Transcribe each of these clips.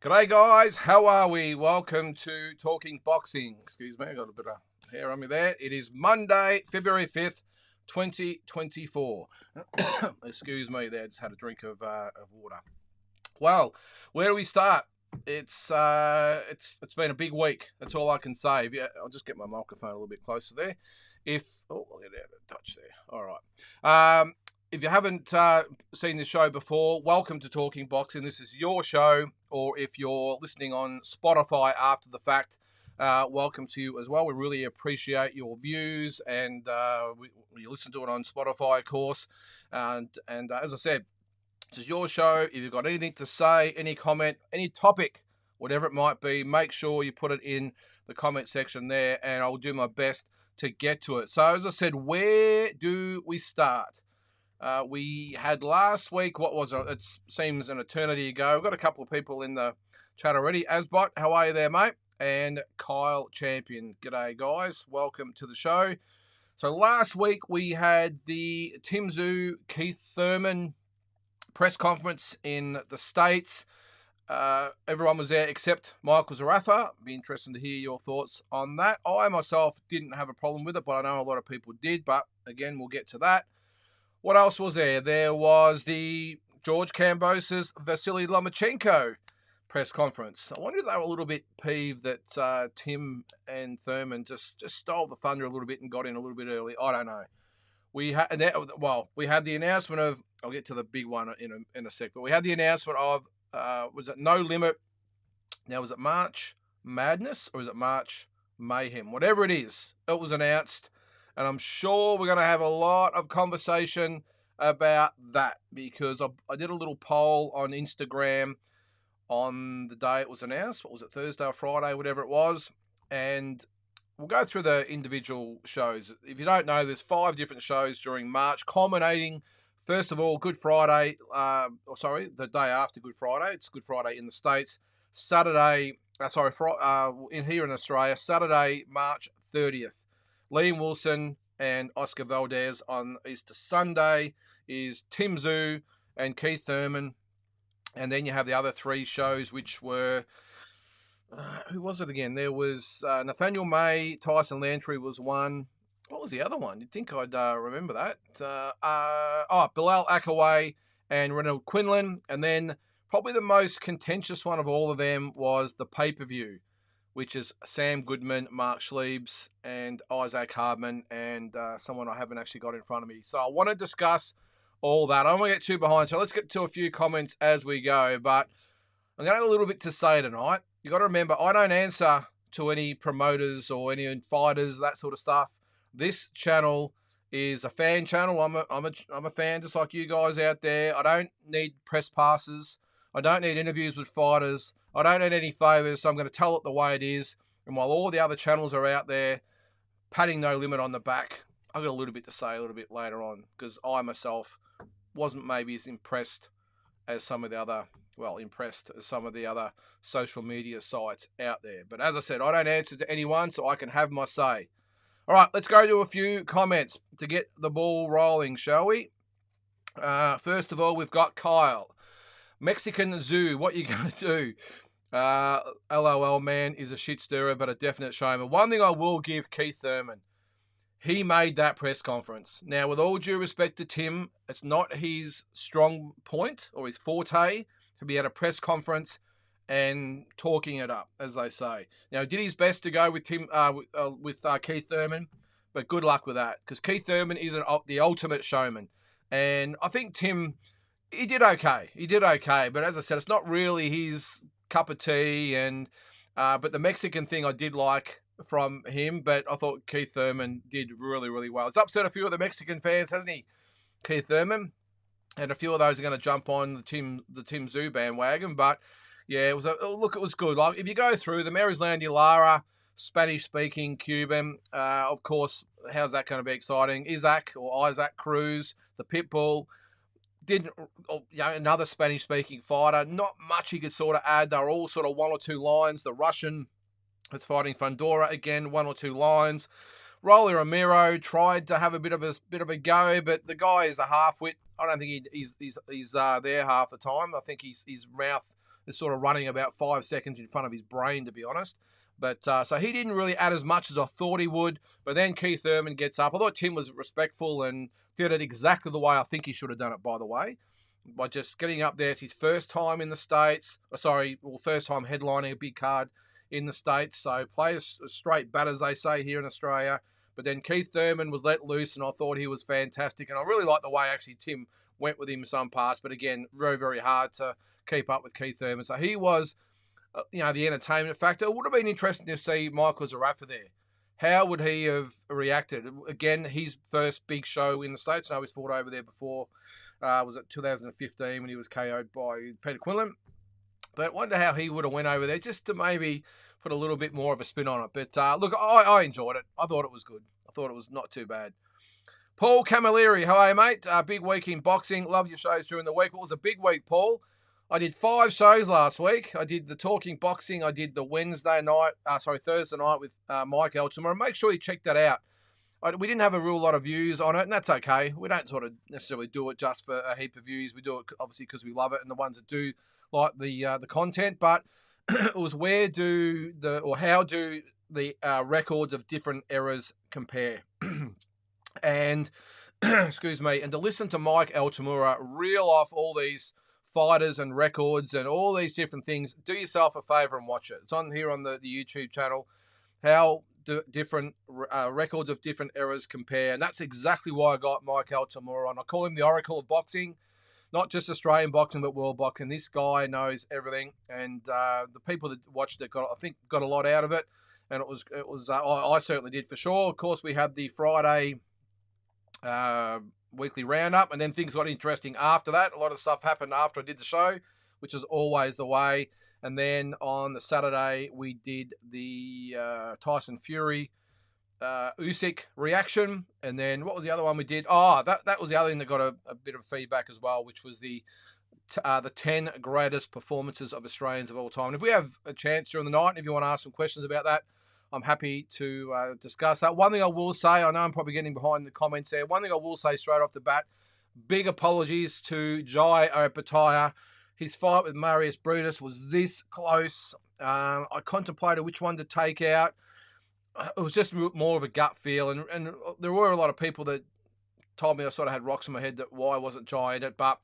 G'day guys, how are we? Welcome to Talking Boxing. Excuse me, I got a bit of hair on me there. It is Monday, February 5th, 2024. Excuse me there, just had a drink of water. Well, where do we start? It's been a big week. That's all I can say. I'll just get my microphone a little bit closer there. I'll get out of touch there. All right. If you haven't seen this show before, welcome to Talking Boxing. This is your show, or if you're listening on Spotify after the fact, welcome to you as well. We really appreciate your views, and you listen to it on Spotify, of course. And as I said, this is your show. If you've got anything to say, any comment, any topic, whatever it might be, make sure you put it in the comment section there, and I'll do my best to get to it. So as I said, where do we start? We had last week, what was it? It seems an eternity ago. We've got a couple of people in the chat already. Asbot, how are you there, mate? And Kyle Champion. G'day, guys. Welcome to the show. So last week we had the Tim Tszyu, Keith Thurman press conference in the States. Everyone was there except Michael Zarafa. Be interesting to hear your thoughts on that. I myself didn't have a problem with it, but I know a lot of people did. But again, we'll get to that. What else was there? There was the George Kambosos Vasily Lomachenko press conference. I wonder if they were a little bit peeved that Tim and Thurman just stole the thunder a little bit and got in a little bit early. I don't know. We had the announcement of. I'll get to the big one in a sec, but we had the announcement of was it No Limit? Now was it March Madness or is it March Mayhem? Whatever it is, it was announced. And I'm sure we're going to have a lot of conversation about that because I did a little poll on Instagram on the day it was announced. What was it, Thursday or Friday, whatever it was. And we'll go through the individual shows. If you don't know, there's 5 different shows during March, culminating, first of all, Good Friday. The day after Good Friday. It's Good Friday in the States. Here in Australia, Saturday, March 30th. Liam Wilson and Oscar Valdez on Easter Sunday is Tim Tszyu and Keith Thurman. And then you have the other 3 shows, which were, who was it again? There was Nathaniel May, Tyson Lantry was one. What was the other one? You'd think I'd remember that. Bilal Akaway and Renald Quinlan. And then probably the most contentious one of all of them was the pay-per-view, which is Sam Goodman, Mark Schliebs, and Isaac Hardman, and someone I haven't actually got in front of me. So I want to discuss all that. I don't want to get too behind, so let's get to a few comments as we go. But I'm going to have a little bit to say tonight. You got to remember, I don't answer to any promoters or any fighters, that sort of stuff. This channel is a fan channel. I'm a fan just like you guys out there. I don't need press passes. I don't need interviews with fighters. I don't need any favours, so I'm going to tell it the way it is. And while all the other channels are out there patting No Limit on the back, I've got a little bit to say a little bit later on because I myself wasn't maybe as impressed as some of the other social media sites out there. But as I said, I don't answer to anyone, so I can have my say. All right, let's go to a few comments to get the ball rolling, shall we? First of all, we've got Kyle. Mexican Zoo, what you going to do? LOL, man, is a shit stirrer, but a definite showman. One thing I will give Keith Thurman, he made that press conference. Now, with all due respect to Tim, it's not his strong point or his forte to be at a press conference and talking it up, as they say. Now, he did his best to go with Keith Thurman, but good luck with that because Keith Thurman is the ultimate showman. And I think Tim, he did okay. But as I said, it's not really his cup of tea. But the Mexican thing I did like from him, but I thought Keith Thurman did really, really well. It's upset a few of the Mexican fans, hasn't he, Keith Thurman? And a few of those are going to jump on the Tim Tszyu bandwagon. But yeah, it was good. Like if you go through them, Erislandy Lara, Spanish-speaking Cuban, of course, how's that going to be exciting? Isaac Cruz, the Pitbull. Another Spanish-speaking fighter. Not much he could sort of add. They're all sort of 1 or 2 lines. The Russian that's fighting Fundora, again, 1 or 2 lines. Rolly Romero tried to have a bit of a go, but the guy is a half-wit. I don't think he's there half the time. I think his mouth is sort of running about 5 seconds in front of his brain, to be honest. But so he didn't really add as much as I thought he would. But then Keith Thurman gets up. I thought Tim was respectful and did it exactly the way I think he should have done it, by the way, by just getting up there. It's his first time in the States. First time headlining a big card in the States. So play a straight bat, as they say here in Australia. But then Keith Thurman was let loose, and I thought he was fantastic. And I really like the way actually Tim went with him some parts. But again, very, very hard to keep up with Keith Thurman. So he was, the entertainment factor. It would have been interesting to see Michael Zarafa there. How would he have reacted? Again, his first big show in the States. I know he's fought over there before. Was it 2015 when he was KO'd by Peter Quinlan? But I wonder how he would have went over there just to maybe put a little bit more of a spin on it. But look, I enjoyed it. I thought it was good. I thought it was not too bad. Paul Camilleri, how are you, mate? Big week in boxing. Love your shows during the week. It was a big week, Paul. I did 5 shows last week. I did the Talking Boxing. I did the Thursday night with Mike Altamura. Make sure you check that out. We didn't have a real lot of views on it, and that's okay. We don't sort of necessarily do it just for a heap of views. We do it obviously because we love it, and the ones that do like the content. But it was how do the records of different eras compare? And excuse me, and to listen to Mike Altamura reel off all these fighters and records and all these different things, do yourself a favor and watch it. It's on here on the YouTube channel. How do different records of different eras compare, and that's exactly why I got Mike Altamura on. I call him the Oracle of boxing, not just Australian boxing but world boxing. This guy knows everything, and the people that watched it got a lot out of it, and it was I certainly did for sure. Of course, we had the Friday weekly roundup, and then things got interesting after that. A lot of stuff happened after I did the show, which is always the way. And then on the Saturday, we did the Tyson Fury Usyk reaction. And then what was the other one we did? That was the other thing that got a bit of feedback as well, which was the 10 greatest performances of Australians of all time. And if we have a chance during the night, and if you want to ask some questions about that, I'm happy to discuss that. One thing I will say, I know I'm probably getting behind the comments there. One thing I will say straight off the bat, big apologies to Jai Opetaia. His fight with Marius Brutus was this close. I contemplated which one to take out. It was just more of a gut feel. And there were a lot of people that told me I sort of had rocks in my head that why wasn't Jai in it. But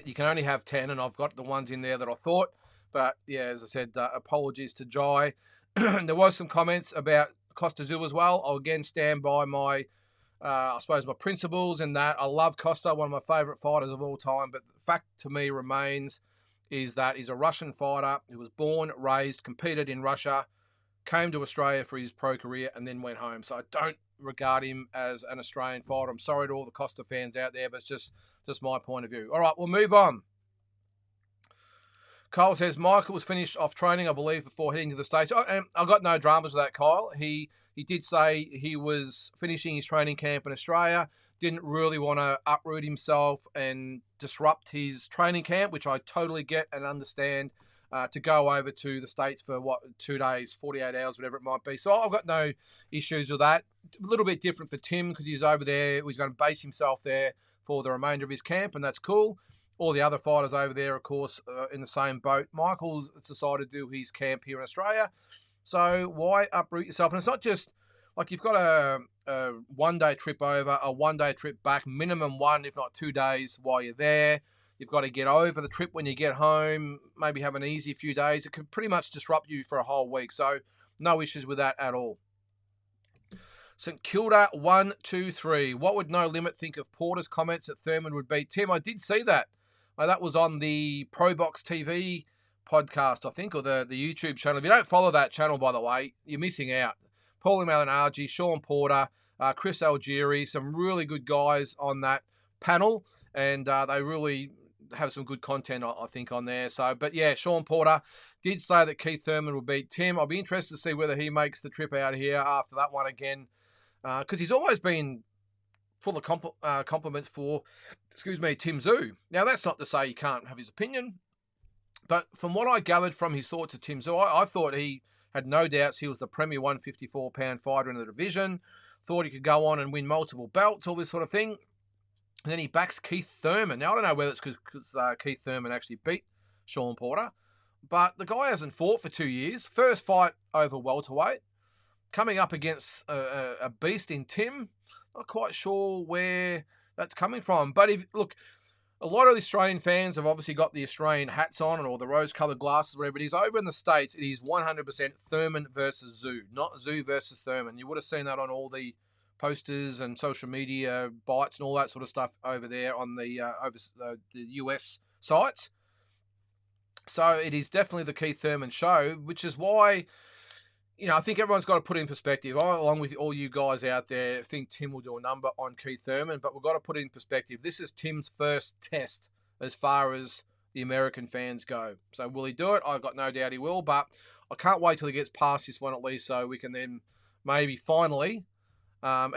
you can only have 10, and I've got the ones in there that I thought. But, yeah, as I said, apologies to Jai. There was some comments about Costa Zoo as well. I'll again stand by my my principles in that. I love Costa, one of my favourite fighters of all time. But the fact to me remains is that he's a Russian fighter who was born, raised, competed in Russia, came to Australia for his pro career, and then went home. So I don't regard him as an Australian fighter. I'm sorry to all the Costa fans out there, but it's just my point of view. All right, we'll move on. Kyle says, Michael was finished off training, I believe, before heading to the States. And I got no dramas with that, Kyle. He did say he was finishing his training camp in Australia, didn't really want to uproot himself and disrupt his training camp, which I totally get and understand, to go over to the States for, 2 days, 48 hours, whatever it might be. So I've got no issues with that. A little bit different for Tim because he's over there. He's going to base himself there for the remainder of his camp, and that's cool. All the other fighters over there, of course, in the same boat. Michael's decided to do his camp here in Australia. So why uproot yourself? And it's not just like you've got a one-day trip over, a one-day trip back, minimum 1, if not 2 days while you're there. You've got to get over the trip when you get home, maybe have an easy few days. It can pretty much disrupt you for a whole week. So no issues with that at all. St Kilda 123. What would No Limit think of Porter's comments that Thurman would beat Tim? I did see that. That was on the ProBox TV podcast, I think, or the YouTube channel. If you don't follow that channel, by the way, you're missing out. Paulie Malignaggi, Sean Porter, Chris Algieri, some really good guys on that panel, and they really have some good content, I think, on there. So, but yeah, Sean Porter did say that Keith Thurman would beat Tim. I'll be interested to see whether he makes the trip out here after that one again, because he's always been full of compliments for, Tim Tszyu. Now, that's not to say he can't have his opinion, but from what I gathered from his thoughts of Tim Tszyu, I thought he had no doubts he was the premier 154-pound fighter in the division, thought he could go on and win multiple belts, all this sort of thing. And then he backs Keith Thurman. Now, I don't know whether it's because Keith Thurman actually beat Sean Porter. But the guy hasn't fought for 2 years. First fight over welterweight. Coming up against a beast in Tim. Not quite sure where that's coming from. But look, a lot of the Australian fans have obviously got the Australian hats on or the rose-coloured glasses, whatever it is. Over in the States, it is 100% Thurman versus Zoo, not Zoo versus Thurman. You would have seen that on all the posters and social media bites and all that sort of stuff over there on the US sites. So it is definitely the Keith Thurman show, which is why, I think everyone's got to put it in perspective. I, along with all you guys out there, think Tim will do a number on Keith Thurman, but we've got to put it in perspective. This is Tim's first test as far as the American fans go. So will he do it? I've got no doubt he will, but I can't wait till he gets past this one at least so we can then maybe finally,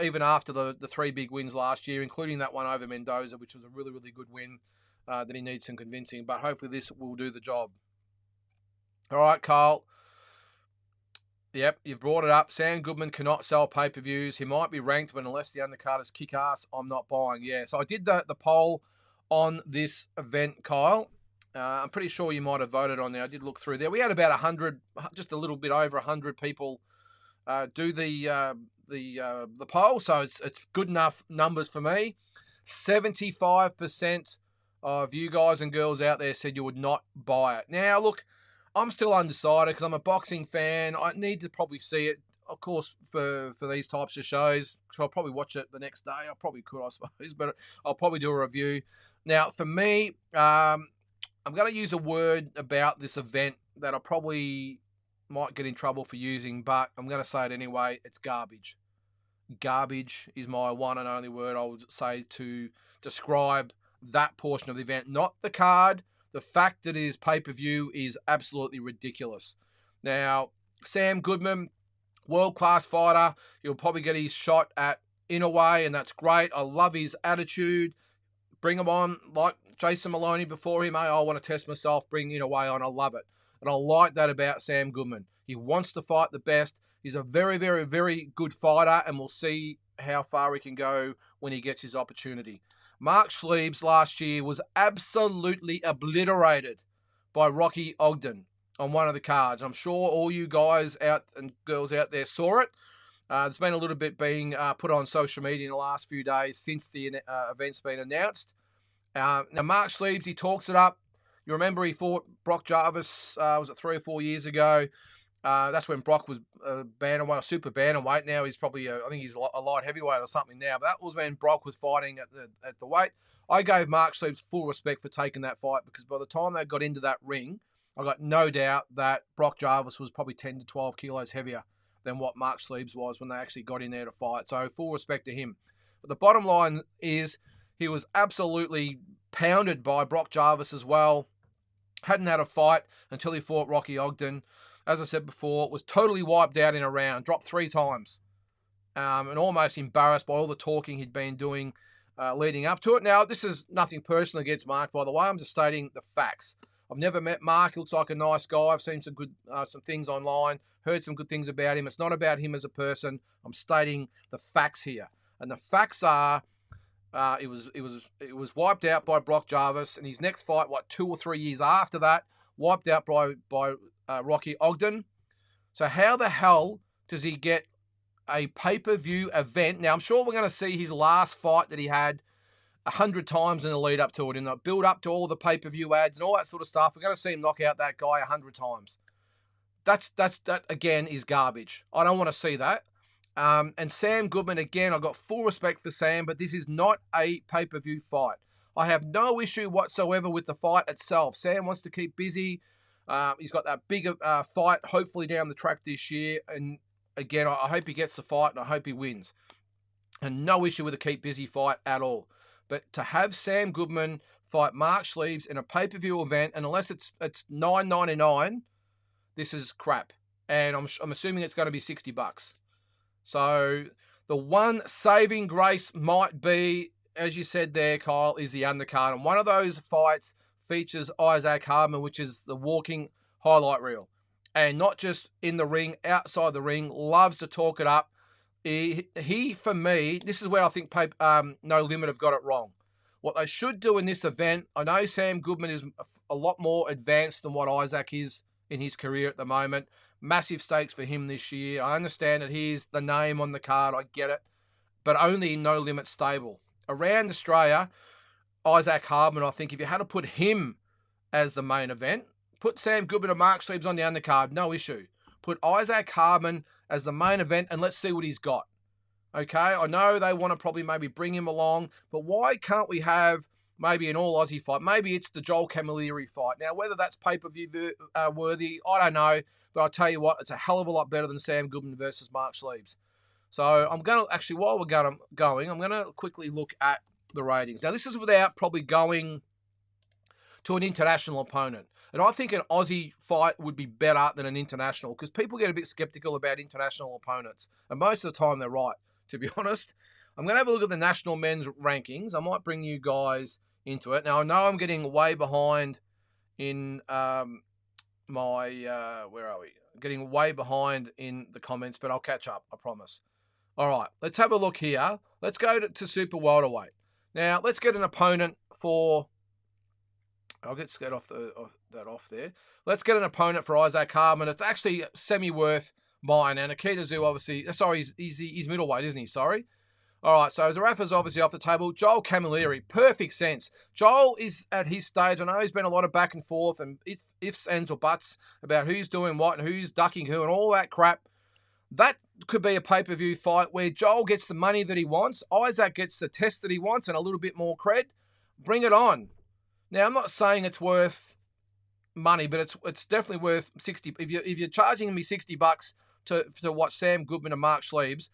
even after the 3 big wins last year, including that one over Mendoza, which was a really, really good win, that he needs some convincing, but hopefully this will do the job. All right, Carl. Yep, you've brought it up. Sam Goodman cannot sell pay-per-views. He might be ranked, but unless the undercarders kick ass, I'm not buying. Yeah, so I did the poll on this event, Kyle. I'm pretty sure you might have voted on there. I did look through there. We had about 100, just a little bit over 100 people do the poll, so it's good enough numbers for me. 75% of you guys and girls out there said you would not buy it. Now, look, I'm still undecided because I'm a boxing fan. I need to probably see it, of course, for these types of shows. So I'll probably watch it the next day. I probably could, I suppose, but I'll probably do a review. Now, for me, I'm going to use a word about this event that I probably might get in trouble for using, but I'm going to say it anyway. It's garbage. Garbage is my one and only word I would say to describe that portion of the event, not the card. The fact that it is pay-per-view is absolutely ridiculous. Now, Sam Goodman, world-class fighter. He'll probably get his shot at Inoue, and that's great. I love his attitude. Bring him on, like Jason Maloney before him. Hey, I want to test myself. Bring Inoue on. I love it. And I like that about Sam Goodman. He wants to fight the best. He's a very, very, very good fighter, and we'll see how far he can go when he gets his opportunity. Mark Schliebs last year was absolutely obliterated by Rocky Ogden on one of the cards. I'm sure all you guys out and girls out there saw it. There's been a little bit being put on social media in the last few days since the event's been announced. Now, Mark Schliebs, he talks it up. You remember he fought Brock Jarvis, was it 3 or 4 years ago? That's when Brock was a super bantamweight. Now he's probably, I think he's a light heavyweight or something now. But that was when Brock was fighting at the weight. I gave Mark Schliebs full respect for taking that fight because by the time they got into that ring, I got no doubt that Brock Jarvis was probably 10 to 12 kilos heavier than what Mark Schliebs was when they actually got in there to fight. So full respect to him. But the bottom line is he was absolutely pounded by Brock Jarvis as well. Hadn't had a fight until he fought Rocky Ogden. As I said before, was totally wiped out in a round, dropped 3 times, and almost embarrassed by all the talking he'd been doing leading up to it. Now, this is nothing personal against Mark, by the way. I'm just stating the facts. I've never met Mark. He looks like a nice guy. I've seen some good, some things online, heard some good things about him. It's not about him as a person. I'm stating the facts here, and the facts are it was wiped out by Brock Jarvis, and his next fight, 2 or 3 years after that, wiped out by Rocky Ogden. So how the hell does he get a pay-per-view event? Now, I'm sure we're going to see his last fight that he had 100 times in the lead up to it, in the build up to all the pay-per-view ads and all that sort of stuff. We're going to see him knock out that guy 100 times. That again is garbage. I don't want to see that. And Sam Goodman, again, I've got full respect for Sam, but this is not a pay-per-view fight. I have no issue whatsoever with the fight itself. Sam wants to keep busy. He's got that big fight, hopefully down the track this year. And again, I hope he gets the fight and I hope he wins. And no issue with a keep busy fight at all. But to have Sam Goodman fight Mark Schliebs in a pay-per-view event, and unless it's $9.99, this is crap. And I'm assuming it's going to be $60. So the one saving grace might be, as you said there, Kyle, is the undercard. And one of those fights features Isaac Hardman, which is the walking highlight reel. And not just in the ring, outside the ring, loves to talk it up. He for me, this is where I think No Limit have got it wrong. What they should do in this event, I know Sam Goodman is a lot more advanced than what Isaac is in his career at the moment. Massive stakes for him this year. I understand that he's the name on the card. I get it. But only in No Limit stable. Around Australia, Isaac Hardman, I think if you had to put him as the main event, put Sam Goodman and Mark Sleeves on the undercard, no issue. Put Isaac Hardman as the main event and let's see what he's got. Okay, I know they want to probably maybe bring him along, but why can't we have maybe an all-Aussie fight? Maybe it's the Joel Camilleri fight. Now, whether that's pay-per-view worthy, I don't know, but I'll tell you what, it's a hell of a lot better than Sam Goodman versus Mark Sleeves. So I'm going to, actually, while we're going, I'm going to quickly look at the ratings. Now, this is without probably going to an international opponent. And I think an Aussie fight would be better than an international because people get a bit skeptical about international opponents. And most of the time, they're right, to be honest. I'm going to have a look at the national men's rankings. I might bring you guys into it. Now, I know I'm getting way behind in where are we? Getting way behind in the comments, but I'll catch up, I promise. All right, let's have a look here. Let's go to super welterweight. Now, let's get an opponent for... I'll get that off there. Let's get an opponent for Isaac Hardman. It's actually semi-worth mine. And Akita Zoo, obviously... Sorry, he's middleweight, isn't he? Sorry. All right, so Zarafa's obviously off the table. Joel Camilleri, perfect sense. Joel is at his stage. I know there's been a lot of back and forth and ifs, ands, or buts about who's doing what and who's ducking who and all that crap. That could be a pay-per-view fight where Joel gets the money that he wants, Isaac gets the test that he wants and a little bit more cred. Bring it on. Now, I'm not saying it's worth money, but it's definitely worth 60. If you're charging me $60 to watch Sam Goodman and Mark Sleeves,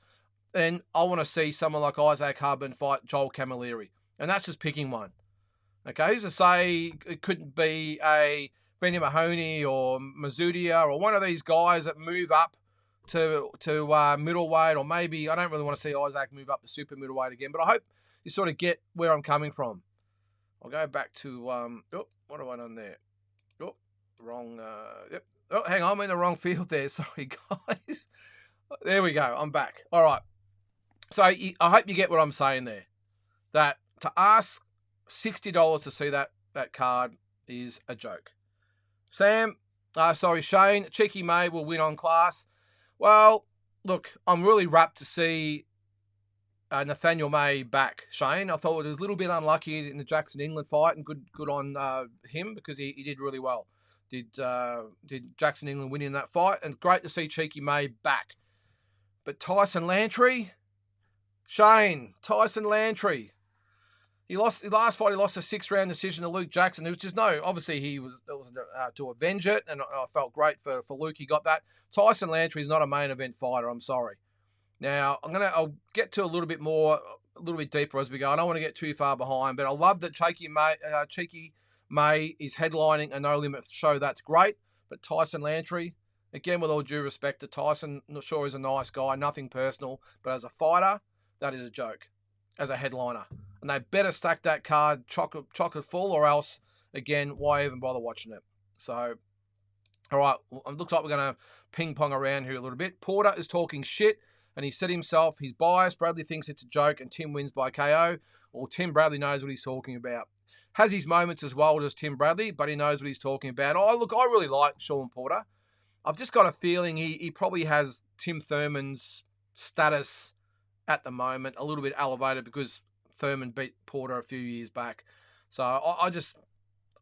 then I want to see someone like Isaac Hardman fight Joel Camilleri. And that's just picking one. Okay, who's to say it couldn't be a Benny Mahoney or Mazudia or one of these guys that move up to middleweight, or maybe, I don't really want to see Isaac move up to super middleweight again, but I hope you sort of get where I'm coming from. I'll go back to, what have I done there? Oh, wrong, yep. Oh, hang on, I'm in the wrong field there. Sorry, guys. There we go. I'm back. All right. So I hope you get what I'm saying there. That to ask $60 to see that card is a joke. Shane, Cheeky May will win on class. Well, look, I'm really rapt to see Nathaniel May back, Shane. I thought it was a little bit unlucky in the Jackson England fight, and good on him because he did really well. Did Jackson England win in that fight? And great to see Cheeky May back. But Tyson Lantry, Shane, Tyson Lantry. He lost the last fight. He lost a 6-round decision to Luke Jackson. There was just obviously it was to avenge it, and I felt great for Luke. He got that. Tyson Lantry is not a main event fighter. I'm sorry. Now I'll get to a little bit deeper as we go. I don't want to get too far behind, but I love that Cheeky May is headlining a No Limit show. That's great. But Tyson Lantry, again, with all due respect to Tyson, I'm not sure he's a nice guy, nothing personal, but as a fighter, that is a joke. As a headliner. And they better stack that card chocolate full, or else, again, why even bother watching it? So, all right, it looks like we're going to ping-pong around here a little bit. Porter is talking shit, and he said himself he's biased. Bradley thinks it's a joke, and Tim wins by KO. Or Tim Bradley knows what he's talking about. Has his moments as well as Tim Bradley, but he knows what he's talking about. Oh, look, I really like Sean Porter. I've just got a feeling he probably has Tim Thurman's status at the moment a little bit elevated because Thurman beat Porter a few years back. So I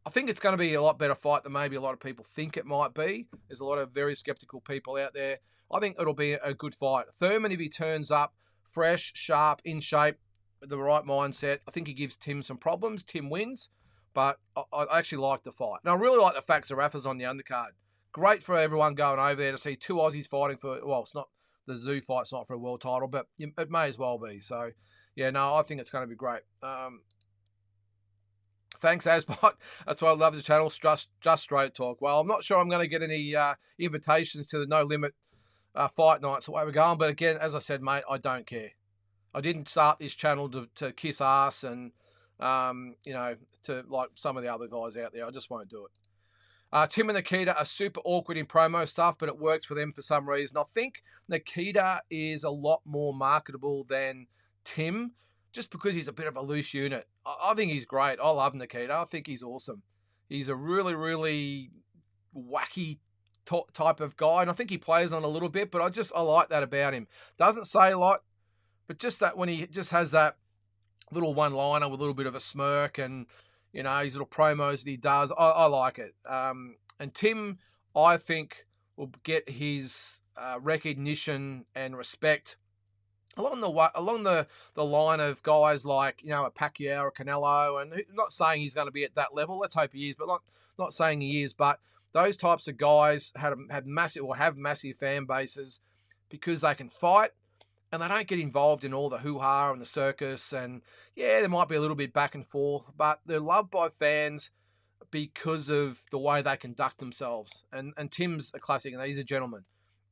think it's going to be a lot better fight than maybe a lot of people think it might be. There's a lot of very skeptical people out there. I think it'll be a good fight. Thurman, if he turns up fresh, sharp, in shape, with the right mindset, I think he gives Tim some problems. Tim wins, but I actually like the fight. And I really like the fact Zarafa's on the undercard. Great for everyone going over there to see two Aussies fighting for, well, it's not, the Zoo fight's not for a world title, but it may as well be. So, yeah, no, I think it's going to be great. Thanks, Asbot. That's why I love the channel. Just straight talk. Well, I'm not sure I'm going to get any invitations to the No Limit fight nights the way we're going. But again, as I said, mate, I don't care. I didn't start this channel to kiss ass and, to like some of the other guys out there. I just won't do it. Tim and Nikita are super awkward in promo stuff, but it works for them for some reason. I think Nikita is a lot more marketable than Tim. just because he's a bit of a loose unit. I think he's great. I love Nikita. I think he's awesome. He's a really, really wacky type of guy, and I think he plays on a little bit, but I like that about him. Doesn't say a lot, but just that when he just has that little one-liner with a little bit of a smirk and, you know, his little promos that he does, I like it. And Tim, I think, will get his recognition and respect along the line of guys like, you know, a Pacquiao or Canelo, and not saying he's going to be at that level. Let's hope he is, but not saying he is. But those types of guys have massive fan bases because they can fight and they don't get involved in all the hoo-ha and the circus. And yeah, there might be a little bit back and forth, but they're loved by fans because of the way they conduct themselves. And Tim's a classic, and he's a gentleman.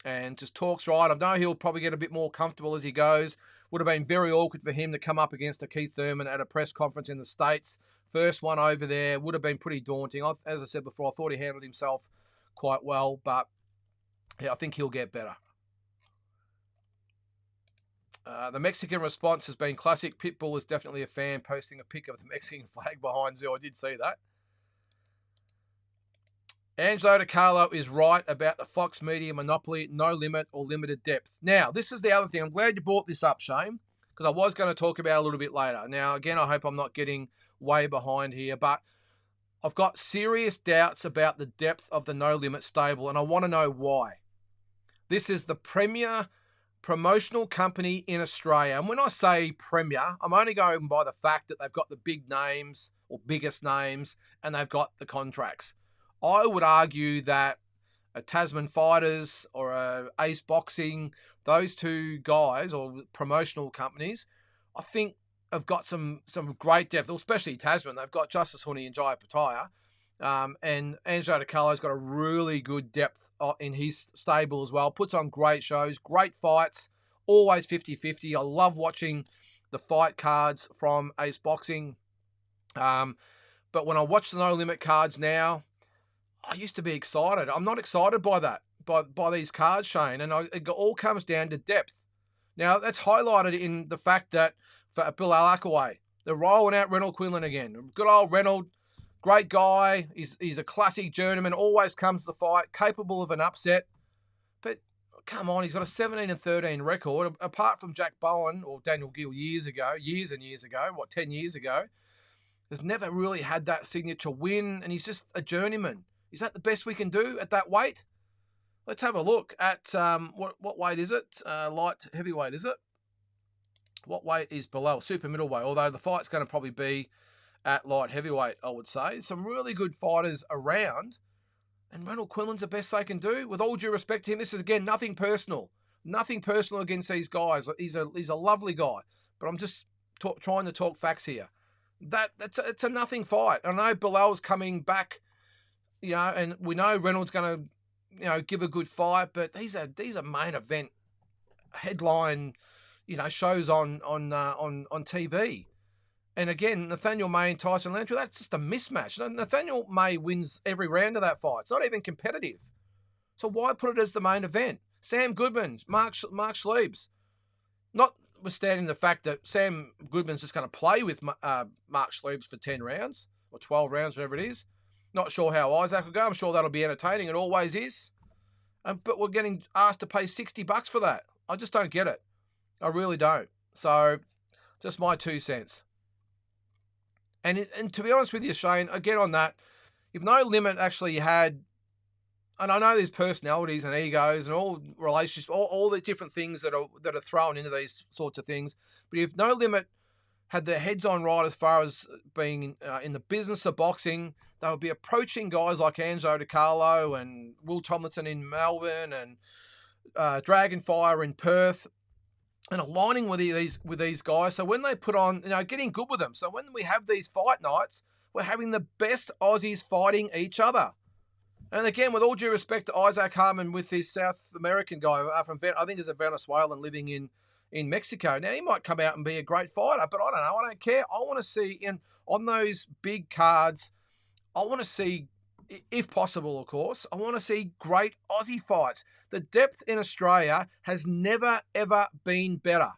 And just talks right. I know he'll probably get a bit more comfortable as he goes. Would have been very awkward for him to come up against a Keith Thurman at a press conference in the States. First one over there would have been pretty daunting. As I said before, I thought he handled himself quite well, but yeah, I think he'll get better. The Mexican response has been classic. Pitbull is definitely a fan, posting a pic of the Mexican flag behind Zoo. I did see that. Angelo DiCarlo is right about the Fox media monopoly, no limit or limited depth. Now, this is the other thing. I'm glad you brought this up, Shane, because I was going to talk about it a little bit later. Now, again, I hope I'm not getting way behind here, but I've got serious doubts about the depth of the No Limit stable, and I want to know why. This is the premier promotional company in Australia. And when I say premier, I'm only going by the fact that they've got the big names or biggest names, and they've got the contracts. I would argue that a Tasman Fighters or a Ace Boxing, those two guys or promotional companies, I think have got some great depth, especially Tasman. They've got Justice Honey and Jaya Pataya. And Angelo DiCarlo's got a really good depth in his stable as well. Puts on great shows, great fights, always 50-50. I love watching the fight cards from Ace Boxing. But when I watch the No Limit cards now, I used to be excited. I'm not excited by that, by these cards, Shane. And it all comes down to depth. Now, that's highlighted in the fact that for Bill Alakaway, they're rolling out Reynold Quinlan again. Good old Reynold, great guy. He's a classic journeyman, always comes to fight, capable of an upset. But come on, he's got a 17-13 record. Apart from Jack Bowen or Daniel Gill years and years ago, 10 years ago, has never really had that signature win, and he's just a journeyman. Is that the best we can do at that weight? Let's have a look at what weight is it? Light heavyweight, is it? What weight is below? Super middleweight, although the fight's going to probably be at light heavyweight, I would say. Some really good fighters around, and Reynold Quinlan's the best they can do. With all due respect to him, this is, again, nothing personal. Nothing personal against these guys. He's a lovely guy, but I'm just trying to talk facts here. It's a nothing fight. I know Bilal's coming back, you know, and we know Reynolds going to, you know, give a good fight, but these are main event headline, you know, shows on TV. And again, Nathaniel May and Tyson Landry, that's just a mismatch. Nathaniel May wins every round of that fight. It's not even competitive. So why put it as the main event? Sam Goodman, Mark Schliebs. Notwithstanding the fact that Sam Goodman's just going to play with Mark Schliebs for 10 rounds or 12 rounds, whatever it is. Not sure how Isaac will go. I'm sure that'll be entertaining. It always is. But we're getting asked to pay $60 for that. I just don't get it. I really don't. So, just my 2 cents. And to be honest with you, Shane, again on that, if No Limit actually had, and I know there's personalities and egos and all relationships, all the different things that are thrown into these sorts of things, but if No Limit had their heads on right as far as being in the business of boxing, they would be approaching guys like Angelo DiCarlo and Will Tomlinson in Melbourne and Dragonfire in Perth, and aligning with these guys. So when they put on, you know, getting good with them. So when we have these fight nights, we're having the best Aussies fighting each other. And again, with all due respect to Isaac Harmon with his South American guy from, I think, is a Venezuelan living in Mexico. Now, he might come out and be a great fighter, but I don't know. I don't care. I want to see on those big cards, I want to see, if possible, of course, I want to see great Aussie fights. The depth in Australia has never, ever been better.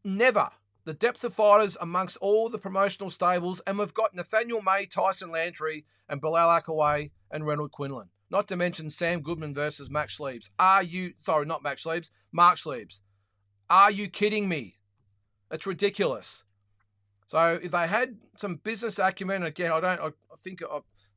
Never. the depth of fighters amongst all the promotional stables, and we've got Nathaniel May, Tyson Lantry, and Bilal Akaway and Reynold Quinlan. Not to mention Sam Goodman versus Max Schliebs. Mark Schliebs. Are you kidding me? It's ridiculous. So if they had some business acumen, again,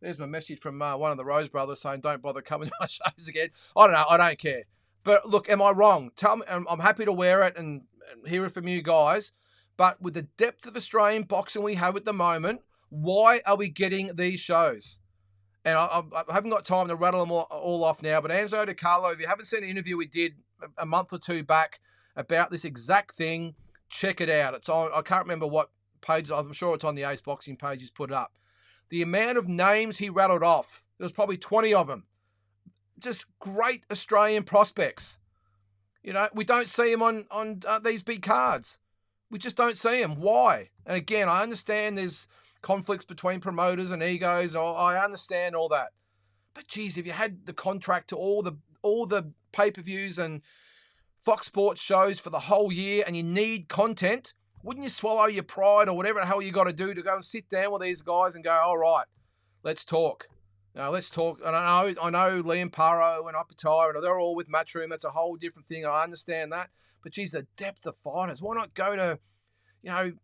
there's my message from one of the Rose brothers saying, don't bother coming to my shows again. I don't know. I don't care. But look, am I wrong? Tell me. I'm happy to wear it and hear it from you guys. But with the depth of Australian boxing we have at the moment, why are we getting these shows? And I haven't got time to rattle them all off now. But Enzo DiCarlo, if you haven't seen an interview we did a month or two back about this exact thing, check it out. It's on. I can't remember what page. I'm sure it's on the Ace Boxing page. He's put it up. The amount of names he rattled off, there was probably 20 of them. Just great Australian prospects. You know, we don't see them on these big cards. We just don't see them. Why? And again, I understand there's conflicts between promoters and egos. I understand all that. But geez, if you had the contract to all the pay-per-views and Fox Sports shows for the whole year and you need content, wouldn't you swallow your pride or whatever the hell you got to do to go and sit down with these guys and go, all right, let's talk. Let's talk. And I know Liam Paro and Opatire, and they're all with Matchroom. That's a whole different thing. I understand that. But geez, the depth of fighters. Why not go to,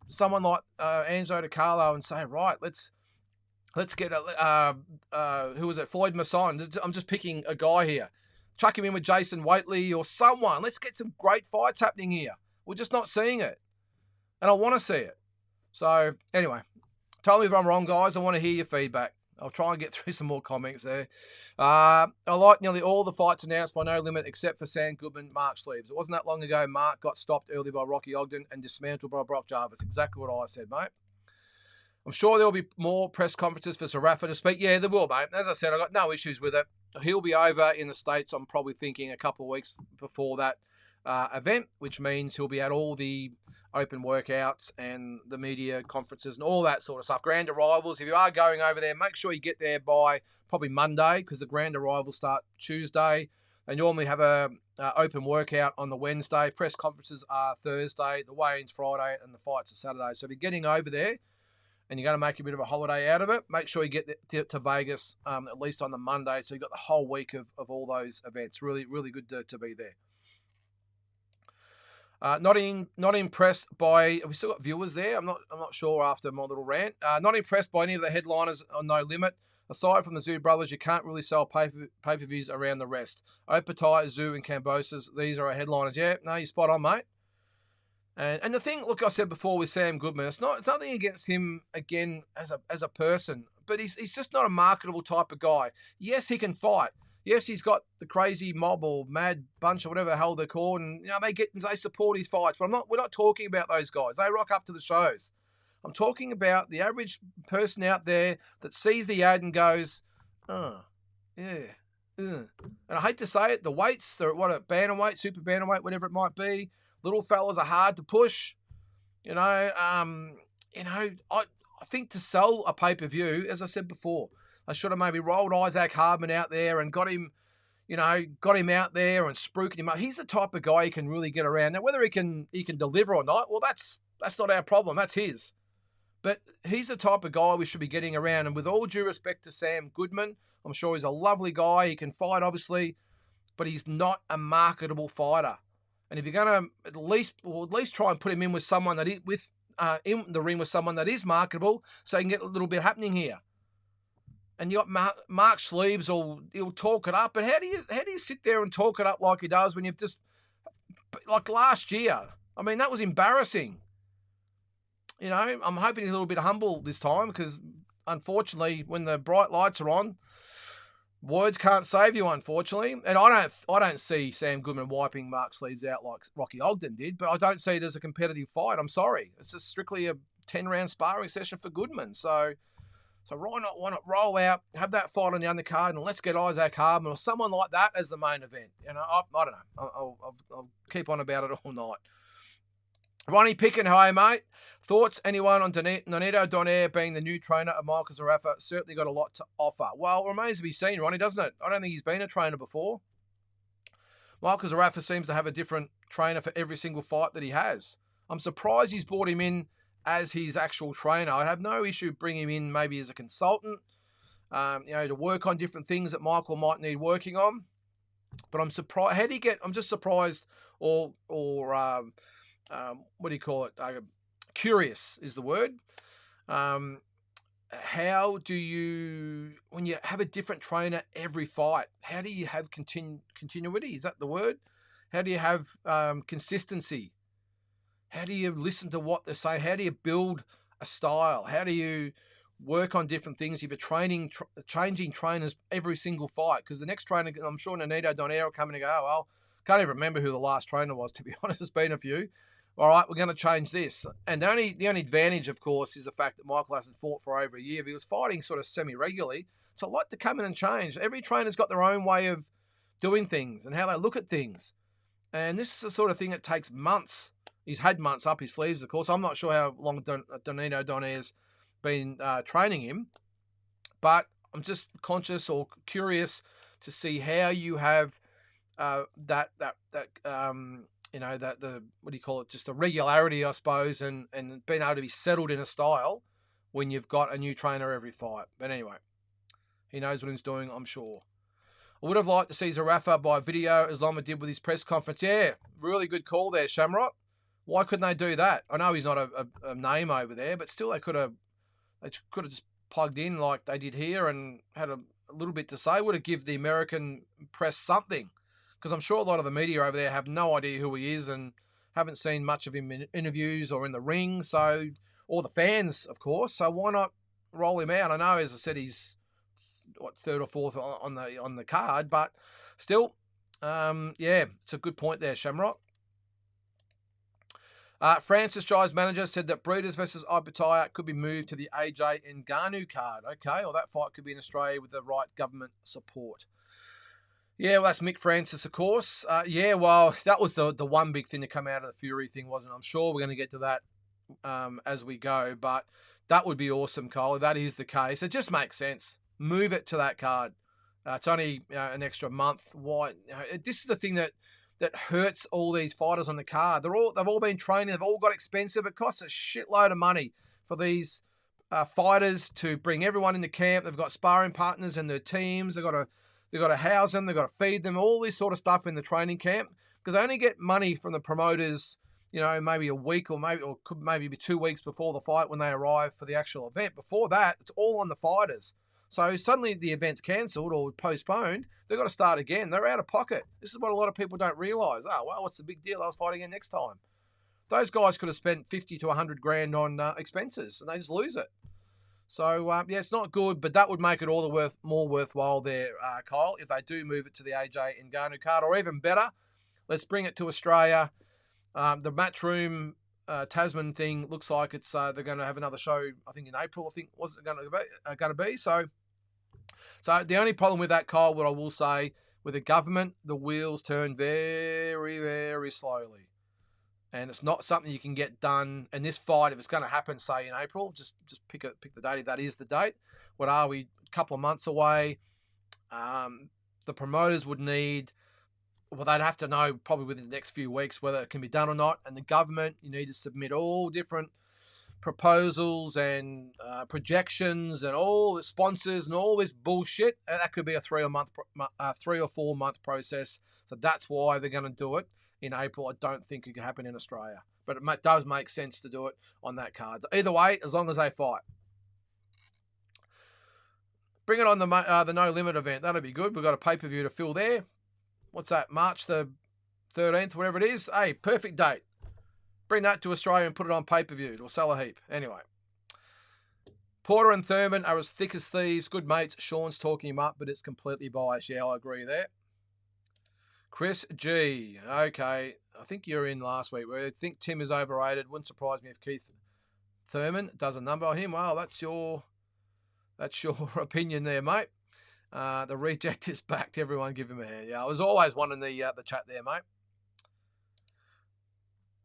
someone like Enzo DiCarlo and say, right, let's get who was it? Floyd Masson. I'm just picking a guy here. Chuck him in with Jason Waitley or someone. Let's get some great fights happening here. We're just not seeing it. And I want to see it. So anyway, tell me if I'm wrong, guys. I want to hear your feedback. I'll try and get through some more comments there. I like nearly all the fights announced by No Limit except for Sam Goodman, Mark Schliebs. It wasn't that long ago Mark got stopped early by Rocky Ogden and dismantled by Brock Jarvis. Exactly what I said, mate. I'm sure there'll be more press conferences for Zarafa to speak. Yeah, there will, mate. As I said, I got no issues with it. He'll be over in the States, I'm probably thinking, a couple of weeks before that event, which means he'll be at all the open workouts and the media conferences and all that sort of stuff. Grand arrivals, if you are going over there, make sure you get there by probably Monday because the grand arrivals start Tuesday. They normally have a open workout on the Wednesday. Press conferences are Thursday, the weigh-in's Friday, and the fights are Saturday. So if you're getting over there and you're going to make a bit of a holiday out of it, make sure you get to Vegas at least on the Monday so you've got the whole week of all those events. Really, really good to be there. Not impressed by. Have we still got viewers there? I'm not sure after my little rant. Not impressed by any of the headliners on No Limit. Aside from the Zoo brothers, you can't really sell pay-per-views around the rest. Opatai, Zoo, and Cambosis, these are our headliners. Yeah, no, you're spot on, mate. And the thing, look, I said before with Sam Goodman, it's nothing against him again as a person, but he's just not a marketable type of guy. Yes, he can fight. Yes, he's got the crazy mob or mad bunch or whatever the hell they're called, and they support his fights. But we're not talking about those guys. They rock up to the shows. I'm talking about the average person out there that sees the ad and goes, oh, yeah. And I hate to say it, the weights, bantamweight, super bantamweight, whatever it might be, little fellas are hard to push. I think to sell a pay-per-view, as I said before, I should have maybe rolled Isaac Hardman out there and got him out there and spruiking him up. He's the type of guy who can really get around. Now, whether he can deliver or not, well, that's not our problem. That's his. But he's the type of guy we should be getting around. And with all due respect to Sam Goodman, I'm sure he's a lovely guy. He can fight, obviously, but he's not a marketable fighter. And if you're going to at least try and put him in with someone that in the ring with someone that is marketable, so you can get a little bit happening here. And you got Mark Schliebs, he'll talk it up. But how do you sit there and talk it up like he does when you've just, like last year? I mean, that was embarrassing. I'm hoping he's a little bit humble this time because, unfortunately, when the bright lights are on, words can't save you, unfortunately. And I don't see Sam Goodman wiping Mark Schliebs out like Rocky Ogden did, but I don't see it as a competitive fight. I'm sorry. It's just strictly a 10-round sparring session for Goodman. So why not roll out, have that fight on the undercard, and let's get Isaac Hardman or someone like that as the main event. I don't know. I'll keep on about it all night. Ronnie Picken, hi, mate. Thoughts, anyone, on Nonito Donaire being the new trainer of Michael Zarafa? Certainly got a lot to offer. Well, it remains to be seen, Ronnie, doesn't it? I don't think he's been a trainer before. Michael Zarafa seems to have a different trainer for every single fight that he has. I'm surprised he's brought him in as his actual trainer. I have no issue bringing him in maybe as a consultant, to work on different things that Michael might need working on. But I'm surprised. How do you get? I'm just surprised, or what do you call it? Curious is the word. How do you, when you have a different trainer every fight, how do you have continuity? Is that the word? How do you have consistency? How do you listen to what they say? How do you build a style? How do you work on different things if you're changing trainers every single fight? Because the next trainer, I'm sure Nonito Donaire will come in and go, oh, well, can't even remember who the last trainer was, to be honest. There's been a few. All right, we're going to change this. And the only advantage, of course, is the fact that Michael hasn't fought for over a year. If he was fighting sort of semi-regularly, it's a lot to come in and change. Every trainer's got their own way of doing things and how they look at things. And this is the sort of thing that takes months. He's had months up his sleeves, of course. I'm not sure how long Donino Donaire's been training him, but I'm just conscious or curious to see how you have the what do you call it? Just the regularity, I suppose, and being able to be settled in a style when you've got a new trainer every fight. But anyway, he knows what he's doing, I'm sure. I would have liked to see Zarafa by video as Loma did with his press conference. Yeah, really good call there, Shamrock. Why couldn't they do that? I know he's not a name over there, but still they could have just plugged in like they did here and had a little bit to say. Would have given the American press something. Because I'm sure a lot of the media over there have no idea who he is and haven't seen much of him in interviews or in the ring. So, or the fans, of course. So why not roll him out? I know, as I said, he's third or fourth on the card, but still, it's a good point there, Shamrock. Francis Jai's manager said that Breeders versus Ibutaya could be moved to the AJ Ngannou card. Okay, or that fight could be in Australia with the right government support. Yeah, well, that's Mick Francis, of course. Well, that was the one big thing to come out of the Fury thing, wasn't it? I'm sure we're going to get to that as we go, but that would be awesome, Cole. If that is the case, it just makes sense. Move it to that card. It's only an extra month. Why? This is the thing that hurts all these fighters on the card. They've all been training. They've all got expensive. It costs a shitload of money for these fighters to bring everyone into camp. They've got sparring partners and their teams. They've got to house them. They've got to feed them. All this sort of stuff in the training camp because they only get money from the promoters. Maybe a week or could maybe be 2 weeks before the fight when they arrive for the actual event. Before that, it's all on the fighters. So suddenly the event's cancelled or postponed, they've got to start again. They're out of pocket. This is what a lot of people don't realise. Oh, well, what's the big deal? I was fighting again next time. Those guys could have spent 50 to 100 grand on expenses and they just lose it. So, it's not good, but that would make it all the more worthwhile there, Kyle, if they do move it to the AJ Ngannou card, or even better, let's bring it to Australia. The Matchroom Tasman thing looks like it's they're going to have another show, I think in April, was it going to be. So the only problem with that, Kyle, what I will say, with the government, the wheels turn very, very slowly. And it's not something you can get done. And this fight, if it's going to happen, say in April, just pick the date if that is the date. What are we? A couple of months away. The promoters would need, they'd have to know probably within the next few weeks whether it can be done or not. And the government, you need to submit all different proposals and projections and all the sponsors and all this bullshit. And that could be a 3 or 4 month process. So that's why they're going to do it in April. I don't think it can happen in Australia, but it does make sense to do it on that card. Either way, as long as they fight. Bring it on the No Limit event. That'll be good. We've got a pay-per-view to fill there. What's that? March the 13th, whatever it is. Hey, perfect date. Bring that to Australia and put it on pay-per-view. It'll sell a heap. Anyway. Porter and Thurman are as thick as thieves. Good mates. Sean's talking him up, but it's completely biased. Yeah, I agree there. Chris G. Okay. I think you're in last week. I think Tim is overrated. Wouldn't surprise me if Keith Thurman does a number on him. Well, that's your opinion there, mate. The reject is backed. Everyone give him a hand. Yeah, I was always one in the chat there, mate.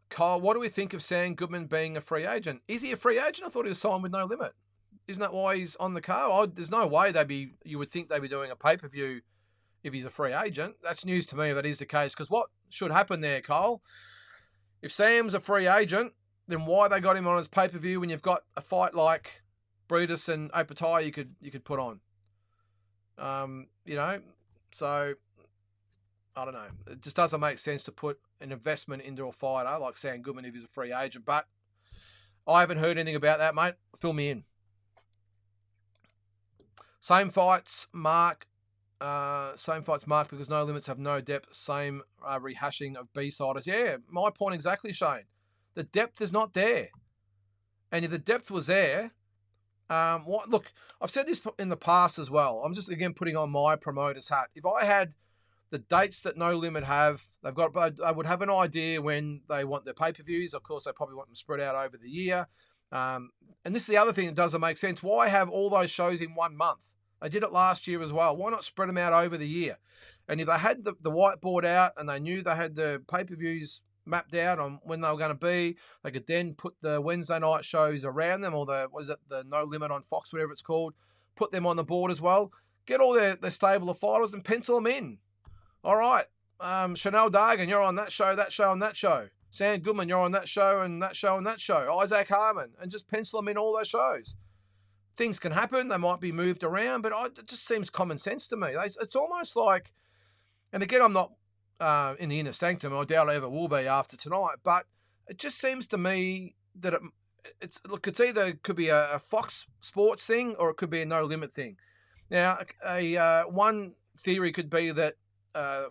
Kyle, what do we think of Sam Goodman being a free agent? Is he a free agent? I thought he was signed with No Limit. Isn't that why he's on the card? There's no way you would think they'd be doing a pay-per-view if he's a free agent. That's news to me if that is the case. Because what should happen there, Kyle, If Sam's a free agent, then why they got him on as pay-per-view when you've got a fight like Brutus and Opatai you could put on? So I don't know. It just doesn't make sense to put an investment into a fighter like Sam Goodman if he's a free agent. But I haven't heard anything about that, mate. Fill me in. Same fights, Mark. Because no limits have no depth. Same rehashing of B-siders. Yeah, my point exactly, Shane. The depth is not there. And if the depth was there, look, I've said this in the past as well. I'm just, again, putting on my promoter's hat. If I had the dates that No Limit have, I would have an idea when they want their pay-per-views. Of course, they probably want them spread out over the year. And this is the other thing that doesn't make sense. Why have all those shows in 1 month? They did it last year as well. Why not spread them out over the year? And if they had the whiteboard out and they knew they had the pay-per-views mapped out on when they were going to be, they could then put the Wednesday night shows around them, or the No Limit on Fox, whatever it's called, put them on the board as well. Get all their stable of fighters and pencil them in. All right, Chanel Dargan, you're on that show, and that show. Sam Goodman, you're on that show, and that show, and that show. Isaac Harmon, and just pencil them in all those shows. Things can happen. They might be moved around, but it just seems common sense to me. It's almost like, and again, I'm not in the inner sanctum. I doubt I ever will be after tonight, but it just seems to me that it's could be a Fox Sports thing or it could be a No Limit thing. Now, one theory could be that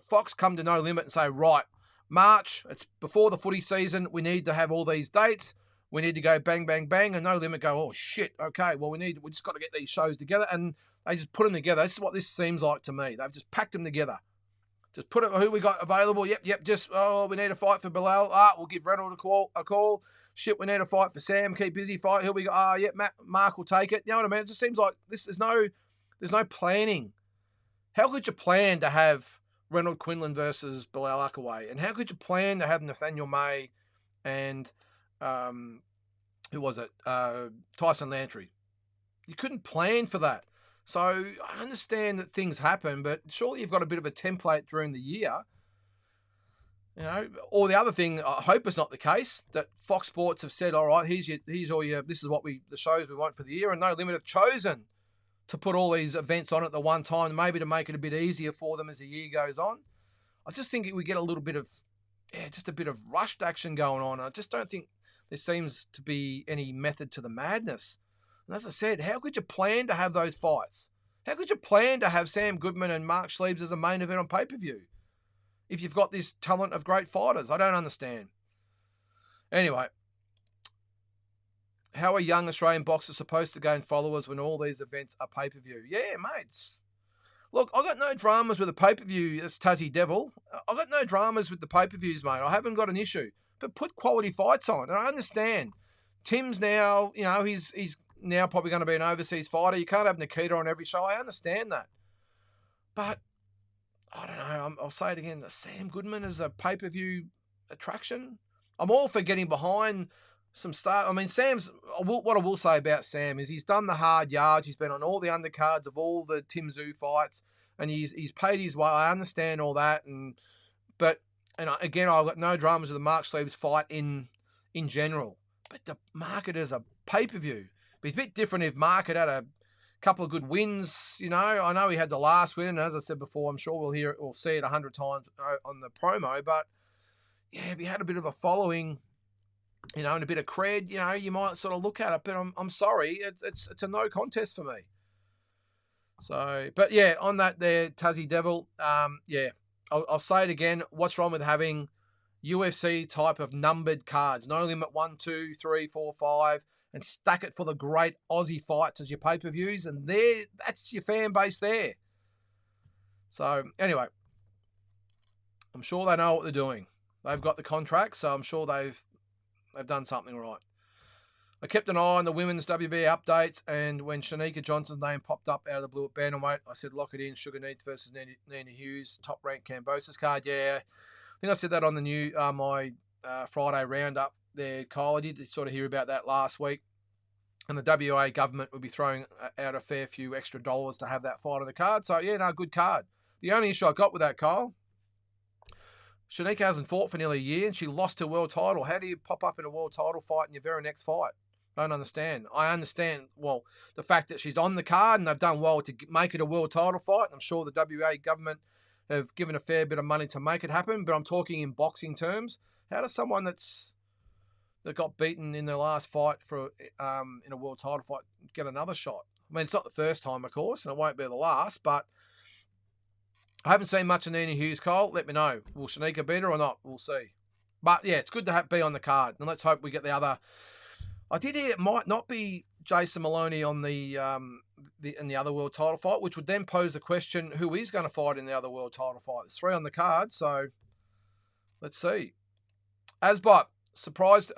Fox come to No Limit and say, right, March, it's before the footy season, we need to have all these dates. We need to go bang, bang, bang, and No Limit go, oh, shit, okay, well, we just got to get these shows together, and they just put them together. This is what this seems like to me. They've just packed them together. Just put it, who we got available, yep, we need a fight for Bilal, we'll give Reynolds a call, shit, we need a fight for Sam, keep busy, fight, here we go, Mark will take it, you know what I mean? It just seems like there's no planning. How could you plan to have Reynolds Quinlan versus Bilal Akaway, and how could you plan to have Nathaniel May and who was it? Tyson Lantry. You couldn't plan for that. So I understand that things happen, but surely you've got a bit of a template during the year. You know, or the other thing, I hope it's not the case, that Fox Sports have said, all right, this is the shows we want for the year, and No Limit have chosen to put all these events on at the one time, maybe to make it a bit easier for them as the year goes on. I just think we get a little bit of, just a bit of rushed action going on. I just don't think there seems to be any method to the madness. And as I said, how could you plan to have those fights? How could you plan to have Sam Goodman and Mark Schliebs as a main event on pay-per-view if you've got this talent of great fighters? I don't understand. Anyway, how are young Australian boxers supposed to gain followers when all these events are pay-per-view? Yeah, mates. Look, I got no dramas with the pay-per-view. That's Tassie Devil. I got no dramas with the pay-per-views, mate. I haven't got an issue. But put quality fights on. And I understand. Tim's now, he's now probably going to be an overseas fighter. You can't have Nikita on every show. I understand that. But, I don't know. I'll say it again. Sam Goodman is a pay-per-view attraction. I'm all for getting behind some stuff. I mean, what I will say about Sam is he's done the hard yards. He's been on all the undercards of all the Tim Tszyu fights. And he's paid his way. I understand all that. But again, I've got no dramas with the Mark Schliebs fight in general. But to market as a pay-per-view, it's a bit different if Mark had a couple of good wins. I know he had the last win, and as I said before, I'm sure we'll see it 100 times on the promo. But yeah, if he had a bit of a following, and a bit of cred, you might sort of look at it. But I'm sorry, it's a no contest for me. So, but yeah, on that there, Tassie Devil, I'll say it again. What's wrong with having UFC type of numbered cards? No Limit 1, 2, 3, 4, 5, and stack it for the great Aussie fights as your pay-per-views, and that's your fan base there. So anyway, I'm sure they know what they're doing. They've got the contract, so I'm sure they've done something right. I kept an eye on the women's WBA updates, and when Shanika Johnson's name popped up out of the blue at bantamweight, I said, lock it in, Sugar Needs versus Nina Hughes, top-ranked Cambosis card. Yeah, I think I said that on the my Friday roundup there, Kyle. I did sort of hear about that last week, and the WA government would be throwing out a fair few extra dollars to have that fight on the card. So, yeah, no, good card. The only issue I got with that, Kyle, Shanika hasn't fought for nearly a year and she lost her world title. How do you pop up in a world title fight in your very next fight? Don't understand. I understand, well, the fact that she's on the card and they've done well to make it a world title fight. I'm sure the WA government have given a fair bit of money to make it happen, but I'm talking in boxing terms. How does someone that got beaten in their last fight for in a world title fight get another shot? I mean, it's not the first time, of course, and it won't be the last, but I haven't seen much of Nina Hughes, Cole. Let me know. Will Shanika beat her or not? We'll see. But, yeah, it's good to be on the card. And let's hope we get the other... I did hear it might not be Jason Maloney on in the other world title fight, which would then pose the question, who is going to fight in the other world title fight? There's 3 on the card, so let's see. Asbot, surprised...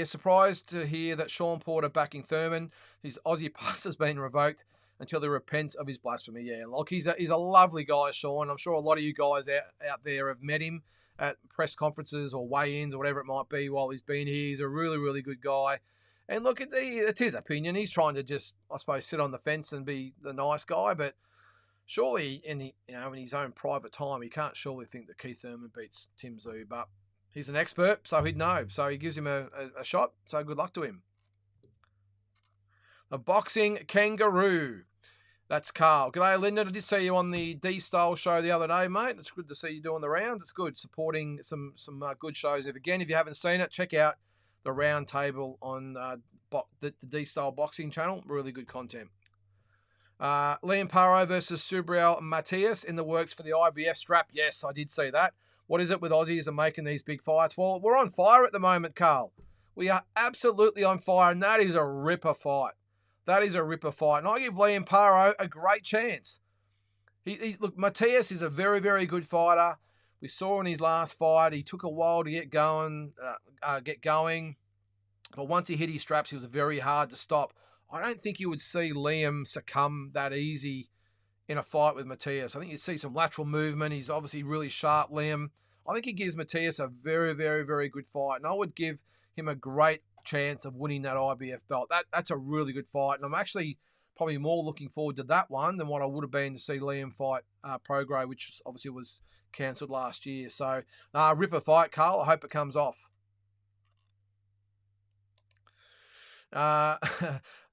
surprised to hear that Sean Porter backing Thurman. His Aussie pass has been revoked until he repents of his blasphemy. Yeah, like he's a lovely guy, Sean. I'm sure a lot of you guys out there have met him at press conferences or weigh-ins or whatever it might be while he's been here. He's a really, really good guy. And look, it's his opinion. He's trying to just, I suppose, sit on the fence and be the nice guy. But surely, in his own private time, he can't surely think that Keith Thurman beats Tim Tszyu. But he's an expert, so he'd know. So he gives him a shot. So good luck to him. The boxing kangaroo. That's Carl. G'day, Lyndon. I did see you on the D-Style show the other day, mate. It's good to see you doing the round. It's good supporting some good shows. If you haven't seen it, check out the round table on the D-Style boxing channel. Really good content. Liam Paro versus Subriel Matias in the works for the IBF strap. Yes, I did see that. What is it with Aussies and making these big fights? Well, we're on fire at the moment, Carl. We are absolutely on fire, and that is a ripper fight. That is a ripper fight. And I give Liam Paro a great chance. Look, Matias is a very, very good fighter. We saw in his last fight, he took a while to get going. But once he hit his straps, he was very hard to stop. I don't think you would see Liam succumb that easy in a fight with Matias. I think you'd see some lateral movement. He's obviously really sharp, Liam. I think he gives Matias a very, very, very good fight. And I would give him a great chance of winning that IBF belt. That's a really good fight. And I'm actually probably more looking forward to that one than what I would have been to see Liam fight Prograis, which obviously was cancelled last year. So, ripper fight, Carl. I hope it comes off.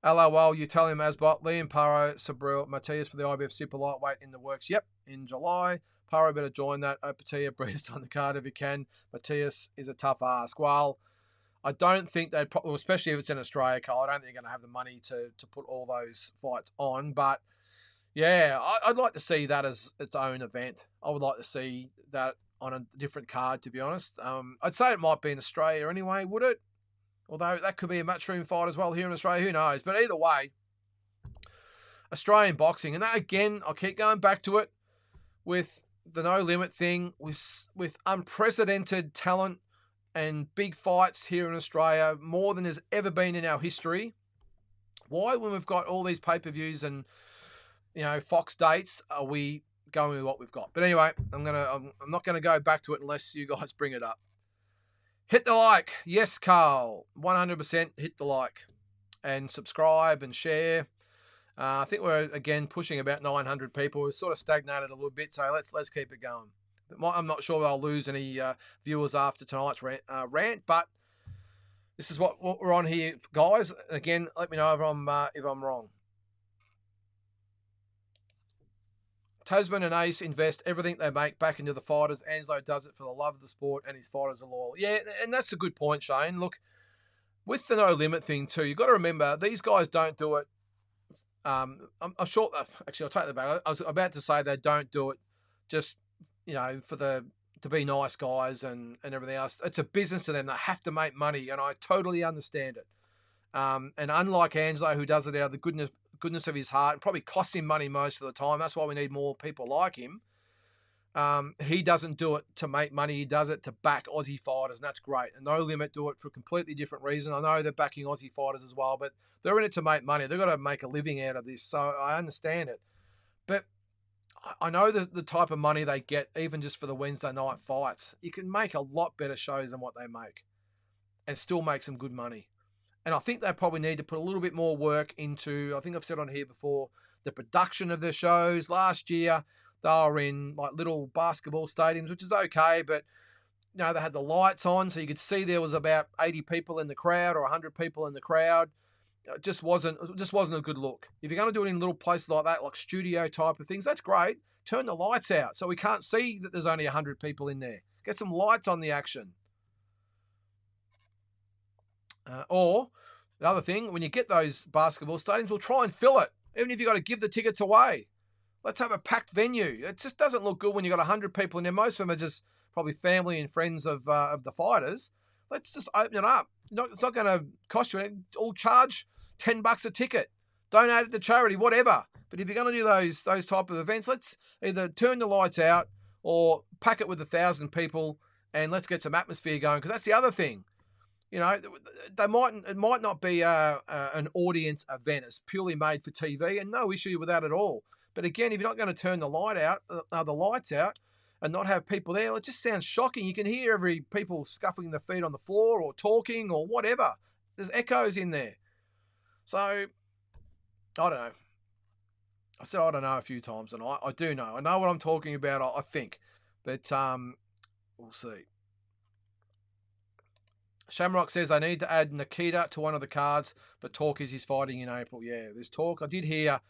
LOL, you tell him, Asbot, Liam Paro, Subriel, Matias for the IBF super lightweight in the works. Yep, in July. Paro better join that. Opatia, Breeders on the card if he can. Matias is a tough ask. Well, I don't think they'd probably, especially if it's in Australia, Carl, I don't think they're going to have the money to put all those fights on. But, yeah, I'd like to see that as its own event. I would like to see that on a different card, to be honest. I'd say it might be in Australia anyway, would it? Although that could be a matchroom fight as well here in Australia. Who knows? But either way, Australian boxing. And that, again, I'll keep going back to it with the no limit thing, with unprecedented talent and big fights here in Australia, more than has ever been in our history. Why, when we've got all these pay-per-views and, Fox dates, are we going with what we've got? But anyway, I'm not gonna go back to it unless you guys bring it up. Hit the like. Yes, Carl. 100% hit the like. And subscribe and share. I think we're, again, pushing about 900 people. We've sort of stagnated a little bit, so let's keep it going. I'm not sure I'll lose any viewers after tonight's rant, but this is what we're on here, guys. Again, let me know if I'm wrong. Tasman and Ace invest everything they make back into the fighters. Angelo does it for the love of the sport, and his fighters are loyal. Yeah, and that's a good point, Shane. Look, with the no limit thing too, you've got to remember these guys don't do it. I'm sure. Actually, I'll take that back. I was about to say they don't do it just to be nice guys and everything else. It's a business to them. They have to make money, and I totally understand it. And unlike Angelo, who does it out of the goodness of his heart, and probably costs him money most of the time. That's why we need more people like him. He doesn't do it to make money. He does it to back Aussie fighters, and that's great. And No Limit do it for a completely different reason. I know they're backing Aussie fighters as well, but they're in it to make money. They've got to make a living out of this, so I understand it. But I know the type of money they get, even just for the Wednesday night fights. You can make a lot better shows than what they make and still make some good money. And I think they probably need to put a little bit more work into, I think I've said on here before, the production of their shows. Last year, They were in like little basketball stadiums, which is okay, but you know, they had the lights on, so you could see there was about 80 people in the crowd or 100 people in the crowd. It just wasn't a good look. If you're going to do it in little places like that, like studio type of things, that's great. Turn the lights out so we can't see that there's only 100 people in there. Get some lights on the action. Or the other thing, when you get those basketball stadiums, we'll try and fill it, even if you've got to give the tickets away. Let's have a packed venue. It just doesn't look good when you've got 100 people in there. Most of them are just probably family and friends of the fighters. Let's just open it up. It's not going to cost you anything. All charge $10 a ticket. Donate it to charity, whatever. But if you're going to do those type of events, let's either turn the lights out or pack it with 1,000 people and let's get some atmosphere going. Because that's the other thing. You know, it might not be an audience event. It's purely made for TV, and no issue with that at all. But again, if you're not going to turn the lights out, and not have people there, it just sounds shocking. You can hear every people scuffling their feet on the floor or talking or whatever. There's echoes in there. So I don't know. I said I don't know a few times, and I do know. I know what I'm talking about. I think, but we'll see. Shamrock says they need to add Nikita to one of the cards, but talk is he's fighting in April. Yeah, there's talk. I did hear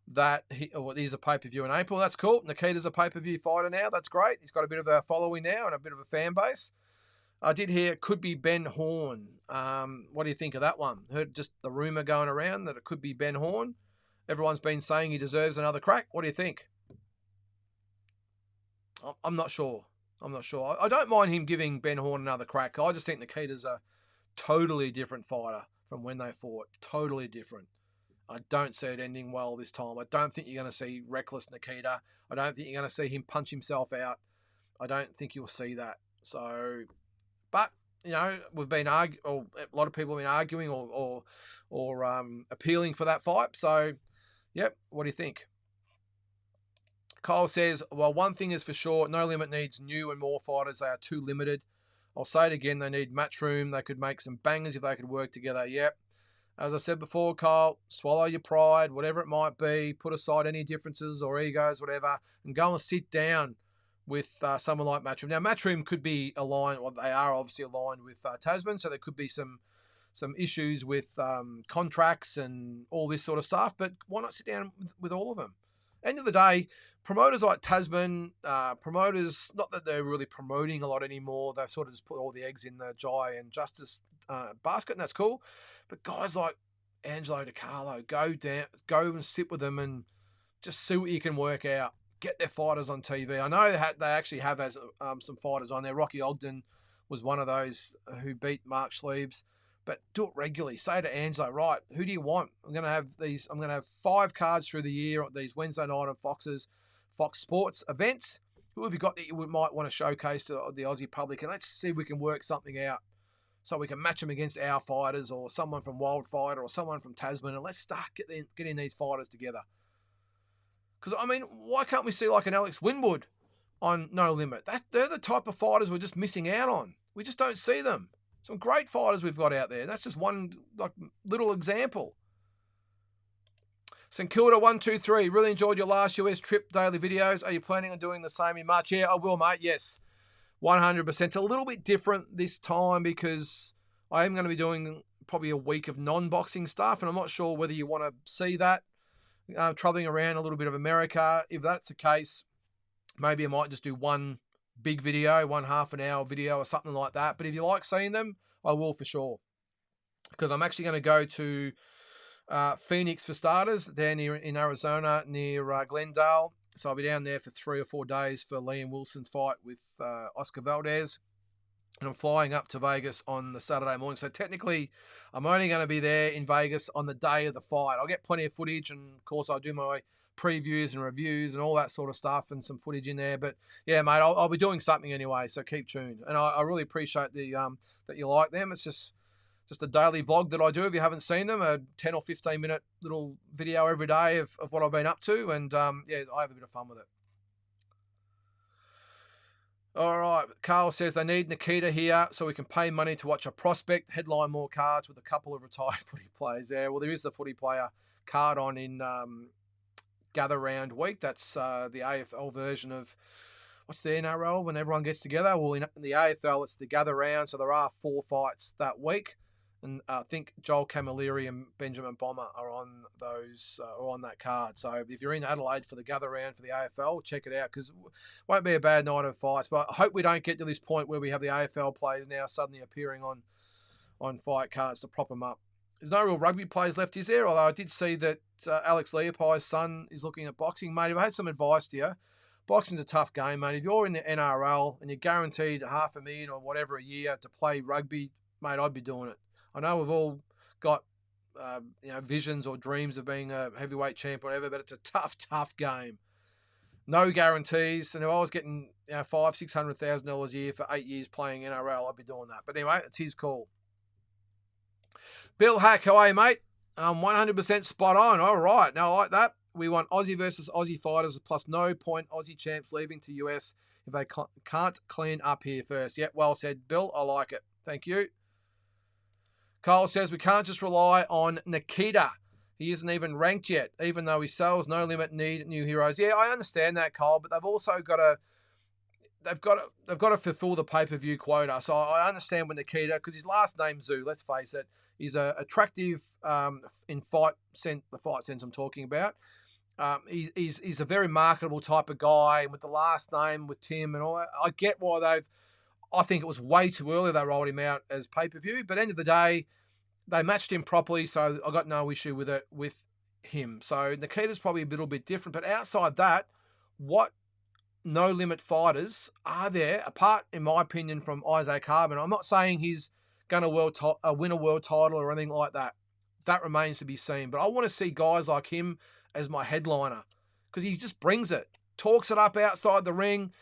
that he's a pay-per-view in April. That's cool. Nikita's a pay-per-view fighter now. That's great. He's got a bit of a following now and a bit of a fan base. I did hear it could be Ben Horn. What do you think of that one? Heard just the rumour going around that it could be Ben Horn. Everyone's been saying he deserves another crack. What do you think? I'm not sure. I don't mind him giving Ben Horn another crack. I just think Nikita's a totally different fighter from when they fought. Totally different. I don't see it ending well this time. I don't think you're going to see reckless Nikita. I don't think you're going to see him punch himself out. I don't think you'll see that. So, but you know, we've been a lot of people have been arguing or appealing for that fight. So, yep. What do you think? Kyle says, well, one thing is for sure, No Limit needs new and more fighters. They are too limited. I'll say it again, they need Matchroom. They could make some bangers if they could work together. Yep. As I said before, Kyle, swallow your pride, whatever it might be. Put aside any differences or egos, whatever, and go and sit down with someone like Matchroom. Now, Matchroom could be aligned, well, they are obviously aligned with Tasman, so there could be some issues with contracts and all this sort of stuff, but why not sit down with all of them? End of the day, promoters like Tasman, promoters, not that they're really promoting a lot anymore, they sort of just put all the eggs in the Jai and Justice basket, and that's cool. But guys like Angelo DiCarlo, go and sit with them and just see what you can work out. Get their fighters on TV. I know they actually have some fighters on there. Rocky Ogden was one of those who beat Mark Schliebs. But do it regularly. Say to Angelo, right, who do you want? I'm going to have 5 cards through the year, these Wednesday night on Fox Sports events. Who have you got that you might want to showcase to the Aussie public? And let's see if we can work something out so we can match them against our fighters or someone from Wildfighter or someone from Tasman. And let's start getting these fighters together. Because, I mean, why can't we see like an Alex Winwood on No Limit? They're the type of fighters we're just missing out on. We just don't see them. Some great fighters we've got out there. That's just one little example. St Kilda 123. Really enjoyed your last US trip daily videos. Are you planning on doing the same in March? Yeah, I will, mate. Yes, 100%. It's a little bit different this time because I am going to be doing probably a week of non-boxing stuff, and I'm not sure whether you want to see that. Traveling around a little bit of America. If that's the case, maybe I might just do one big video, one half-an-hour video or something like that. But if you like seeing them, I will for sure. Because I'm actually going to go to Phoenix for starters, down here in Arizona near Glendale. So I'll be down there for 3 or 4 days for Liam Wilson's fight with Oscar Valdez. And I'm flying up to Vegas on the Saturday morning. So technically, I'm only going to be there in Vegas on the day of the fight. I'll get plenty of footage, and of course I'll do my previews and reviews and all that sort of stuff and some footage in there. But yeah, mate, I'll be doing something anyway, so keep tuned. And I really appreciate that you like them. It's just a daily vlog that I do. If you haven't seen them, a 10 or 15 minute little video every day of what I've been up to. And yeah, I have a bit of fun with it. All right, Carl says they need Nikita here so we can pay money to watch a prospect, headline more cards with a couple of retired footy players there. Well, there is the footy player card on in gather round week. That's the AFL version of, what's the NRL when everyone gets together? Well, in the AFL, it's the gather round. So there are 4 fights that week. And I think Joel Camilleri and Benjamin Bomber are on those, or on that card. So if you're in Adelaide for the gather round for the AFL, check it out, because it won't be a bad night of fights. But I hope we don't get to this point where we have the AFL players now suddenly appearing on fight cards to prop them up. There's no real rugby players left, is there? Although I did see that Alex Leapai's son is looking at boxing. Mate, if I had some advice to you, boxing's a tough game, mate. If you're in the NRL and you're guaranteed $500,000 or whatever a year to play rugby, mate, I'd be doing it. I know we've all got visions or dreams of being a heavyweight champ or whatever, but it's a tough game. No guarantees. And if I was getting $500,000-$600,000 a year for 8 years playing NRL, I'd be doing that. But anyway, it's his call. Bill Hack, how are you, mate? 100% spot on. All right. Now, I like that. We want Aussie versus Aussie fighters plus no point Aussie champs leaving to US if they can't clean up here first. Yeah, well said, Bill. I like it. Thank you. Cole says we can't just rely on Nikita. He isn't even ranked yet, even though he sells No Limit need new heroes. Yeah, I understand that, Cole, but they've also got to they've got to fulfill the pay-per-view quota. So I understand with Nikita, because his last name's Zoo. Let's face it, he's attractive in the fight sense I'm talking about. He's a very marketable type of guy with the last name with Tim and all that. I get why I think it was way too early they rolled him out as pay-per-view, but at the end of the day, they matched him properly, so I got no issue with it with him. So Nikita's probably a little bit different, but outside that, what No Limit fighters are there, apart, in my opinion, from Isaac Harbin? I'm not saying he's going to win a world title or anything like that. That remains to be seen, but I want to see guys like him as my headliner, because he just brings it, talks it up outside the ring.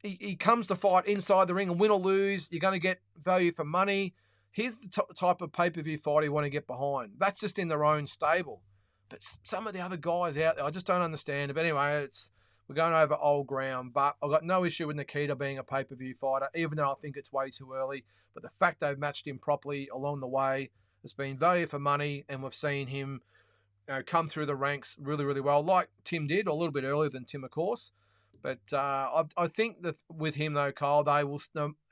He comes to fight inside the ring, and win or lose, you're going to get value for money. Here's the type of pay-per-view fight you want to get behind. That's just in their own stable. But some of the other guys out there, I just don't understand it. But anyway, we're going over old ground. But I've got no issue with Nikita being a pay-per-view fighter, even though I think it's way too early. But the fact they've matched him properly along the way has been value for money, and we've seen him come through the ranks really, really well, like Tim did, a little bit earlier than Tim, of course. But I think that with him, though, Kyle, they will,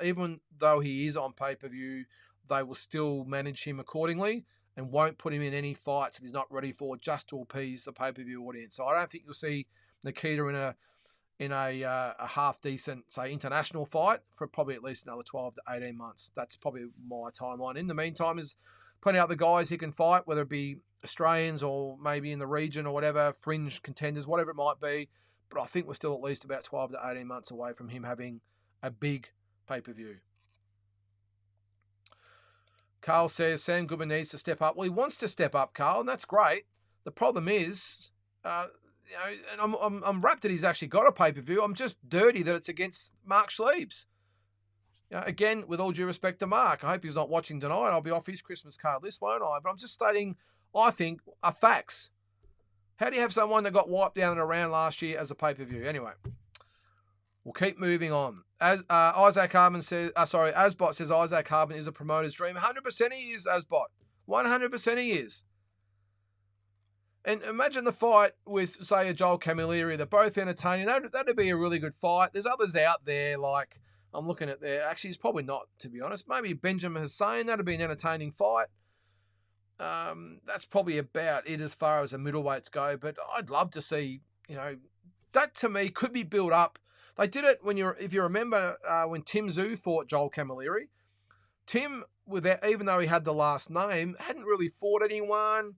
even though he is on pay-per-view, they will still manage him accordingly and won't put him in any fights that he's not ready for, just to appease the pay-per-view audience. So I don't think you'll see Nikita in a half-decent, say, international fight for probably at least another 12 to 18 months. That's probably my timeline. In the meantime, there's plenty of other guys he can fight, whether it be Australians or maybe in the region or whatever, fringe contenders, whatever it might be. But I think we're still at least about 12 to 18 months away from him having a big pay-per-view. Carl says Sam Goodman needs to step up. Well, he wants to step up, Carl, and that's great. The problem is, and I'm rapt that he's actually got a pay-per-view. I'm just dirty that it's against Mark Schliebs. Again, with all due respect to Mark, I hope he's not watching tonight. I'll be off his Christmas card list, won't I? But I'm just stating, I think, are facts. How do you have someone that got wiped down and around last year as a pay-per-view? Anyway, we'll keep moving on. As Isaac Harbin says, Asbot says Isaac Harbin is a promoter's dream. 100% he is, Asbot. 100% he is. And imagine the fight with, say, a Joel Camilleri. They're both entertaining. That'd be a really good fight. There's others out there, like, I'm looking at there. Actually, it's probably not, to be honest. Maybe Benjamin Hussein. That'd be an entertaining fight. That's probably about it as far as the middleweights go. But I'd love to see, that to me could be built up. They did it if you remember, when Tim Tszyu fought Joel Camilleri. Tim, even though he had the last name, hadn't really fought anyone,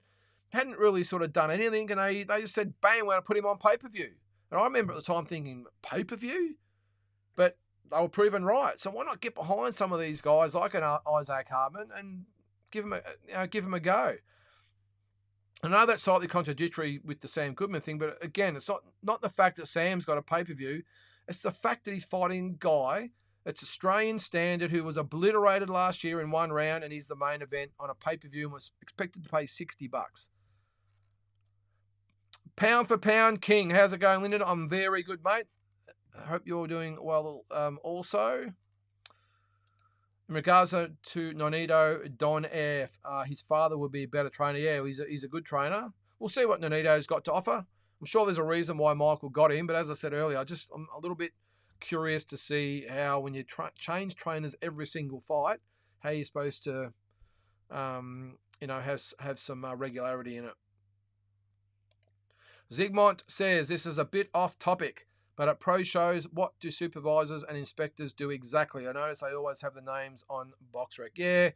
hadn't really sort of done anything, and they just said, bang, we're going to put him on pay-per-view. And I remember at the time thinking, pay-per-view? But they were proven right. So why not get behind some of these guys like an Isaac Harbin and give him a go? I know that's slightly contradictory with the Sam Goodman thing, but again, it's not the fact that Sam's got a pay-per-view. It's the fact that he's fighting a guy that's Australian standard who was obliterated last year in one round, and he's the main event on a pay-per-view and was expected to pay $60. Pound for pound king. How's it going, Lyndon? I'm very good, mate. I hope you're doing well also. In regards to Nonito Don F, his father would be a better trainer. Yeah, he's a good trainer. We'll see what Nonito's got to offer. I'm sure there's a reason why Michael got him, but as I said earlier, I'm a little bit curious to see how when you change trainers every single fight, how you're supposed to, have some regularity in it. Zygmunt says this is a bit off topic, but at pro shows, what do supervisors and inspectors do exactly? I notice they always have the names on BoxRec. Yeah,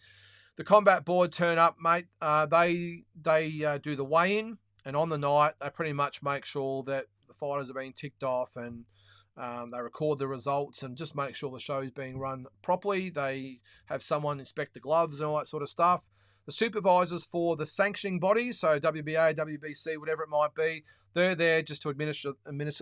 the combat board turn up, mate. They do the weigh-in, and on the night they pretty much make sure that the fighters are being ticked off, and they record the results and just make sure the show's being run properly. They have someone inspect the gloves and all that sort of stuff. The supervisors for the sanctioning bodies, so WBA, WBC, whatever it might be, they're there just to administer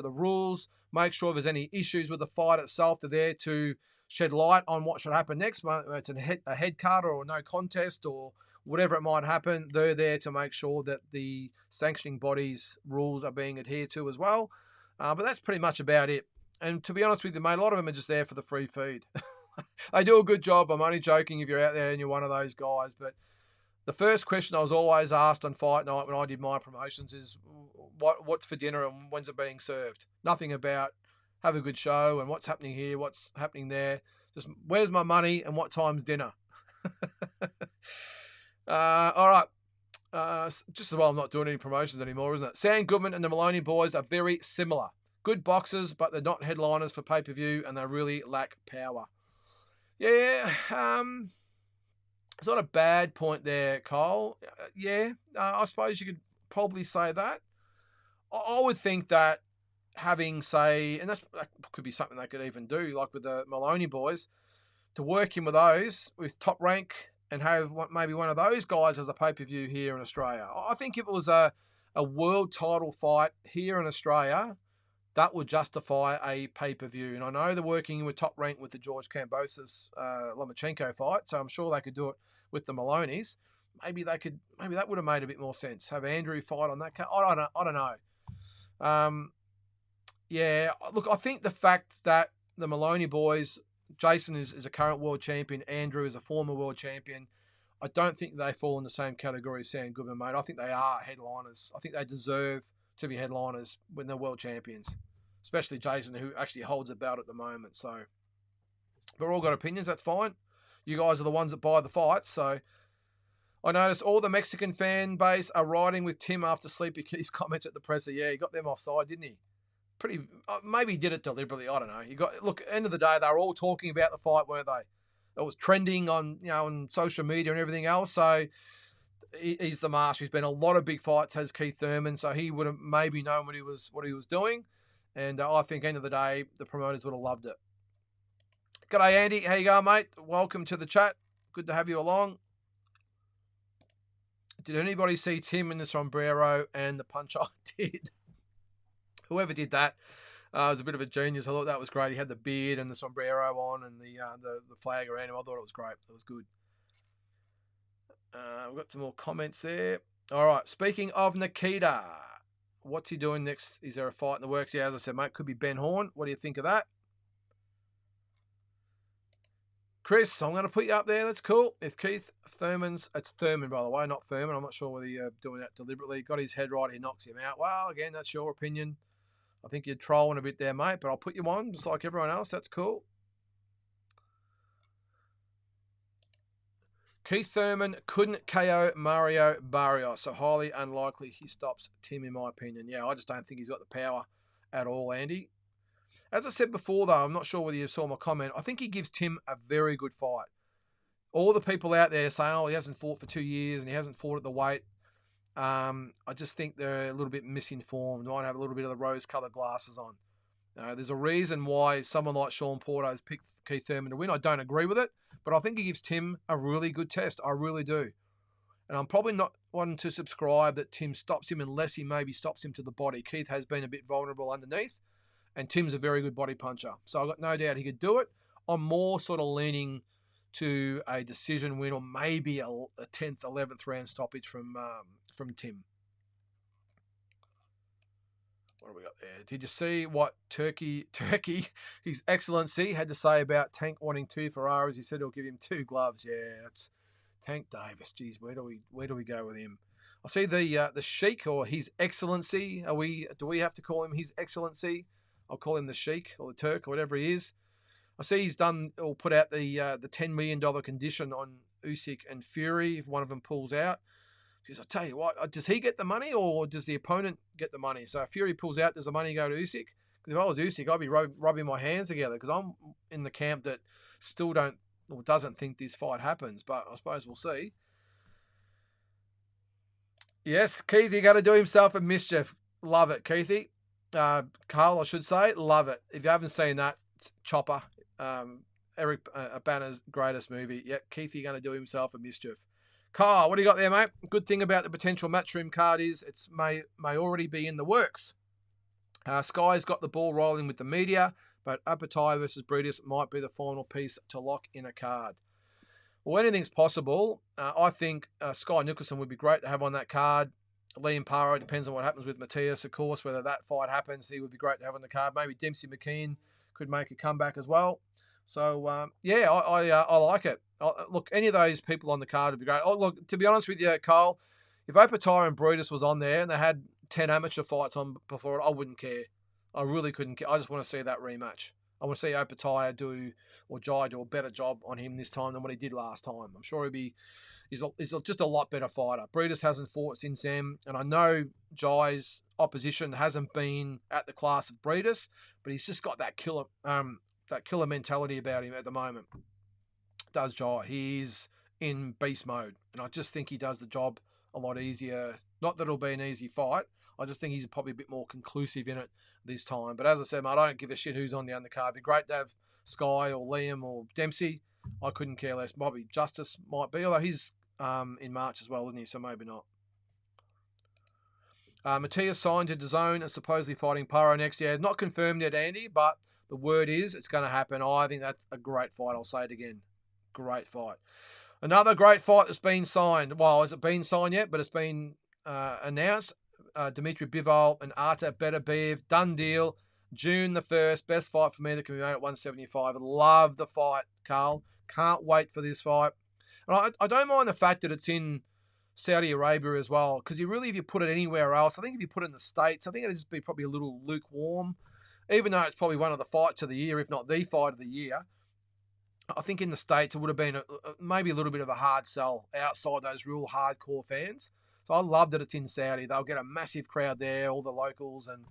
the rules, make sure if there's any issues with the fight itself, they're there to shed light on what should happen next. It's a head cut or no contest or whatever it might happen. They're there to make sure that the sanctioning body's rules are being adhered to as well. But that's pretty much about it. And to be honest with you, mate, a lot of them are just there for the free feed. They do a good job. I'm only joking if you're out there and you're one of those guys. But the first question I was always asked on fight night when I did my promotions is, what's for dinner and when's it being served? Nothing about have a good show and what's happening here, what's happening there. Just where's my money and what time's dinner? All right. Just as well I'm not doing any promotions anymore, isn't it? Sam Goodman and the Maloney boys are very similar. Good boxers, but they're not headliners for pay-per-view and they really lack power. Yeah, it's not a bad point there, Kyle. I suppose you could probably say that. I would think that having, say, and that could be something they could even do, like with the Maloney boys, to work in with those, with Top Rank, and have maybe one of those guys as a pay-per-view here in Australia. I think if it was a world title fight here in Australia, that would justify a pay-per-view. And I know they're working with Top Rank with the George Kambosos Lomachenko fight, so I'm sure they could do it with the Maloneys. Maybe that would have made a bit more sense. Have Andrew fight on that. I don't know. Yeah, look, I think the fact that the Maloney boys, Jason is a current world champion, Andrew is a former world champion, I don't think they fall in the same category as Sam Goodman, mate. I think they are headliners. I think they deserve to be headliners when they're world champions, especially Jason, who actually holds a belt at the moment. So we've all got opinions. That's fine. You guys are the ones that buy the fights. So I noticed all the Mexican fan base are riding with Tim after Sleepy Keith's comments at the presser. Yeah, he got them offside, didn't he? Maybe he did it deliberately. I don't know. Look, at the end of the day, they were all talking about the fight, weren't they? It was trending on social media and everything else. So he's the master. He's been a lot of big fights, has Keith Thurman. So he would have maybe known what he was doing. And I think end of the day, the promoters would have loved it. G'day, Andy. How you going, mate? Welcome to the chat. Good to have you along. Did anybody see Tim in the sombrero and the punch? I did. Whoever did that was a bit of a genius. I thought that was great. He had the beard and the sombrero on and the flag around him. I thought it was great. It was good. We've got some more comments there. All right. Speaking of Nikita, what's he doing next? Is there a fight in the works? Yeah, as I said, mate, could be Ben Horn. What do you think of that? Chris, I'm going to put you up there. That's cool. It's Keith Thurman's. It's Thurman, by the way, not Thurman. I'm not sure whether you're doing that deliberately. Got his head right. He knocks him out. Well, again, that's your opinion. I think you're trolling a bit there, mate, but I'll put you on just like everyone else. That's cool. Keith Thurman couldn't KO Mario Barrios, so highly unlikely he stops Tim, in my opinion. Yeah, I just don't think he's got the power at all, Andy. As I said before, though, I'm not sure whether you saw my comment. I think he gives Tim a very good fight. All the people out there saying, oh, he hasn't fought for 2 years and he hasn't fought at the weight. I just think they're a little bit misinformed. Might have a little bit of the rose-coloured glasses on. There's a reason why someone like Sean Porter has picked Keith Thurman to win. I don't agree with it, but I think he gives Tim a really good test. I really do. And I'm probably not one to subscribe that Tim stops him unless he maybe stops him to the body. Keith has been a bit vulnerable underneath, and Tim's a very good body puncher. So I've got no doubt he could do it. I'm more sort of leaning to a decision win or maybe a 10th, 11th round stoppage from Tim. What have we got there? Did you see what Turkey, His Excellency, had to say about Tank wanting 2 Ferraris? He said he'll give him 2 gloves. Yeah, it's Tank Davis. Geez, where do we go with him? I see the Sheik, or His Excellency. Do we have to call him His Excellency? I'll call him the Sheik or the Turk or whatever he is. I see he's done or put out the $10 million condition on Usyk and Fury if one of them pulls out. Because I tell you what, does he get the money or does the opponent get the money? So if Fury pulls out, does the money go to Usyk? Because if I was Usyk, I'd be rubbing my hands together, because I'm in the camp that still doesn't think this fight happens. But I suppose we'll see. Yes, Keith, you got to do himself a mischief. Love it, Keithy. Carl, I should say, love it. If you haven't seen that, it's Chopper, Eric Banner's greatest movie. Yep, Keith, you're going to do himself a mischief. Carl, what do you got there, mate? Good thing about the potential matchroom card is it may already be in the works. Sky's got the ball rolling with the media, but Apatai versus Brutus might be the final piece to lock in a card. Well, anything's possible. I think Sky Nicholson would be great to have on that card. Liam Paro, depends on what happens with Matthias, of course, whether that fight happens. He would be great to have on the card. Maybe Dempsey McKean could make a comeback as well. So, I like it. Look, any of those people on the card would be great. Oh, look, to be honest with you, Cole, if Opatai and Brutus was on there and they had 10 amateur fights on before it, I wouldn't care. I really couldn't care. I just want to see that rematch. I want to see Opatai Jai do a better job on him this time than what he did last time. I'm sure he's just a lot better fighter. Brutus hasn't fought since then, and I know Jai's opposition hasn't been at the class of Brutus, but he's just got that killer mentality about him at the moment. Does Jai. He's in beast mode, and I just think he does the job a lot easier. Not that it'll be an easy fight. I just think he's probably a bit more conclusive in it this time. But as I said, mate, I don't give a shit who's on the undercard. It'd be great to have Sky or Liam or Dempsey. I couldn't care less. Bobby Justice might be, although he's in March as well, isn't he? So maybe not. Matthias signed to DAZN and supposedly fighting Paro next year. Not confirmed yet, Andy, but the word is it's going to happen. I think that's a great fight. I'll say it again. Great fight. Another great fight that's been signed. Well, has it been signed yet? But it's been announced. Dmitry Bivol and Artur Beterbiev. Done deal. June the 1st. Best fight for me that can be made at 175. Love the fight, Carl. Can't wait for this fight. And I don't mind the fact that it's in Saudi Arabia as well, because if you put it anywhere else, I think if you put it in the States, I think it'd just be probably a little lukewarm, even though it's probably one of the fights of the year, if not the fight of the year. I think in the States it would have been maybe a little bit of a hard sell outside those real hardcore fans. So I love that it's in Saudi. They'll get a massive crowd there, all the locals and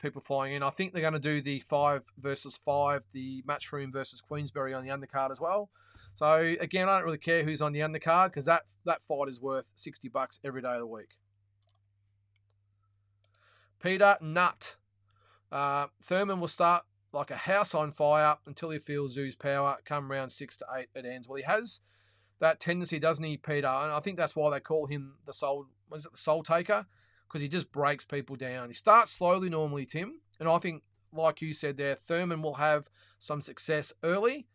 people flying in. I think they're going to do the 5 versus 5, the Matchroom versus Queensberry on the undercard as well. So again, I don't really care who's on the undercard, because that fight is worth $60 every day of the week. Peter Nutt. Thurman will start like a house on fire until he feels Zoo's power. Come round 6 to 8, it ends. Well, he has that tendency, doesn't he, Peter? And I think that's why they call him the soul taker, because he just breaks people down. He starts slowly normally, Tim, and I think, like you said there, Thurman will have some success early,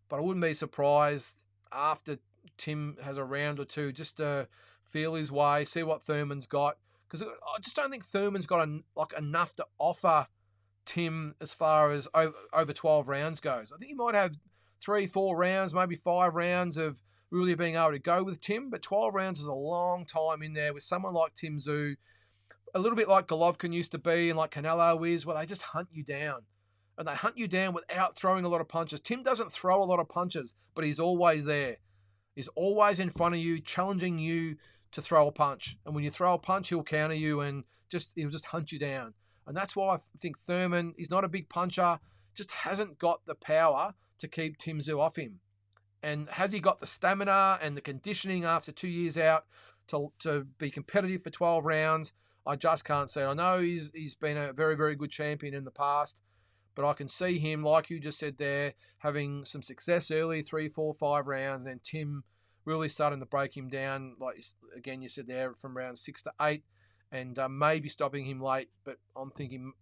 but I wouldn't be surprised after Tim has a round or two just to feel his way, see what Thurman's got, because I just don't think Thurman's got enough to offer Tim as far as over 12 rounds goes. I think he might have 3-4 rounds, maybe 5 rounds of really being able to go with Tim, but 12 rounds is a long time in there with someone like Tim Tszyu, a little bit like Golovkin used to be and like Canelo is, where they just hunt you down. And they hunt you down without throwing a lot of punches. Tim doesn't throw a lot of punches, but he's always there. He's always in front of you, challenging you to throw a punch. And when you throw a punch, he'll counter you and he'll just hunt you down. And that's why I think Thurman, he's not a big puncher, just hasn't got the power to keep Tim Tszyu off him. And has he got the stamina and the conditioning after 2 years out to be competitive for 12 rounds? I just can't see it. I know he's been a very, very good champion in the past, but I can see him, like you just said there, having some success early, 3, 4, 5 rounds, and then Tim really starting to break him down, like, again, you said there, from round 6 to 8, and maybe stopping him late. But I'm thinking,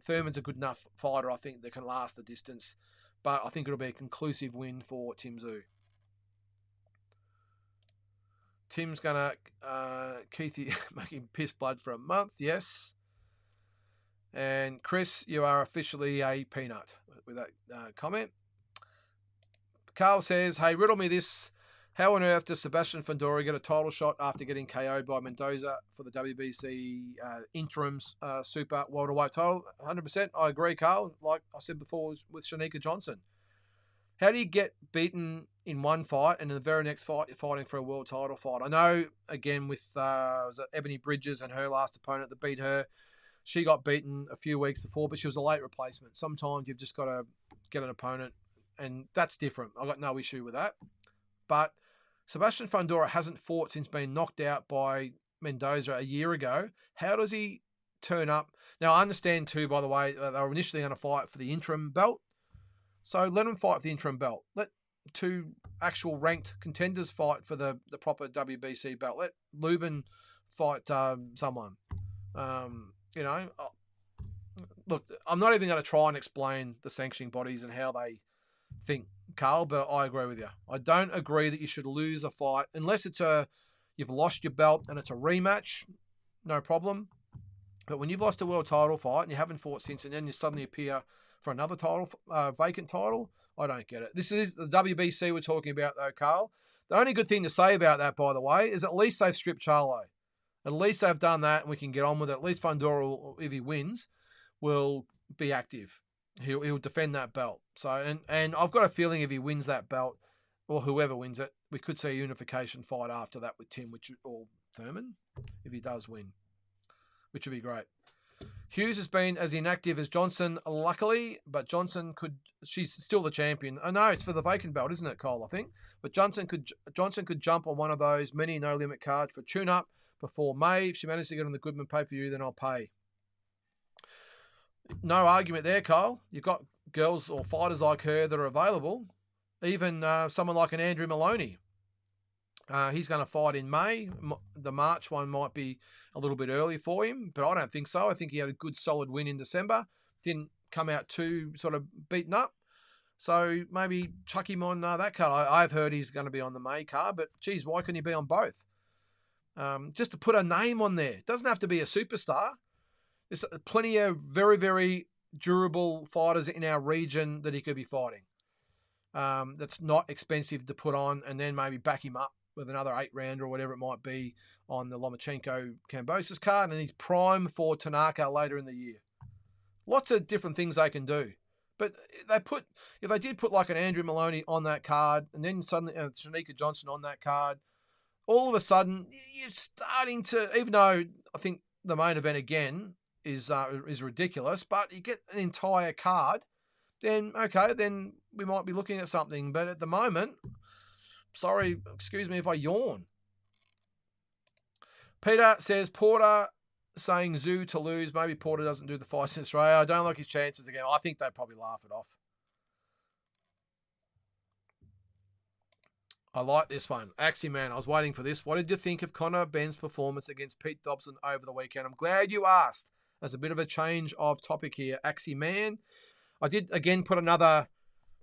Thurman's a good enough fighter, I think, that can last the distance. But I think it'll be a conclusive win for Tim Tszyu. Tim's going to, Keithy, make him piss blood for a month, yes. And Chris, you are officially a peanut with that comment. Carl says, hey, riddle me this. How on earth does Sebastian Fundora get a title shot after getting KO'd by Mendoza for the WBC interim super welterweight title? 100%. I agree, Carl. Like I said before with Shanika Johnson. How do you get beaten in one fight and in the very next fight you're fighting for a world title fight? I know, again, with was it Ebony Bridges and her last opponent that beat her, she got beaten a few weeks before, but she was a late replacement. Sometimes you've just got to get an opponent, and that's different. I've got no issue with that. But Sebastian Fundora hasn't fought since being knocked out by Mendoza a year ago. How does he turn up? Now, I understand too, by the way, they were initially going to fight for the interim belt. So let them fight for the interim belt. Let two actual ranked contenders fight for the proper WBC belt. Let Lubin fight someone. Look, I'm not even going to try and explain the sanctioning bodies and how they think, Carl, but I agree with you. I don't agree that you should lose a fight unless it's you've lost your belt and it's a rematch, no problem. But when you've lost a world title fight and you haven't fought since, and then you suddenly appear for another title, vacant title, I don't get it. This is the WBC we're talking about, though, Carl. The only good thing to say about that, by the way, is at least they've stripped Charlo. At least they've done that, and we can get on with it. At least Fundora, if he wins, will be active. He'll defend that belt. So, and I've got a feeling if he wins that belt, or whoever wins it, we could see a unification fight after that with Tim, or Thurman, if he does win, which would be great. Hughes has been as inactive as Johnson, luckily, but she's still the champion. I know it's for the vacant belt, isn't it, Cole, I think? But Johnson could jump on one of those many no-limit cards for tune-up before May. If she manages to get on the Goodman pay-per-view, then I'll pay. No argument there, Kyle. You've got girls or fighters like her that are available. Even someone like an Andrew Maloney. He's going to fight in May. The March one might be a little bit early for him, but I don't think so. I think he had a good, solid win in December. Didn't come out too sort of beaten up. So maybe chuck him on that card. I've heard he's going to be on the May card, but geez, why couldn't he be on both? Just to put a name on there. It doesn't have to be a superstar. There's plenty of very, very durable fighters in our region that he could be fighting. That's not expensive to put on, and then maybe back him up with another 8-round or whatever it might be on the Lomachenko-Kambosos card, and he's prime for Tanaka later in the year. Lots of different things they can do. But if they did put like an Andrew Maloney on that card, and then suddenly Shanika Johnson on that card, all of a sudden you're starting to, even though I think the main event again is ridiculous, but you get an entire card, then okay, then we might be looking at something. But at the moment, sorry, excuse me if I yawn. Peter says, Porter saying Zoo to lose. Maybe Porter doesn't do the fights in Australia. I don't like his chances again. I think they'd probably laugh it off. I like this one. Axie Man, I was waiting for this. What did you think of Conor Benn's performance against Pete Dobson over the weekend? I'm glad you asked. As a bit of a change of topic here. Axie Man. I did, again, put another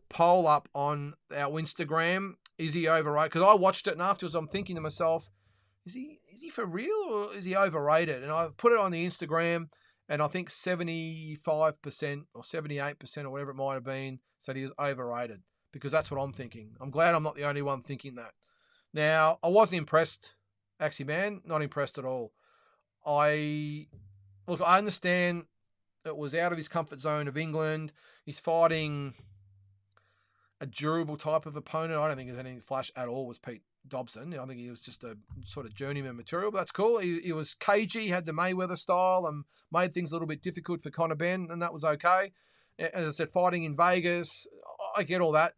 poll up on our Instagram. Is he overrated? Because I watched it, and afterwards I'm thinking to myself, is he for real or is he overrated? And I put it on the Instagram, and I think 75% or 78% or whatever it might have been said he was overrated, because that's what I'm thinking. I'm glad I'm not the only one thinking that. Now, I wasn't impressed, Axie Man. Not impressed at all. I understand it was out of his comfort zone of England. He's fighting a durable type of opponent. I don't think there's anything flash at all with Pete Dobson. I think he was just a sort of journeyman material, but that's cool. He was cagey, had the Mayweather style, and made things a little bit difficult for Conor Benn, and that was okay. As I said, fighting in Vegas, I get all that.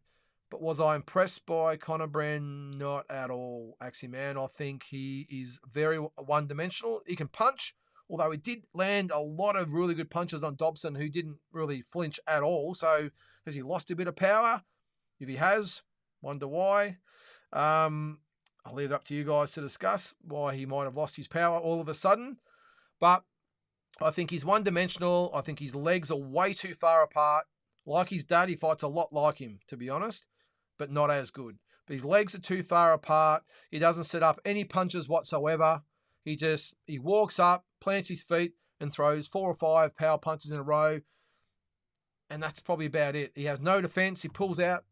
But was I impressed by Conor Benn? Not at all, Axie Man. I think he is very one-dimensional. He can punch, although he did land a lot of really good punches on Dobson, who didn't really flinch at all. So has he lost a bit of power? If he has, wonder why. I'll leave it up to you guys to discuss why he might have lost his power all of a sudden. But I think he's one-dimensional. I think his legs are way too far apart. Like his dad, he fights a lot like him, to be honest, but not as good. But his legs are too far apart. He doesn't set up any punches whatsoever. He walks up, plants his feet, and throws 4 or 5 power punches in a row. And that's probably about it. He has no defense. He pulls out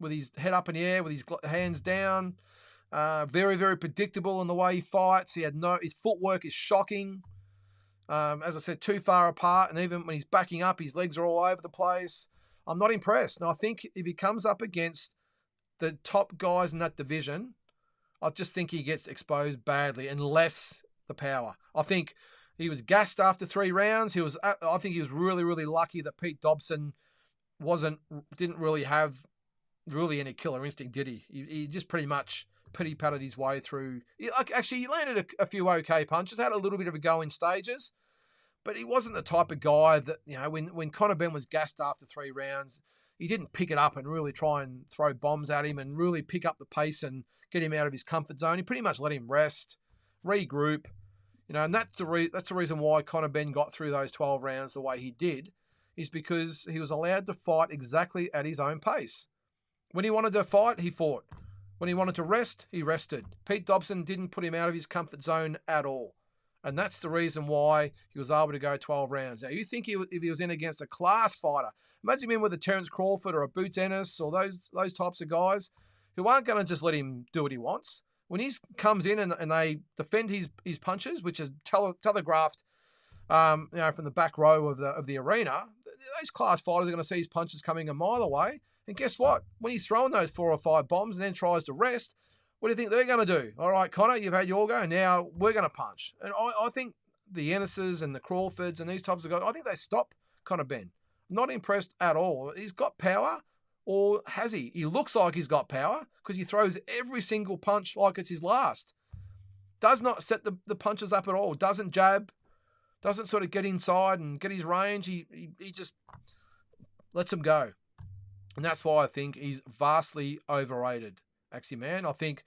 with his head up in the air, with his hands down. Very, very predictable in the way he fights. His footwork is shocking. As I said, too far apart, and even when he's backing up, his legs are all over the place. I'm not impressed. And I think if he comes up against the top guys in that division, I just think he gets exposed badly, unless the power. I think he was gassed after 3 rounds. I think he was really, really lucky that Pete Dobson didn't really have any killer instinct, did he? He just pretty much patted his way through. He landed a few okay punches, had a little bit of a go in stages, but he wasn't the type of guy that, when Conor Benn was gassed after 3 rounds, he didn't pick it up and really try and throw bombs at him and really pick up the pace and get him out of his comfort zone. He pretty much let him rest, regroup, and that's the reason why Conor Benn got through those 12 rounds the way he did, is because he was allowed to fight exactly at his own pace. When he wanted to fight, he fought. When he wanted to rest, he rested. Pete Dobson didn't put him out of his comfort zone at all. And that's the reason why he was able to go 12 rounds. Now, you think if he was in against a class fighter, imagine him with a Terence Crawford or a Boots Ennis or those types of guys who aren't going to just let him do what he wants. When he comes in and they defend his punches, which is telegraphed from the back row of the arena, those class fighters are going to see his punches coming a mile away. And guess what? When he's throwing those 4 or 5 bombs and then tries to rest, what do you think they're going to do? All right, Conor, you've had your go. Now we're going to punch. And I think the Ennises and the Crawfords and these types of guys, I think they stop Conor Benn. Not impressed at all. He's got power, or has he? He looks like he's got power because he throws every single punch like it's his last. Does not set the punches up at all. Doesn't jab. Doesn't sort of get inside and get his range. He just lets him go. And that's why I think he's vastly overrated. Actually, man, I think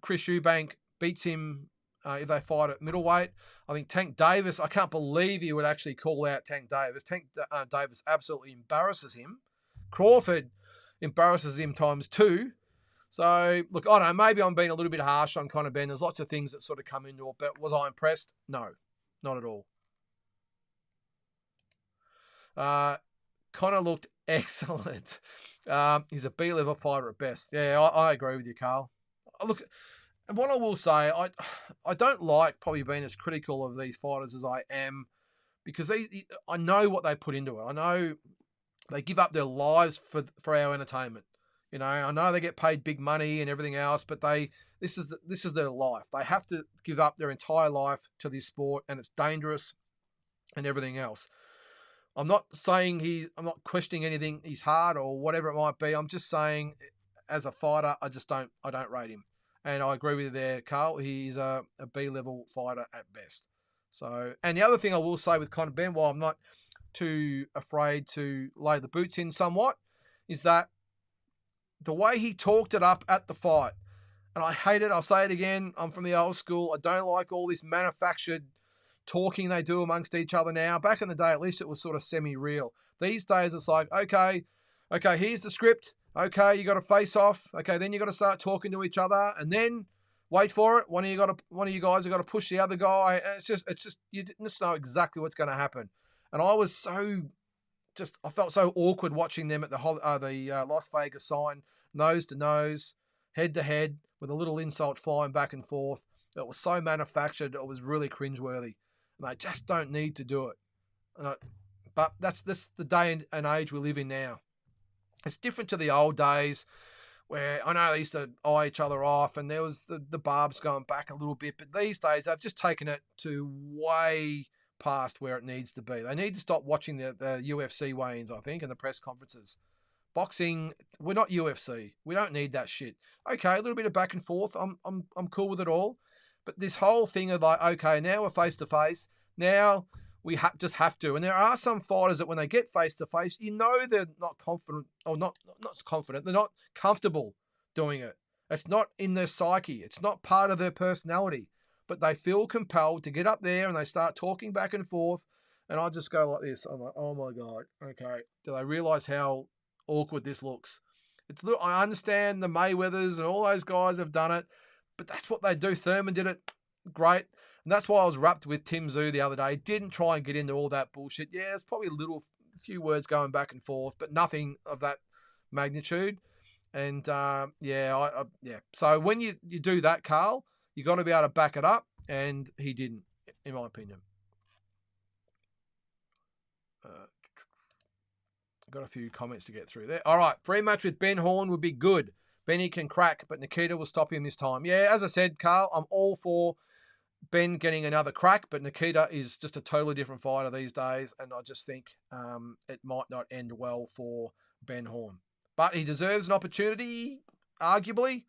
Chris Eubank beats him if they fight at middleweight. I think Tank Davis, I can't believe he would actually call out Tank Davis. Tank Davis absolutely embarrasses him. Crawford embarrasses him times 2. So, look, I don't know, maybe I'm being a little bit harsh on Conor Benn. There's lots of things that sort of come into it, but was I impressed? No, not at all. Conor looked excellent. He's a B-level fighter at best. Yeah, I agree with you, Carl. Look, and what I will say, I don't like probably being as critical of these fighters as I am, because I know what they put into it. I know they give up their lives for our entertainment. I know they get paid big money and everything else, but this is their life. They have to give up their entire life to this sport, and it's dangerous and everything else. I'm not saying I'm not questioning anything he's hard or whatever it might be. I'm just saying, as a fighter, I don't rate him. And I agree with you there, Carl. He's a B-level fighter at best. So, and the other thing I will say with Conor Benn, while I'm not too afraid to lay the boots in somewhat, is that the way he talked it up at the fight, and I hate it, I'll say it again, I'm from the old school, I don't like all this manufactured talking they do amongst each other now. Back in the day, at least it was sort of semi-real. These days, it's like, okay, here's the script. Okay, you got to face off. Okay, then you got to start talking to each other, and then wait for it. One of you guys have got to push the other guy. And it's just you just know exactly what's going to happen. And I was I felt so awkward watching them at the Las Vegas sign, nose to nose, head to head, with a little insult flying back and forth. It was so manufactured. It was really cringeworthy. And they just don't need to do it. But that's the day and age we live in now. It's different to the old days where I know they used to eye each other off and there was the barbs going back a little bit. But these days, they've just taken it to way past where it needs to be. They need to stop watching the UFC weigh-ins, I think, and the press conferences. Boxing, we're not UFC. We don't need that shit. Okay, a little bit of back and forth. I'm cool with it all. But this whole thing of like, okay, now we're face to face. Now we just have to. And there are some fighters that when they get face to face, they're not confident, or not confident. They're not comfortable doing it. It's not in their psyche. It's not part of their personality. But they feel compelled to get up there and they start talking back and forth. And I just go like this. I'm like, oh my God. Okay. Do they realize how awkward this looks? I understand the Mayweathers and all those guys have done it, but that's what they do. Thurman did it great. And that's why I was wrapped with Tim Tszyu the other day. Didn't try and get into all that bullshit. Yeah, there's probably a few words going back and forth, but nothing of that magnitude. And yeah. So when you do that, Carl, you got to be able to back it up, and he didn't, in my opinion. Got a few comments to get through there. All right, free match with Ben Horn would be good. Benny can crack, but Nikita will stop him this time. Yeah, as I said, Carl, I'm all for Ben getting another crack, but Nikita is just a totally different fighter these days, and I just think it might not end well for Ben Horn. But he deserves an opportunity, arguably.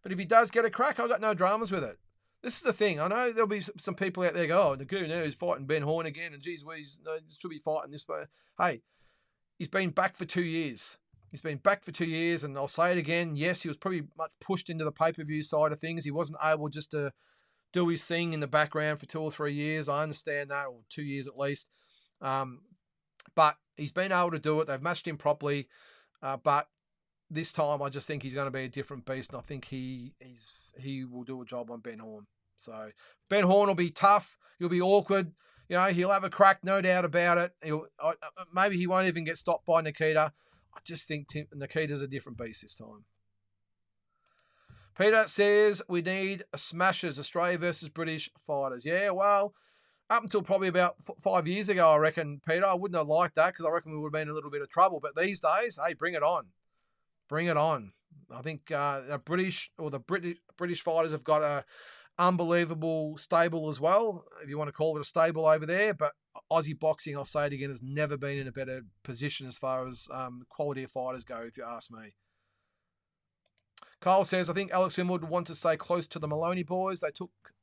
But if he does get a crack, I've got no dramas with it. This is the thing. I know there'll be some people out there go, oh, Nikita is fighting Ben Horn again, and geez, he should be fighting this way. Hey, he's been back for 2 years. He's been back for 2 years, and I'll say it again. Yes, he was probably much pushed into the pay-per-view side of things. He wasn't able just to do his thing in the background for 2 or 3 years. I understand that, or 2 years at least. But he's been able to do it. They've matched him properly. But this time, I just think he's going to be a different beast, and I think he will do a job on Ben Horn. So Ben Horn will be tough. He'll be awkward. You know, he'll have a crack, no doubt about it. Maybe he won't even get stopped by Nikita. I just think Nikita's a different beast this time. Peter says we need smashers, Australia versus British fighters. Yeah, well, up until probably about 5 years ago, I reckon, Peter, I wouldn't have liked that because I reckon we would have been in a little bit of trouble. But these days, hey, bring it on. Bring it on. I think the British fighters have got a unbelievable stable as well, if you want to call it a stable over there. But Aussie boxing, I'll say it again, has never been in a better position as far as quality of fighters go, if you ask me. Kyle says, I think Alex Winwood would want to stay close to the Maloney boys. They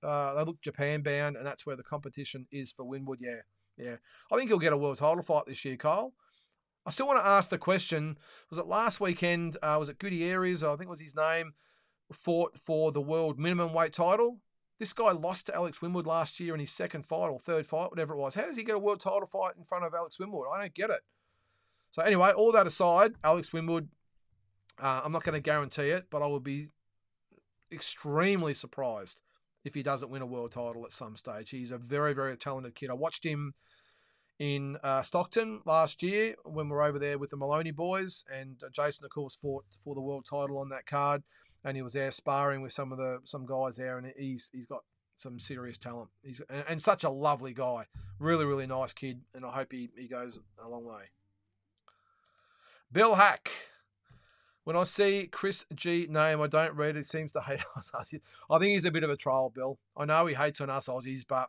look Japan bound, and that's where the competition is for Winwood. Yeah. I think he'll get a world title fight this year, Kyle. I still want to ask the question, was it last weekend, was it Gutierrez, I think was his name, fought for the world minimum weight title? This guy lost to Alex Winwood last year in his second fight or third fight, whatever it was. How does he get a world title fight in front of Alex Winwood? I don't get it. So anyway, all that aside, Alex Winwood, I'm not going to guarantee it, but I will be extremely surprised if he doesn't win a world title at some stage. He's a very, very talented kid. I watched him in Stockton last year when we were over there with the Maloney boys, and Jason, of course, fought for the world title on that card, and he was there sparring with some guys there, and he's got some serious talent. He's and such a lovely guy, really, really nice kid, and I hope he goes a long way. Bill Hack. When I see Chris G name, I don't read it. He seems to hate us. I think he's a bit of a troll, Bill. I know he hates on us Aussies, but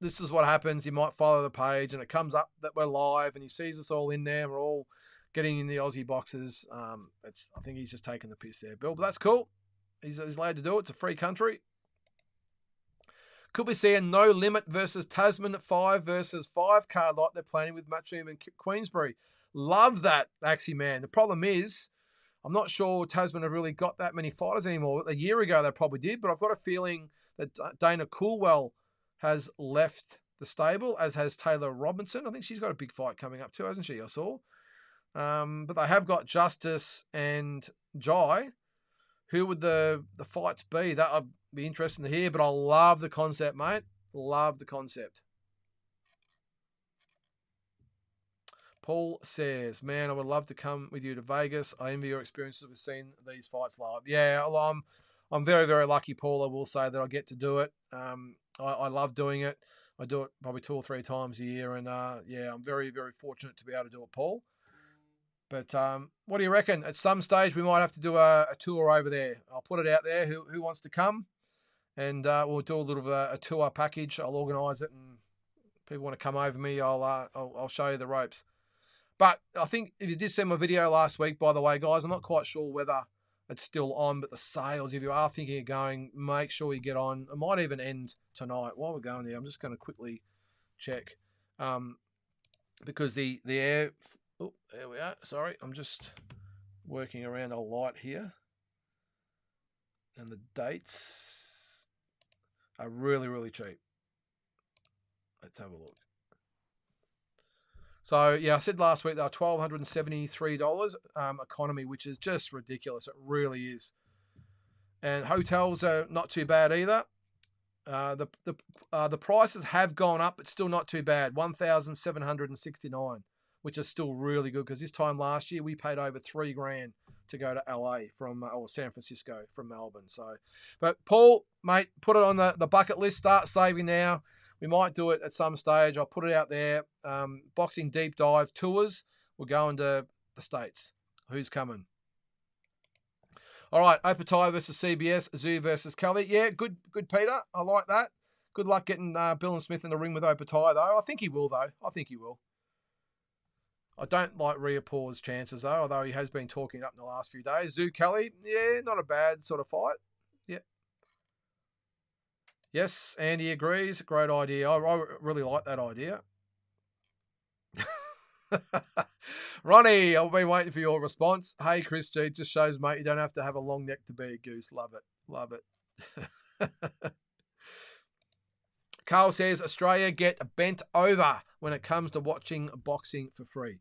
this is what happens. He might follow the page, and it comes up that we're live, and he sees us all in there. We're all getting in the Aussie boxes. I think he's just taking the piss there, Bill. But that's cool. He's allowed to do it. It's a free country. Could we see a no limit versus Tasman 5 versus 5 card like they're planning with Matchroom and Queensbury? Love that, actually, man. The problem is, I'm not sure Tasman have really got that many fighters anymore. A year ago, they probably did, but I've got a feeling that Dana Coolwell has left the stable, as has Taylor Robinson. I think she's got a big fight coming up too, hasn't she? I saw. But they have got Justice and Jai. Who would the fights be? That would be interesting to hear, but I love the concept, mate. Love the concept. Paul says, man, I would love to come with you to Vegas. I envy your experiences with seeing these fights live. Yeah, well, I'm very, very lucky, Paul. I will say that I get to do it. I love doing it. I do it probably 2 or 3 times a year. And yeah, I'm very, very fortunate to be able to do it, Paul. But what do you reckon? At some stage, we might have to do a tour over there. I'll put it out there. Who wants to come? And we'll do a little of a tour package. I'll organise it, and people want to come over me, I'll show you the ropes. But I think if you did see my video last week, by the way, guys, I'm not quite sure whether it's still on, but the sales, if you are thinking of going, make sure you get on. It might even end tonight. While we're going there, I'm just going to quickly check. Because the air... Oh, there we are. Sorry, I'm just working around a light here. And the dates are really, really cheap. Let's have a look. So, yeah, I said last week they were $1,273 economy, which is just ridiculous. It really is. And hotels are not too bad either. The prices have gone up, but still not too bad. $1,769, which is still really good, because this time last year we paid over $3,000 to go to LA or San Francisco from Melbourne. So, but Paul, mate, put it on the bucket list. Start saving now. We might do it at some stage. I'll put it out there. Boxing deep dive tours. We're going to the States. Who's coming? All right, Opatai versus CBS, Zoo versus Kelly. Yeah, good, Peter. I like that. Good luck getting Bill and Smith in the ring with Opatai, though. I think he will, though. I don't like Riapor's chances, though, although he has been talking up in the last few days. Zoo Kelly, yeah, not a bad sort of fight. Yeah. Yes, Andy agrees. Great idea. I really like that idea. Ronnie, I've been waiting for your response. Hey, Chris G, just shows, mate, you don't have to have a long neck to be a goose. Love it. Carl says, Australia get bent over when it comes to watching boxing for free.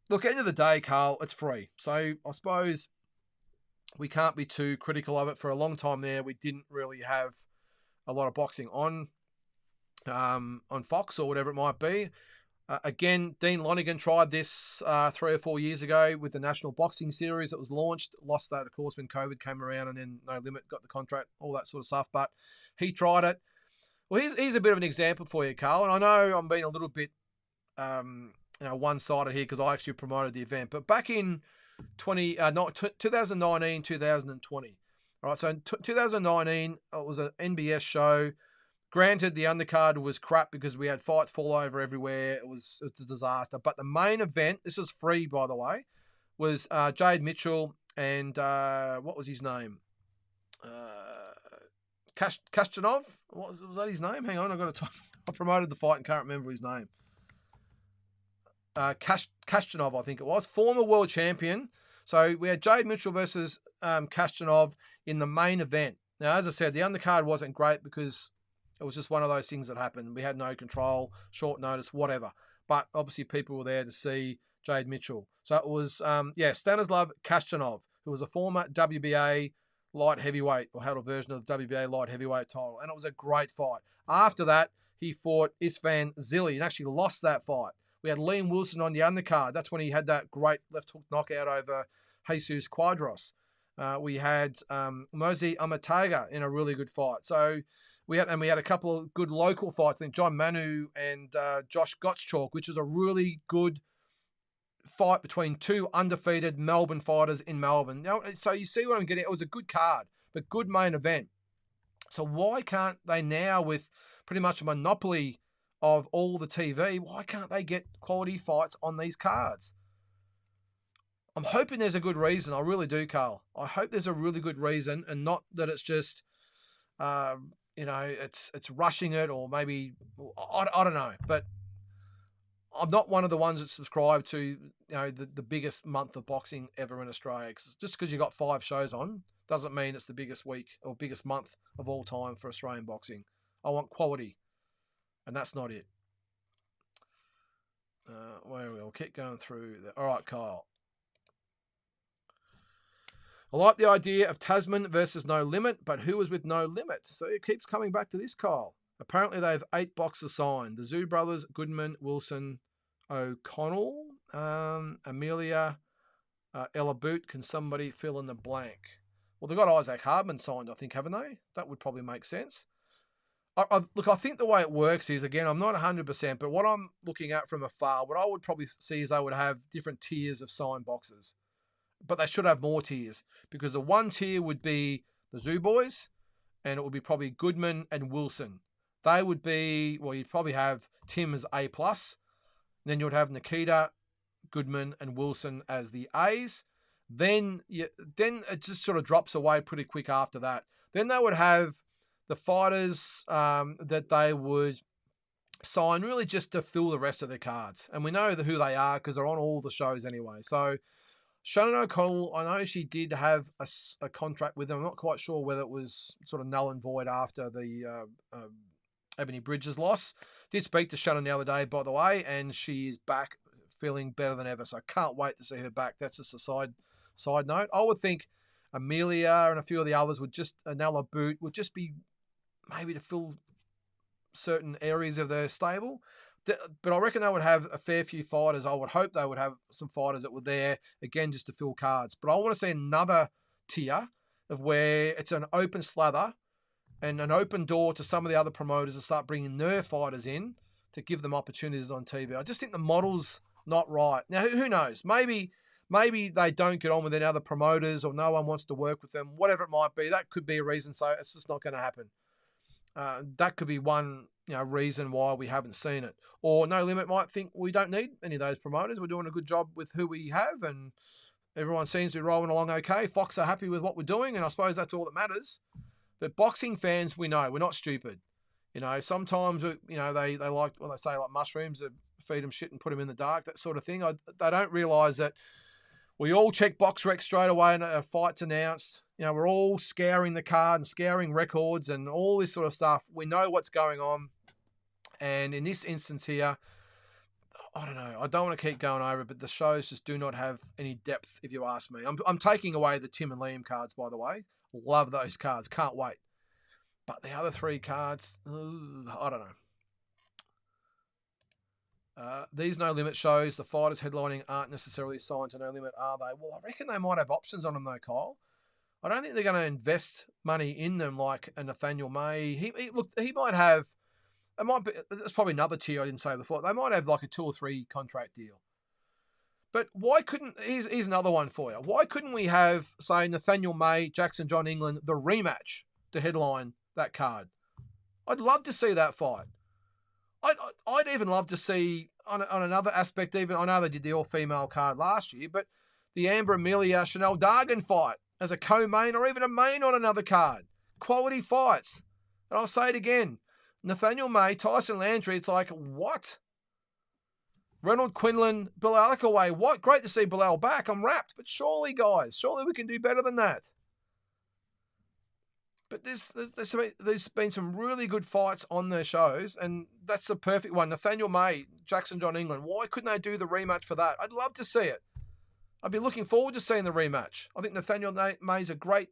Look, at the end of the day, Carl, it's free. So I suppose we can't be too critical of it. For a long time there, we didn't really have a lot of boxing on Fox or whatever it might be. Again, Dean Lonergan tried this 3 or 4 years ago with the National Boxing Series that was launched. Lost that, of course, when COVID came around, and then No Limit got the contract, all that sort of stuff. But he tried it. Well, here's a bit of an example for you, Carl. And I know I'm being a little bit one-sided here because I actually promoted the event. But back in 2019, 2020. All right, so in 2019, it was an NBS show. Granted, the undercard was crap because we had fights fall over everywhere. It was a disaster. But the main event, this is free, by the way, was Jade Mitchell and what was his name? Kashtanov? Was that his name? Hang on, I've got to type. I promoted the fight and can't remember his name. Kashtanov, I think it was. Former world champion. So we had Jade Mitchell versus Kashtanov in the main event. Now, as I said, the undercard wasn't great because it was just one of those things that happened. We had no control, short notice, whatever. But obviously people were there to see Jade Mitchell. So it was, Stanislav Kashtanov, who was a former WBA light heavyweight, or had a version of the WBA light heavyweight title. And it was a great fight. After that, he fought Istvan Zili and actually lost that fight. We had Liam Wilson on the undercard. That's when he had that great left hook knockout over Jesus Quadros. We had Mozi Amatega in a really good fight. So we had a couple of good local fights. I think John Manu and Josh Gottschalk, which was a really good fight between two undefeated Melbourne fighters in Melbourne. So you see what I'm getting. It was a good card, but good main event. So why can't they now, with pretty much a monopoly of all the TV, why can't they get quality fights on these cards? I'm hoping there's a good reason. I really do, Carl. I hope there's a really good reason, and not that it's just, it's rushing it, or maybe I don't know. But I'm not one of the ones that subscribe to the biggest month of boxing ever in Australia. Just because you got 5 shows on doesn't mean it's the biggest week or biggest month of all time for Australian boxing. I want quality, and that's not it. We'll keep going through. All right, Kyle. I like the idea of Tasman versus No Limit, but who was with No Limit? So it keeps coming back to this, Kyle. Apparently they have 8 boxers signed. The Zoo brothers, Goodman, Wilson, O'Connell, Amelia, Ella Boot. Can somebody fill in the blank? Well, they've got Isaac Hardman signed, I think, haven't they? That would probably make sense. Look, I think the way it works is, again, I'm not 100%, but what I'm looking at from afar, what I would probably see is they would have different tiers of signed boxers. But they should have more tiers, because the one tier would be the Zoo boys, and it would be probably Goodman and Wilson. They would be, well, you'd probably have Tim as A+, then you'd have Nikita, Goodman, and Wilson as the A's. Then it just sort of drops away pretty quick after that. Then they would have the fighters that they would sign really just to fill the rest of their cards. And we know who they are because they're on all the shows anyway. So Shannon O'Connell, I know she did have a contract with them. I'm not quite sure whether it was sort of null and void after the Ebony Bridges loss. Did speak to Shannon the other day, by the way, and she is back feeling better than ever. So I can't wait to see her back. That's just a side note. I would think Amelia and a few of the others would just, Anella Boot, would just be maybe to fill certain areas of their stable. But I reckon they would have a fair few fighters. I would hope they would have some fighters that were there, again, just to fill cards. But I want to see another tier of where it's an open slather and an open door to some of the other promoters to start bringing their fighters in to give them opportunities on TV. I just think the model's not right. Now, who knows? Maybe they don't get on with any other promoters, or no one wants to work with them, whatever it might be. That could be a reason. So it's just not going to happen. That could be one reason why we haven't seen it. Or No Limit might think we don't need any of those promoters. We're doing a good job with who we have, and everyone seems to be rolling along okay. Fox are happy with what we're doing, and I suppose that's all that matters. But boxing fans, we know we're not stupid. Sometimes they like, well, they say like mushrooms, feed them shit and put them in the dark, that sort of thing. They don't realise that we all check BoxRec straight away and a fight's announced. We're all scouring the card and scouring records and all this sort of stuff. We know what's going on. And in this instance here, I don't know. I don't want to keep going over it, but the shows just do not have any depth, if you ask me. I'm taking away the Tim and Liam cards, by the way. Love those cards. Can't wait. But the other three cards, I don't know. These No Limit shows, the fighters headlining aren't necessarily signed to No Limit, are they? Well, I reckon they might have options on them, though, Kyle. I don't think they're going to invest money in them like a Nathaniel May. He might have. It might be. There's probably another tier I didn't say before. They might have like a 2 or 3 contract deal. But why couldn't? Here's another one for you. Why couldn't we have, say, Nathaniel May, Jackson John England, the rematch to headline that card? I'd love to see that fight. I'd even love to see on another aspect. Even I know they did the all-female card last year, but the Amber Amelia Chanel Dargan fight as a co-main or even a main on another card. Quality fights. And I'll say it again. Nathaniel May, Tyson Landry, it's like, what? Ronald Quinlan, Bilal Akaway, what? Great to see Bilal back. I'm wrapped. But surely, guys, we can do better than that. But there's been some really good fights on their shows, and that's the perfect one. Nathaniel May, Jackson John England. Why couldn't they do the rematch for that? I'd love to see it. I'd be looking forward to seeing the rematch. I think Nathaniel May's a great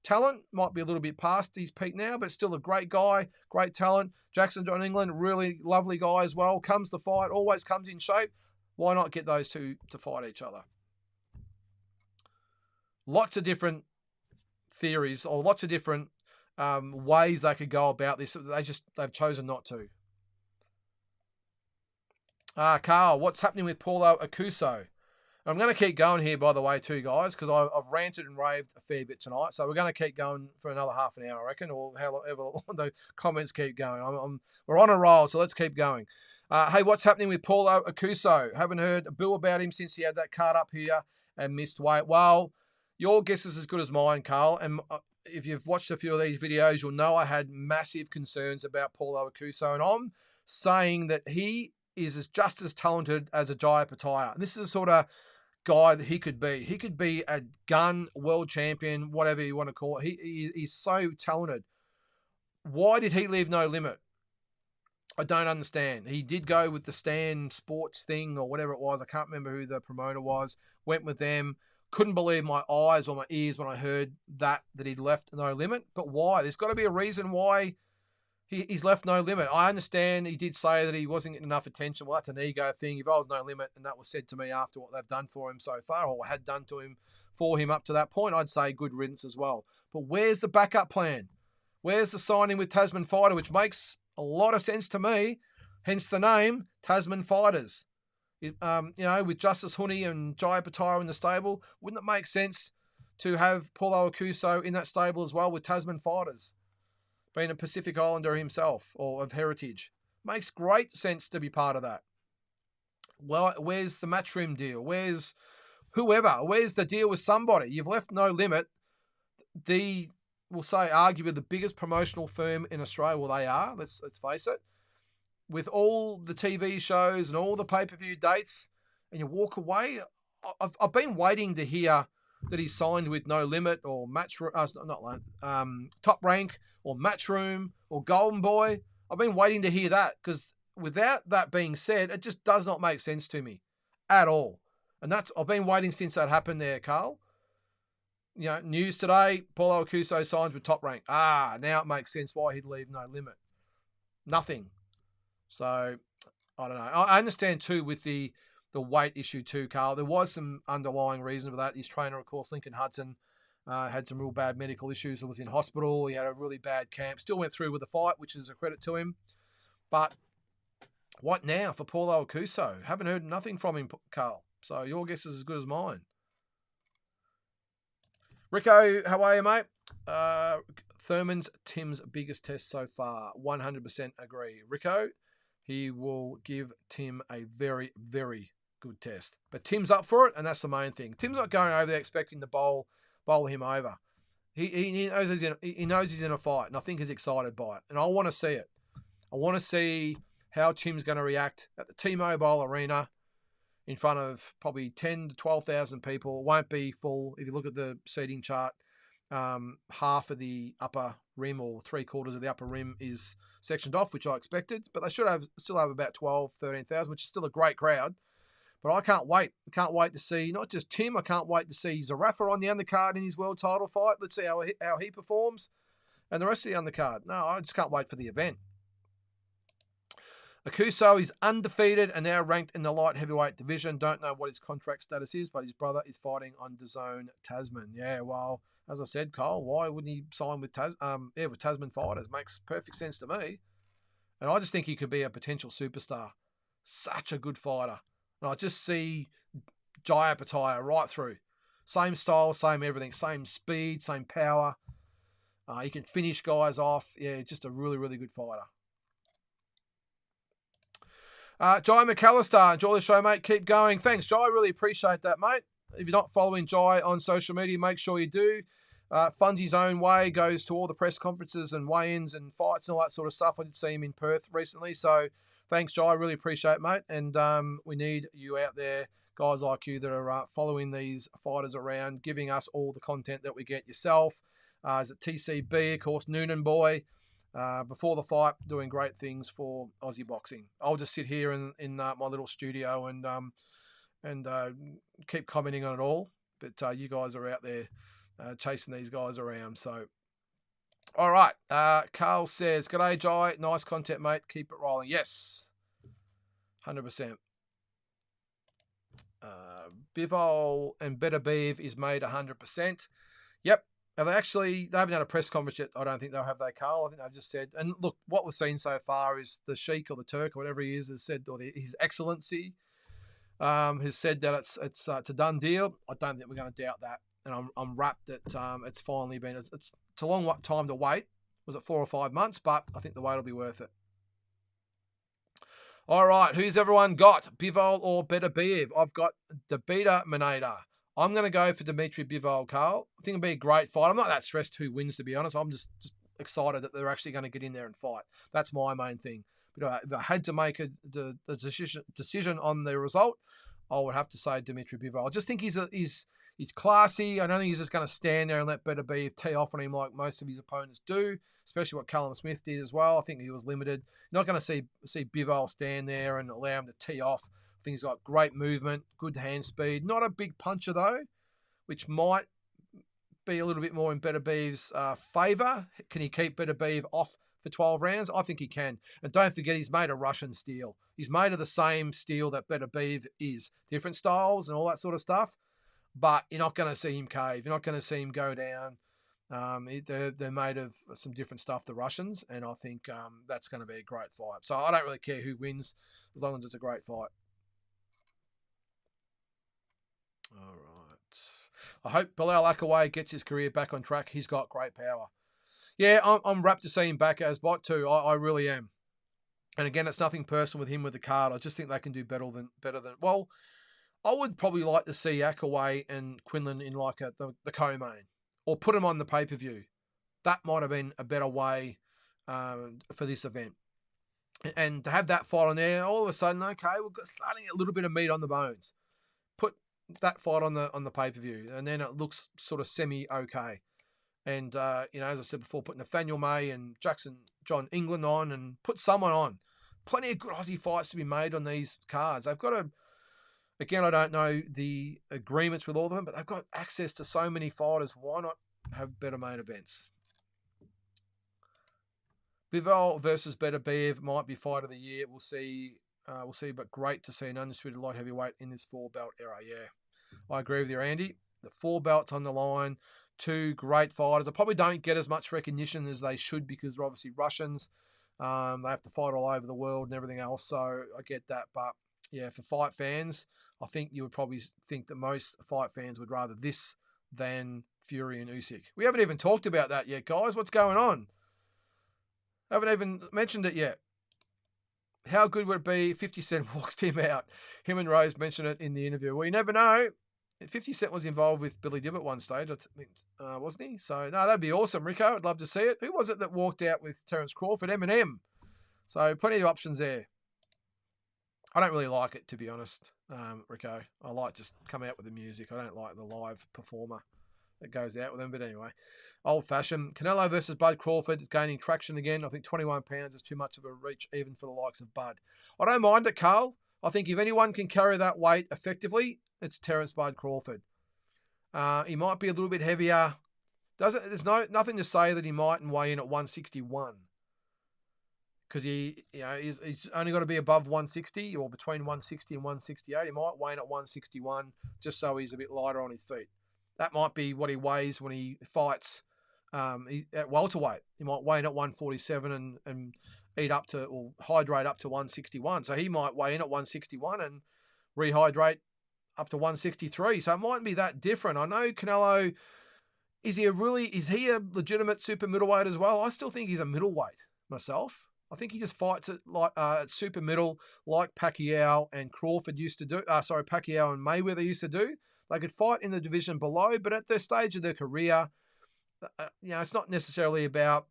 talent. Might be a little bit past his peak now, but still a great guy, great talent. Jackson John England, really lovely guy as well. Comes to fight, always comes in shape. Why not get those two to fight each other? Lots of different theories or lots of different ways they could go about this. They've chosen not to. Carl, what's happening with Paulo Akuso? I'm going to keep going here, by the way, too, guys, because I've ranted and raved a fair bit tonight. So we're going to keep going for another half an hour, I reckon, or however long the comments keep going. We're on a roll, so let's keep going. Hey, what's happening with Paulo Akuso? Haven't heard a bill about him since he had that card up here and missed weight. Well, your guess is as good as mine, Carl. And if you've watched a few of these videos, you'll know I had massive concerns about Paulo Akuso. And I'm saying that he is just as talented as a Jaya Pataya. This is the sort of guy that he could be. He could be a gun world champion, whatever you want to call it. He's so talented. Why did he leave No Limit? I don't understand. He did go with the Stan Sports thing or whatever it was. I can't remember who the promoter was. Went with them. Couldn't believe my eyes or my ears when I heard that he'd left No Limit. But why? There's got to be a reason why he's left No Limit. I understand he did say that he wasn't getting enough attention. Well, that's an ego thing. If I was No Limit and that was said to me after what they've done for him so far or had done for him up to that point, I'd say good riddance as well. But where's the backup plan? Where's the signing with Tasman Fighter, which makes a lot of sense to me, hence the name Tasman Fighters. With Justice Honey and Jaya Pataya in the stable, wouldn't it make sense to have Paulo Akuso in that stable as well with Tasman Fighters? Being a Pacific Islander himself or of heritage. Makes great sense to be part of that. Well, where's the Matchroom deal? Where's whoever? Where's the deal with somebody? You've left No Limit. We'll say arguably the biggest promotional firm in Australia. Well, they are, let's face it. With all the TV shows and all the pay-per-view dates, and you walk away. I've been waiting to hear that he signed with No Limit or Top Rank or Matchroom or Golden Boy. I've been waiting to hear that because without that being said, it just does not make sense to me at all. And I've been waiting since that happened there, Carl. News today, Paulo Akuso signs with Top Rank. Now it makes sense why he'd leave No Limit. Nothing. So I don't know. I understand too with the weight issue too, Carl. There was some underlying reason for that. His trainer, of course, Lincoln Hudson, had some real bad medical issues and was in hospital. He had a really bad camp. Still went through with the fight, which is a credit to him. But what now for Paulo Acuso? Haven't heard nothing from him, Carl. So your guess is as good as mine. Rico, how are you, mate? Thurman's Tim's biggest test so far. 100% agree. Rico, he will give Tim a very, very good test. But Tim's up for it, and that's the main thing. Tim's not going over there expecting to bowl him over. He knows he's in a fight, and I think he's excited by it. And I want to see it. I want to see how Tim's going to react at the T-Mobile Arena in front of probably 10 to 12,000 people. It won't be full. If you look at the seating chart, half of the upper rim or 3/4 of the upper rim is sectioned off, which I expected. But they still have about 12, 13,000, which is still a great crowd. But I can't wait. I can't wait to see not just Tim. I can't wait to see Zarafa on the undercard in his world title fight. Let's see how he performs. And the rest of the undercard. No, I just can't wait for the event. Acuso is undefeated and now ranked in the light heavyweight division. Don't know what his contract status is, but his brother is fighting on DAZN Tasman. Yeah, well, as I said, Cole, why wouldn't he sign with Tasman Fighters? Makes perfect sense to me. And I just think he could be a potential superstar. Such a good fighter. And I just see Jai Apataya right through. Same style, same everything, same speed, same power. He can finish guys off. Yeah, just a really, really good fighter. Jai McAllister, enjoy the show, mate. Keep going. Thanks, Jai. Really appreciate that, mate. If you're not following Jai on social media, make sure you do. Funds his own way, goes to all the press conferences and weigh-ins and fights and all that sort of stuff. I did see him in Perth recently. So thanks, Jai. Really appreciate it, mate. And we need you out there, guys like you that are following these fighters around, giving us all the content that we get yourself. Is it TCB, of course, Noonan Boy. Before the fight, doing great things for Aussie boxing. I'll just sit here in my little studio and keep commenting on it all. But you guys are out there chasing these guys around. So, all right. Carl says, "G'day, Jai. Nice content, mate. Keep it rolling." Yes, 100%. Bivol and Better Beef is made 100%. Yep. Now, they haven't had a press conference yet. I don't think they'll have that, Carl. I think they've just said, and look, what we've seen so far is the Sheik or the Turk or whatever he is has said, or His Excellency has said that it's a done deal. I don't think we're going to doubt that. And I'm rapt that it's finally been, it's a long time to wait. Was it 4 or 5 months? But I think the wait will be worth it. All right, who's everyone got? Bivol or Better Beef? I've got the Beta Minator. I'm going to go for Dimitri Bivol, Carl. I think it'll be a great fight. I'm not that stressed who wins, to be honest. I'm just excited that they're actually going to get in there and fight. That's my main thing. But if I had to make the decision on the result, I would have to say Dimitri Bivol. I just think he's classy. I don't think he's just going to stand there and let Better Beef tee off on him like most of his opponents do, especially what Callum Smith did as well. I think he was limited. You're not going to see Bivol stand there and allow him to tee off. I think he's got great movement, good hand speed. Not a big puncher, though, which might be a little bit more in Better Beef's favour. Can he keep Better Beef off for 12 rounds? I think he can. And don't forget, he's made of Russian steel. He's made of the same steel that Better Beef is. Different styles and all that sort of stuff. But you're not going to see him cave. You're not going to see him go down. They're made of some different stuff, the Russians, and I think that's going to be a great fight. So I don't really care who wins as long as it's a great fight. All right. I hope Bilal Akaway gets his career back on track. He's got great power. Yeah, I'm rapt to see him back as bot too. I really am. And again, it's nothing personal with him with the card. I just think they can do better than. Well, I would probably like to see Akaway and Quinlan in like the co-main, or put them on the pay-per-view. That might have been a better way for this event. And to have that fight on there, all of a sudden, okay, we've got starting a little bit of meat on the bones. Put that fight on the pay-per-view, and then it looks sort of semi-okay. And, as I said before, put Nathaniel May and John England on, and put someone on. Plenty of good Aussie fights to be made on these cards. They've got to, again, I don't know the agreements with all of them, but they've got access to so many fighters. Why not have better main events? Bivol versus Better Beef might be fight of the year. We'll see we'll see, but great to see an undisputed light heavyweight in this 4-belt era. Yeah, I agree with you, Andy. The 4 belts on the line, 2 great fighters. They probably don't get as much recognition as they should because they're obviously Russians. They have to fight all over the world and everything else, so I get that. But yeah, for fight fans, I think you would probably think that most fight fans would rather this than Fury and Usyk. We haven't even talked about that yet, guys. What's going on? Haven't even mentioned it yet. How good would it be if 50 Cent walks Tim out? Him and Rose mentioned it in the interview. Well, you never know. 50 Cent was involved with Billy Dibb at one stage, I think, wasn't he? So, no, that'd be awesome, Rico. I'd love to see it. Who was it that walked out with Terence Crawford? Eminem. So, plenty of options there. I don't really like it, to be honest, Rico. I like just come out with the music. I don't like the live performer that goes out with them. But anyway, old-fashioned. Canelo versus Bud Crawford is gaining traction again. I think 21 pounds is too much of a reach even for the likes of Bud. I don't mind it, Carl. I think if anyone can carry that weight effectively, it's Terence Bud Crawford. He might be a little bit heavier. There's nothing to say that he mightn't weigh in at 161. Because he's only got to be above 160 or between 160 and 168. He might weigh in at 161 just so he's a bit lighter on his feet. That might be what he weighs when he fights at welterweight. He might weigh in at 147 and eat up to or hydrate up to 161. So he might weigh in at 161 and rehydrate up to 163. So it mightn't be that different. I know Canelo, is he a legitimate super middleweight as well? I still think he's a middleweight myself. I think he just fights at super middle like Pacquiao and Crawford used to do. Pacquiao and Mayweather used to do. They could fight in the division below, but at their stage of their career, it's not necessarily about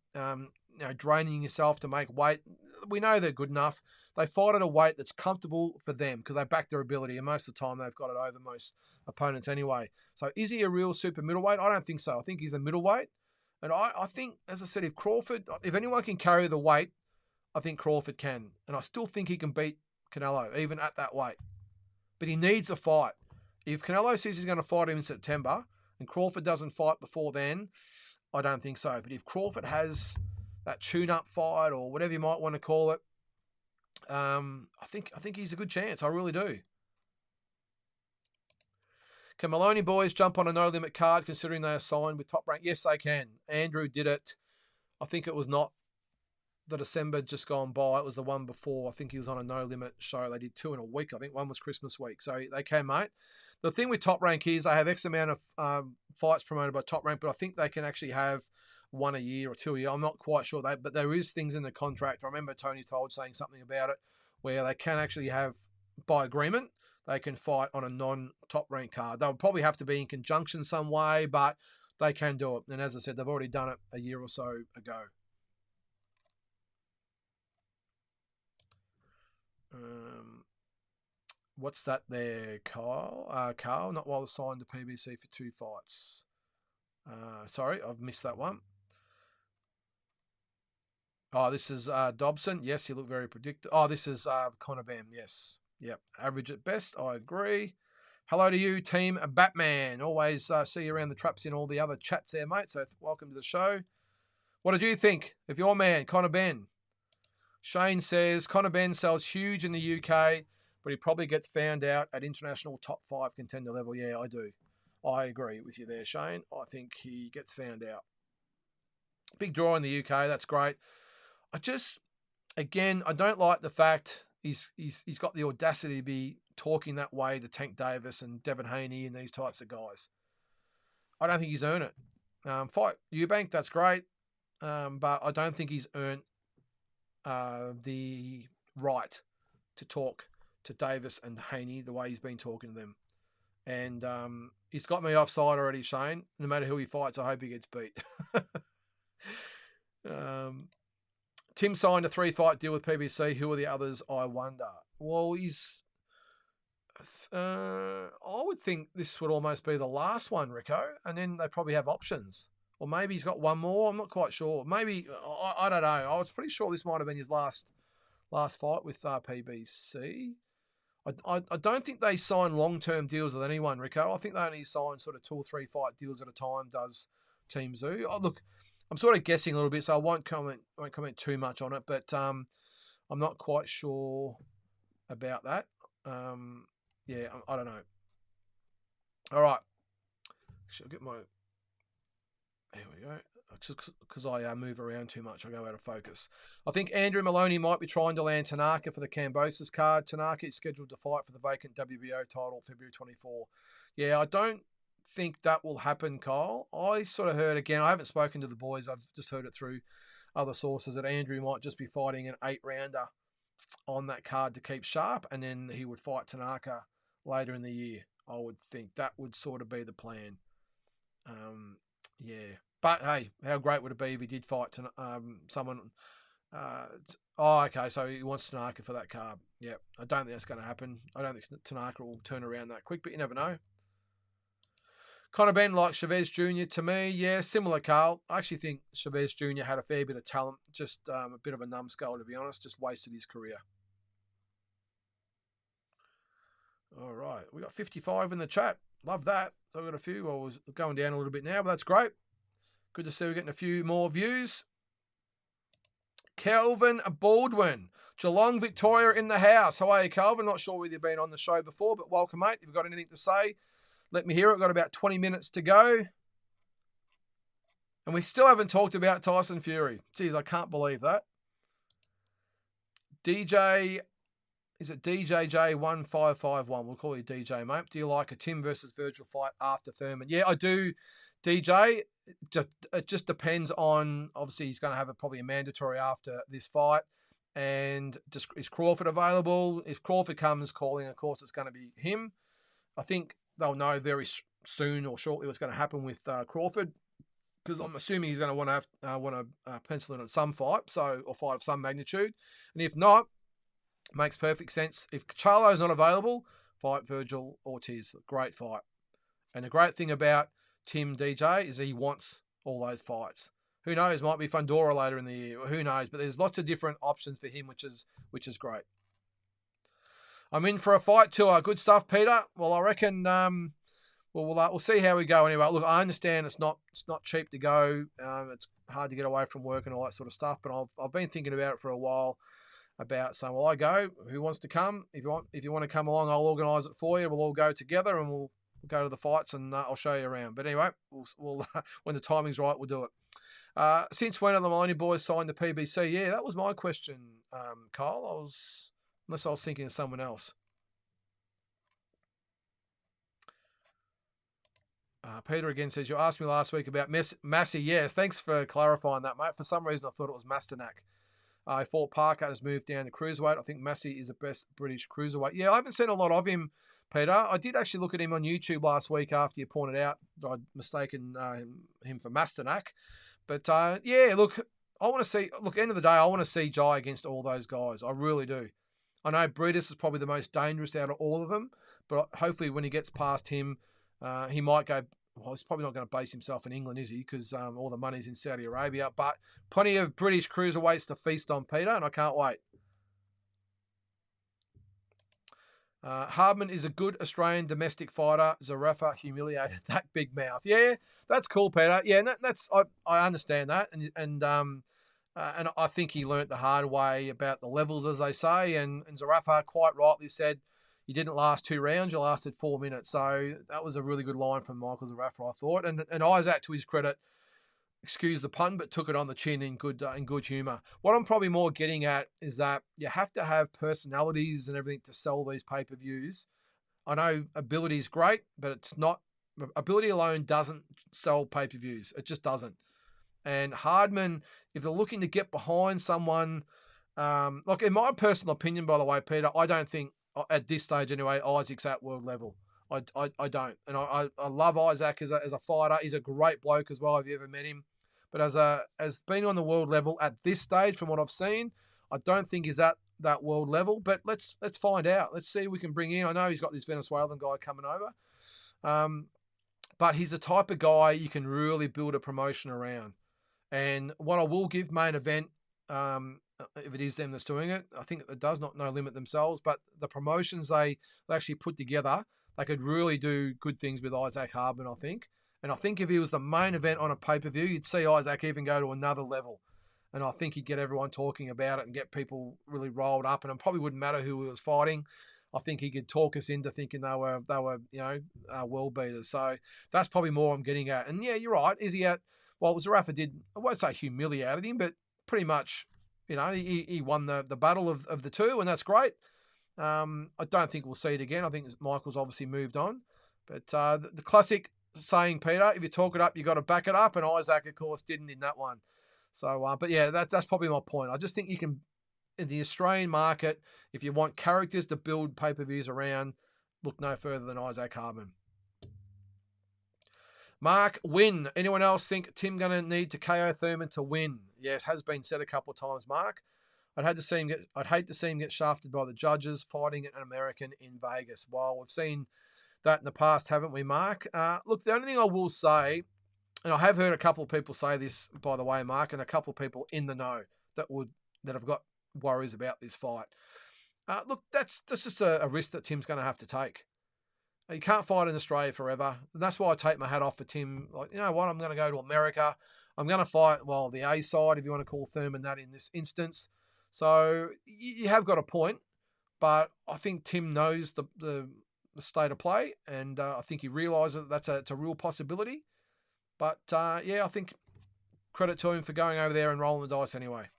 draining yourself to make weight. We know they're good enough. They fight at a weight that's comfortable for them because they back their ability, and most of the time they've got it over most opponents anyway. So is he a real super middleweight? I don't think so. I think he's a middleweight. And I think, as I said, if anyone can carry the weight, I think Crawford can. And I still think he can beat Canelo, even at that weight. But he needs a fight. If Canelo says he's going to fight him in September and Crawford doesn't fight before then, I don't think so. But if Crawford has that tune-up fight or whatever you might want to call it, I think he's a good chance. I really do. Can Maloney boys jump on a no-limit card considering they are signed with Top Rank? Yes, they can. Andrew did it. I think it was not the December just gone by. It was the one before. I think he was on a no-limit show. They did 2 in a week. I think one was Christmas week. So they can, mate. The thing with Top Rank is they have X amount of fights promoted by Top Rank, but I think they can actually have 1 a year or 2 a year. I'm not quite sure but there is things in the contract. I remember Tony Told saying something about it where they can actually have, by agreement, they can fight on a non-Top Rank card. They'll probably have to be in conjunction some way, but they can do it. And as I said, they've already done it a year or so ago. What's that there, Kyle? Carl, not while signed to PBC for 2 fights. Sorry, I've missed that one. Oh, this is Dobson. Yes, he looked very predictable. Oh, this is Conor Benn. Yes. Yep. Average at best. I agree. Hello to you, Team Batman. Always see you around the traps in all the other chats there, mate. So welcome to the show. What did you think of your man, Conor Benn? Shane says, Conor Benn sells huge in the UK, but he probably gets found out at international top 5 contender level. Yeah, I do. I agree with you there, Shane. I think he gets found out. Big draw in the UK. That's great. I don't like the fact he's got the audacity to be talking that way to Tank Davis and Devin Haney and these types of guys. I don't think he's earned it. Fight Eubank, that's great, but I don't think he's earned the right to talk to Davis and Haney the way he's been talking to them. And he's got me offside already, Shane. No matter who he fights, I hope he gets beat. Tim signed a 3-fight deal with PBC. Who are the others, I wonder? Well, I would think this would almost be the last one, Rico, and then they probably have options. Or maybe he's got one more. I'm not quite sure. Maybe, I don't know. I was pretty sure this might have been his last fight with PBC. I don't think they sign long-term deals with anyone, Rico. I think they only sign sort of 2 or 3 fight deals at a time, does Team Zoo. Oh, look, I'm sort of guessing a little bit, so I won't comment too much on it, but I'm not quite sure about that. Yeah, I don't know. All right. Actually, I'll get my... Here we go. Just because I move around too much, I go out of focus. I think Andrew Maloney might be trying to land Tanaka for the Cambosis card. Tanaka is scheduled to fight for the vacant WBO title February 24. Yeah, I don't think that will happen, Kyle. I sort of heard, again, I haven't spoken to the boys. I've just heard it through other sources that Andrew might just be fighting an 8-rounder on that card to keep sharp, and then he would fight Tanaka later in the year. I would think that would sort of be the plan. Yeah. But hey, how great would it be if he did fight someone? Okay, so he wants Tanaka for that card. Yeah, I don't think that's going to happen. I don't think Tanaka will turn around that quick, but you never know. Conor Ben like Chavez Jr. to me, yeah, similar, Carl. I actually think Chavez Jr. had a fair bit of talent, just a bit of a numbskull, to be honest, just wasted his career. All right, we got 55 in the chat. Love that. So I've got a few. Well, we're going down a little bit now, but that's great. Good to see we're getting a few more views. Kelvin Baldwin, Geelong, Victoria in the house. How are you, Kelvin? Not sure whether you've been on the show before, but welcome, mate. If you've got anything to say, let me hear it. We've got about 20 minutes to go. And we still haven't talked about Tyson Fury. Geez, I can't believe that. DJ, is it DJJ1551? We'll call you DJ, mate. Do you like a Tim versus Virgil fight after Thurman? Yeah, I do, DJ. It just depends on, obviously, he's going to have probably a mandatory after this fight. And is Crawford available? If Crawford comes calling, of course, it's going to be him. I think they'll know very soon or shortly what's going to happen with Crawford, because I'm assuming he's going to want to pencil in on some fight, or fight of some magnitude. And if not, makes perfect sense. If Charlo's not available, fight Virgil Ortiz. Great fight. And the great thing about Tim DJ is he wants all those fights. Who knows? Might be Fundora later in the year. Who knows? But there's lots of different options for him, which is great. I'm in for a fight tour. Good stuff, Peter. Well, I reckon we'll see how we go anyway. Look, I understand it's not cheap to go. It's hard to get away from work and all that sort of stuff. But I've been thinking about it for a while. About saying, well, I go. Who wants to come? If you want to come along, I'll organise it for you. We'll all go together and we'll go to the fights and I'll show you around. But anyway, we'll when the timing's right, we'll do it. Since when are the Maloney boys signed the PBC? Yeah, that was my question, Kyle. Unless I was thinking of someone else. Peter again says, you asked me last week about Massey. Yes, thanks for clarifying that, mate. For some reason, I thought it was Masternak. I thought Parker has moved down to cruiserweight. I think Massey is the best British cruiserweight. Yeah, I haven't seen a lot of him, Peter. I did actually look at him on YouTube last week after you pointed out that I'd mistaken him for Masternak. But, yeah, look, I want to see... Look, end of the day, I want to see Jai against all those guys. I really do. I know Breedis is probably the most dangerous out of all of them, but hopefully when he gets past him, he might go... Well, he's probably not going to base himself in England, is he? Because all the money's in Saudi Arabia. But plenty of British cruiserweights to feast on, Peter, and I can't wait. Hardman is a good Australian domestic fighter. Zarafa humiliated that big mouth. Yeah, that's cool, Peter. Yeah, that's I understand that, and I think he learnt the hard way about the levels, as they say. And Zarafa quite rightly said, you didn't last 2 rounds, you lasted 4 minutes. So that was a really good line from Michael Zarafa, I thought. And Isaac, to his credit, excuse the pun, but took it on the chin in good humour. What I'm probably more getting at is that you have to have personalities and everything to sell these pay-per-views. I know ability is great, but it's not. Ability alone doesn't sell pay-per-views. It just doesn't. And Hardman, if they're looking to get behind someone, like in my personal opinion, by the way, Peter, I don't think, at this stage anyway, Isaac's at world level. I don't. And I love Isaac as a fighter. He's a great bloke as well, if you ever met him. But as being on the world level at this stage, from what I've seen, I don't think he's at that world level. But let's find out. Let's see if we can bring in. I know he's got this Venezuelan guy coming over. But he's the type of guy you can really build a promotion around. And what I will give Main Event, if it is them that's doing it, I think it does not No Limit themselves, but the promotions they actually put together, they could really do good things with Isaac Hardman, I think. And I think if he was the main event on a pay-per-view, you'd see Isaac even go to another level. and I think he'd get everyone talking about it and get people really rolled up, and it probably wouldn't matter who he was fighting. I think he could talk us into thinking they were world beaters. So that's probably more I'm getting at. And yeah, you're right. Is he at? Well, Zarafa did, I won't say humiliated him, but pretty much, he won the battle of the two, and that's great. I don't think we'll see it again. I think Michael's obviously moved on. But the classic saying, Peter, if you talk it up, you got to back it up. And Isaac, of course, didn't in that one. So, but yeah, that's probably my point. I just think you can, in the Australian market, if you want characters to build pay-per-views around, look no further than Isaac Hardman. Mark, win. Anyone else think Tim going to need to KO Thurman to win? Yes, has been said a couple of times, Mark. I'd hate to see him get shafted by the judges fighting an American in Vegas. Well, we've seen that in the past, haven't we, Mark? Look, the only thing I will say, and I have heard a couple of people say this, by the way, Mark, and a couple of people in the know that have got worries about this fight. Look, that's just a risk that Tim's going to have to take. He can't fight in Australia forever. And that's why I take my hat off for Tim. Like, you know what? I'm going to go to America. I'm going to fight, the A side, if you want to call Thurman that in this instance. So you have got a point, but I think Tim knows the state of play, and I think he realises that it's a real possibility. But I think credit to him for going over there and rolling the dice anyway.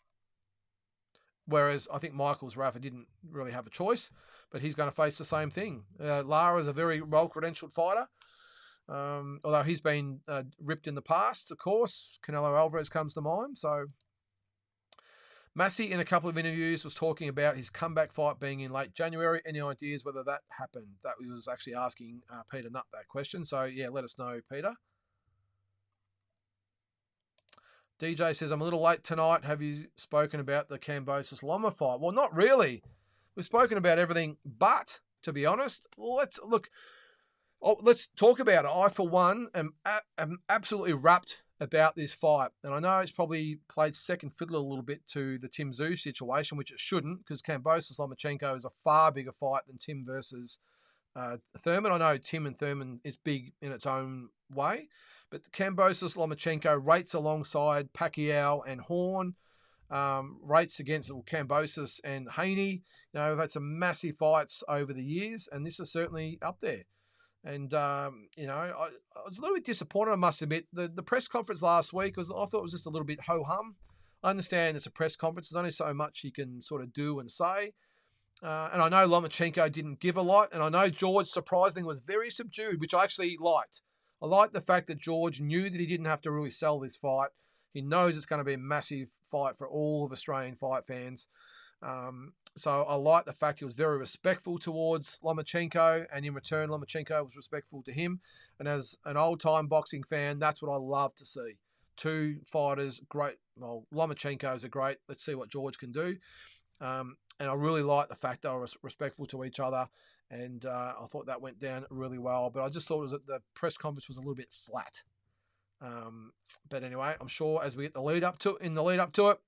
Whereas I think Michael's Rafa didn't really have a choice, but he's going to face the same thing. Lara's a very well-credentialed fighter, although he's been ripped in the past, of course. Canelo Alvarez comes to mind. So Massey, in a couple of interviews, was talking about his comeback fight being in late January. Any ideas whether that happened? That was actually asking Peter Nutt that question. So, yeah, let us know, Peter. DJ says, I'm a little late tonight. Have you spoken about the Kambosos Loma fight? Well, not really. We've spoken about everything, but to be honest, let's talk about it. I, for one, am absolutely rapt about this fight. And I know it's probably played second fiddle a little bit to the Tim Tszyu situation, which it shouldn't, because Kambosos Lomachenko is a far bigger fight than Tim versus Thurman. I know Tim and Thurman is big in its own way, but Kambosos Lomachenko rates alongside Pacquiao and Horn, rates against Kambosos and Haney. We've had some massive fights over the years, and this is certainly up there. And, I was a little bit disappointed, I must admit. The press conference last week, I thought it was just a little bit ho-hum. I understand it's a press conference. There's only so much you can sort of do and say. And I know Lomachenko didn't give a lot. And I know George, surprisingly, was very subdued, which I actually liked. I liked the fact that George knew that he didn't have to really sell this fight. He knows it's going to be a massive fight for all of Australian fight fans. So I like the fact he was very respectful towards Lomachenko, and in return, Lomachenko was respectful to him. And as an old-time boxing fan, that's what I love to see. Two fighters, great. Well, Lomachenko's a great. Let's see what George can do. And I really like the fact they were respectful to each other, and I thought that went down really well. But I just thought the press conference was a little bit flat. But anyway, I'm sure as we get the lead up to it,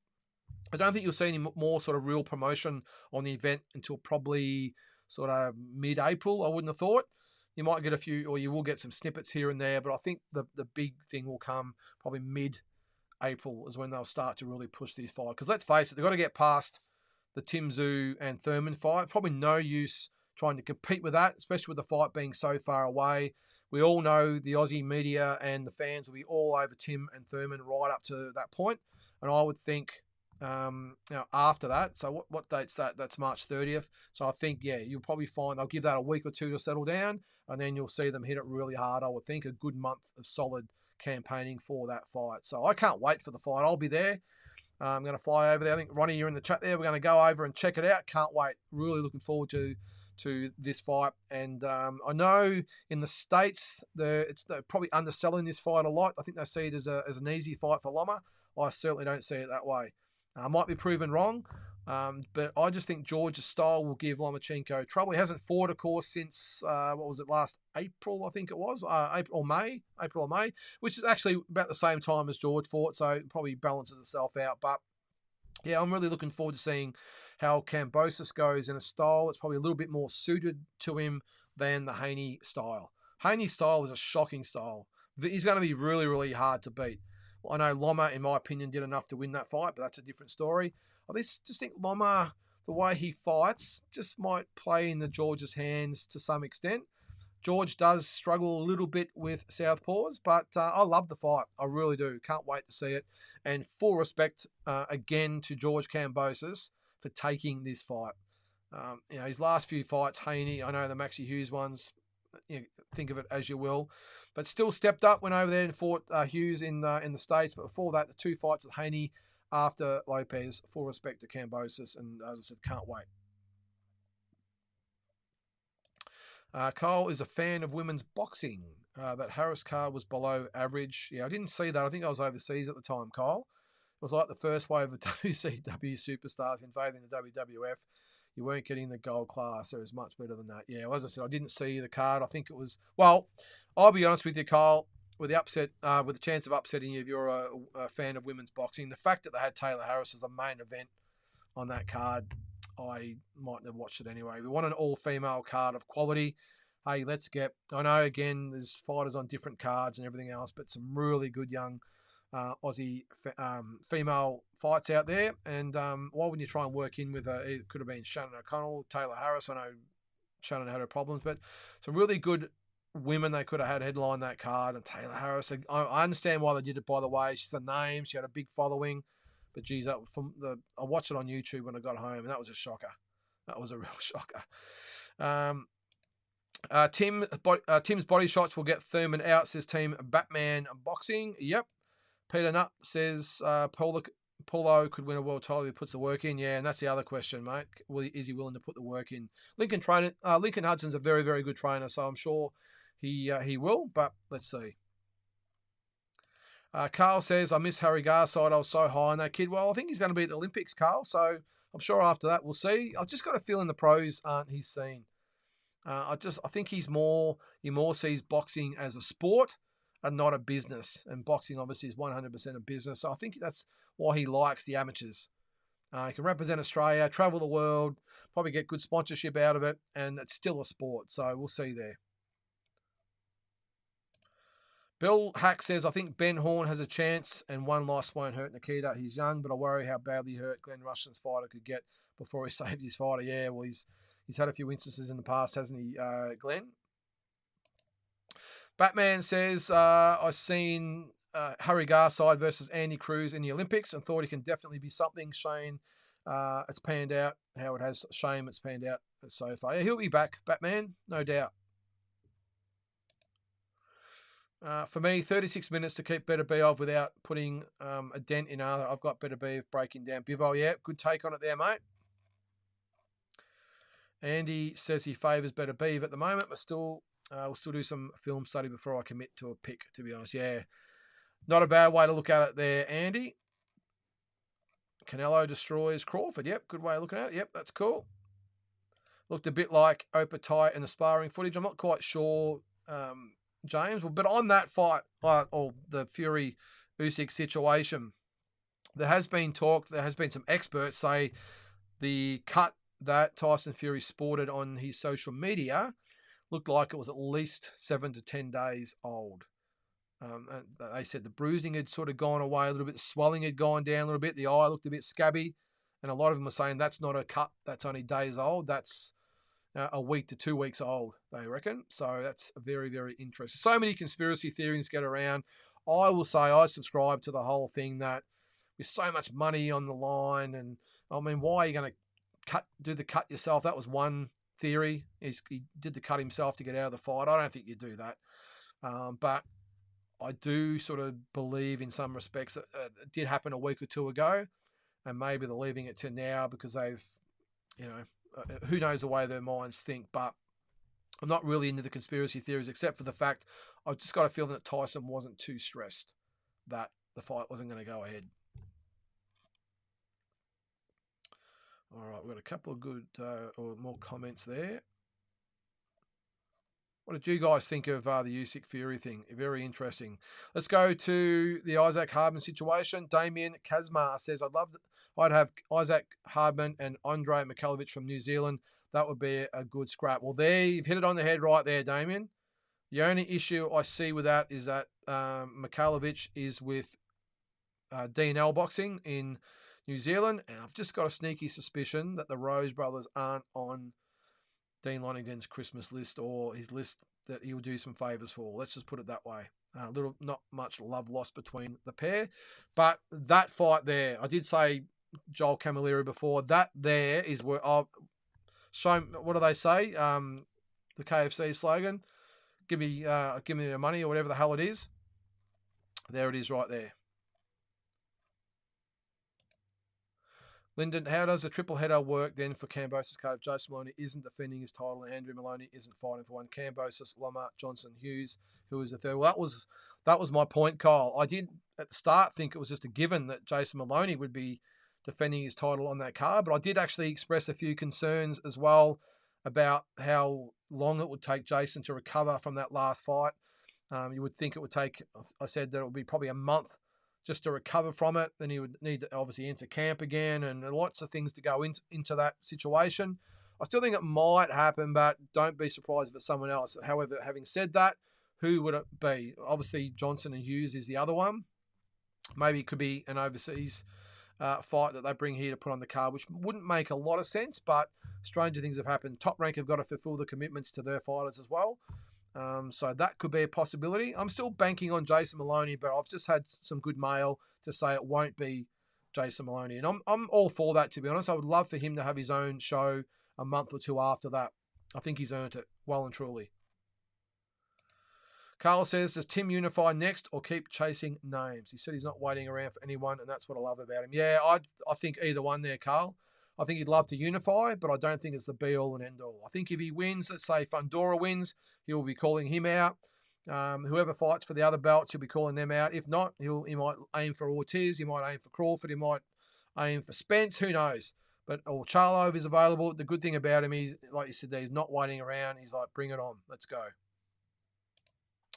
I don't think you'll see any more sort of real promotion on the event until probably sort of mid-April, I wouldn't have thought. You might get a few, or you will get some snippets here and there, but I think the big thing will come probably mid-April is when they'll start to really push these fights. Because let's face it, they've got to get past the Tim Tszyu and Thurman fight. Probably no use trying to compete with that, especially with the fight being so far away. We all know the Aussie media and the fans will be all over Tim and Thurman right up to that point. And I would think after that, so what date's that? That's March 30th. So I think, you'll probably find they'll give that a week or two to settle down, and then you'll see them hit it really hard. I would think a good month of solid campaigning for that fight. So I can't wait for the fight. I'll be there. I'm going to fly over there. I think, Ronnie, you're in the chat there. We're going to go over and check it out. Can't wait. Really looking forward to this fight. And I know in the States, they're probably underselling this fight a lot. I think they see it as an easy fight for Loma. I certainly don't see it that way. I might be proven wrong, but I just think George's style will give Lomachenko trouble. He hasn't fought, of course, since, last April, I think it was, April or May, which is actually about the same time as George fought, so it probably balances itself out. But, yeah, I'm really looking forward to seeing how Kambosos goes in a style that's probably a little bit more suited to him than the Haney style. Haney's style is a shocking style. He's going to be really, really hard to beat. I know Loma, in my opinion, did enough to win that fight, but that's a different story. I just think Loma, the way he fights, just might play in the George's hands to some extent. George does struggle a little bit with southpaws, but I love the fight. I really do. Can't wait to see it. And full respect again to George Kambosos for taking this fight. His last few fights, Haney, I know the Maxie Hughes ones, think of it as you will, but still stepped up, went over there and fought Hughes in the States. But before that, the 2 fights with Haney after Lopez, full respect to Kambosos, and as I said, can't wait. Cole is a fan of women's boxing. That Harris card was below average. Yeah, I didn't see that. I think I was overseas at the time, Cole. It was like the first wave of WCW superstars invading the WWF. You weren't getting the gold class. It was much better than that. Yeah, well, as I said, I didn't see the card. I think it was, well, I'll be honest with you, Cole, with the chance of upsetting you if you're a fan of women's boxing, the fact that they had Taylor Harris as the main event on that card, I might have watched it anyway. We want an all-female card of quality. Hey, I know, again, there's fighters on different cards and everything else, but some really good young Aussie female fights out there. And why wouldn't you try and work in with it could have been Shannon O'Connell, Taylor Harris. I know Shannon had her problems, but some really good women they could have had headline that card. And Taylor Harris, I understand why they did it, by the way. She's a name. She had a big following. But geez, I watched it on YouTube when I got home, and that was a shocker. That was a real shocker. Tim's body shots will get Thurman out, says Team Batman Boxing. Yep. Peter Nutt says Paulo could win a world title if he puts the work in. Yeah, and that's the other question, mate. Is he willing to put the work in? Lincoln Hudson's a very, very good trainer, so I'm sure he will, but let's see. Carl says, I miss Harry Garside. I was so high on that kid. Well, I think he's going to be at the Olympics, Carl, so I'm sure after that we'll see. I've just got a feeling the pros aren't his scene. I think he more sees boxing as a sport and not a business. And boxing obviously is 100% a business. So I think that's why he likes the amateurs. He can represent Australia, travel the world, probably get good sponsorship out of it, and it's still a sport. So we'll see there. Bill Hack says, I think Ben Horn has a chance and one loss won't hurt Nikita. He's young, but I worry how badly hurt Glenn Rushton's fighter could get before he saved his fighter. Yeah, well, he's had a few instances in the past, hasn't he, Glenn? Batman says, I've seen Harry Garside versus Andy Cruz in the Olympics and thought he can definitely be something. Shane, it's panned out how it has. Shame it's panned out so far. Yeah, he'll be back, Batman, no doubt. For me, 36 minutes to keep Better Bivol without putting a dent in Arthur. I've got Better Bivol breaking down Bivol. Yeah, good take on it there, mate. Andy says he favours Better Bivol at the moment, but we'll still do some film study before I commit to a pick, to be honest. Yeah, not a bad way to look at it there, Andy. Canelo destroys Crawford. Yep, good way of looking at it. Yep, that's cool. Looked a bit like Opatai in the sparring footage. I'm not quite sure, James. But on that fight, or the Fury-Usyk situation, there has been talk, there has been some experts say the cut that Tyson Fury sported on his social media looked like it was at least 7 to 10 days old. And they said the bruising had sort of gone away a little bit, the swelling had gone down a little bit, the eye looked a bit scabby, and a lot of them were saying that's not a cut, that's only days old, that's a week to 2 weeks old, they reckon. So that's very, very interesting. So many conspiracy theories get around. I will say I subscribe to the whole thing that with so much money on the line, and I mean, why are you going to do the cut yourself? That was one theory. He did the cut himself to get out of the fight. I don't think you do that. But I do sort of believe in some respects that it did happen a week or two ago, and maybe they're leaving it to now because they've, who knows the way their minds think. But I'm not really into the conspiracy theories, except for the fact I've just got a feeling that Tyson wasn't too stressed that the fight wasn't going to go ahead. All right, we've got a couple of good or more comments there. What did you guys think of the Usyk Fury thing? Very interesting. Let's go to the Isaac Hardman situation. Damien Kazmar says, I'd have Isaac Hardman and Andre Mikhailovich from New Zealand. That would be a good scrap. Well, there, you've hit it on the head right there, Damien. The only issue I see with that is that Mikhailovich is with D&L Boxing in New Zealand, and I've just got a sneaky suspicion that the Rose brothers aren't on Dean Lonergan's Christmas list or his list that he'll do some favours for. Let's just put it that way. Not much love lost between the pair, but that fight there, I did say Joel Camilleri before. That there is where I've shown. What do they say? The KFC slogan: give me your money or whatever the hell it is. There it is, right there. Lynden, how does a triple header work then for Kambosos' card if Jason Maloney isn't defending his title and Andrew Maloney isn't fighting for one? Kambosos, Loma, Johnson, Hughes, who was the third? Well, that was my point, Kyle. I did at the start think it was just a given that Jason Maloney would be defending his title on that card, but I did actually express a few concerns as well about how long it would take Jason to recover from that last fight. You would think it would take, I said that it would be probably a month just to recover from it. Then he would need to obviously enter camp again and lots of things to go into that situation. I still think it might happen, but don't be surprised if it's someone else. However, having said that, who would it be? Obviously, Johnson and Hughes is the other one. Maybe it could be an overseas fight that they bring here to put on the card, which wouldn't make a lot of sense, but stranger things have happened. Top Rank have got to fulfill the commitments to their fighters as well. So that could be a possibility. I'm still banking on Jason Maloney, but I've just had some good mail to say it won't be Jason Maloney. And I'm all for that, to be honest. I would love for him to have his own show a month or two after that. I think he's earned it well and truly. Carl says, does Tim unify next or keep chasing names? He said he's not waiting around for anyone, and that's what I love about him. Yeah, I think either one there, Carl. I think he'd love to unify, but I don't think it's the be-all and end-all. I think if he wins, let's say Fundora wins, he'll be calling him out. Whoever fights for the other belts, he'll be calling them out. If not, he might aim for Ortiz, he might aim for Crawford, he might aim for Spence, who knows. But Charlo is available. The good thing about him is, like you said, he's not waiting around. He's like, bring it on. Let's go.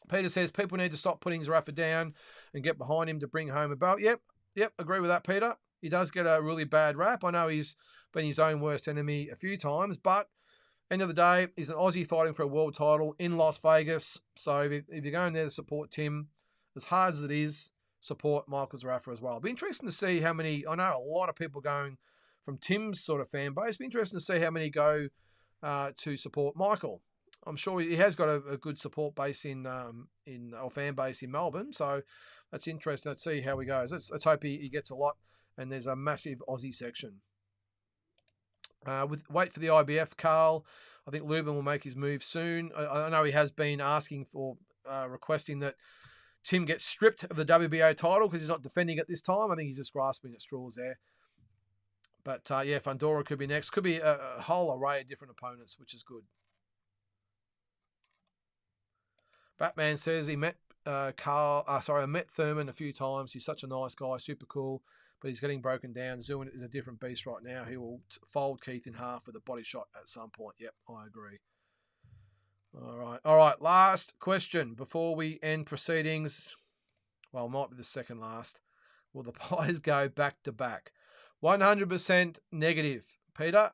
Peter says, people need to stop putting Zarafa down and get behind him to bring home a belt. Yep, agree with that, Peter. He does get a really bad rap. I know he's been his own worst enemy a few times, but end of the day, he's an Aussie fighting for a world title in Las Vegas. So if you're going there to support Tim, as hard as it is, support Michael Zarafa as well. It'll be interesting to see how many, I know a lot of people going from Tim's sort of fan base. It'll be interesting to see how many go to support Michael. I'm sure he has got a good support base or fan base in Melbourne. So that's interesting. Let's see how he goes. Let's hope he gets a lot. And there's a massive Aussie section. Wait for the IBF, Carl. I think Lubin will make his move soon. I know he has been asking for, requesting that Tim gets stripped of the WBO title because he's not defending it this time. I think he's just grasping at straws there. But Fundora could be next. Could be a whole array of different opponents, which is good. Batman says he met I met Thurman a few times. He's such a nice guy, super cool. But he's getting broken down. Zooin is a different beast right now. He will fold Keith in half with a body shot at some point. Yep, I agree. All right. Last question before we end proceedings. Well, it might be the second last. Will the Pies go back to back? 100% negative. Peter,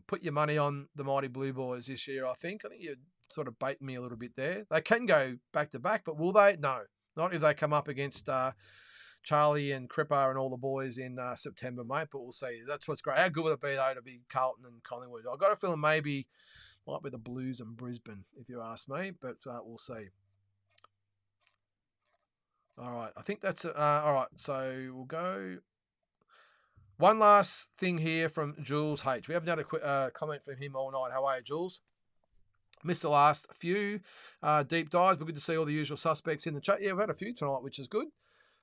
put your money on the Mighty Blue Boys this year, I think. I think you're sort of baiting me a little bit there. They can go back to back, but will they? No. Not if they come up against Charlie and Cripper and all the boys in September, mate, but we'll see. That's what's great. How good would it be, though, to be Carlton and Collingwood? I've got a feeling maybe might be the Blues and Brisbane, if you ask me, but we'll see. All right, I think that's it. All right, so we'll go. One last thing here from Jules H. We haven't had a quick comment from him all night. How are you, Jules? Missed the last few deep dives, but good to see all the usual suspects in the chat. Yeah, we've had a few tonight, which is good.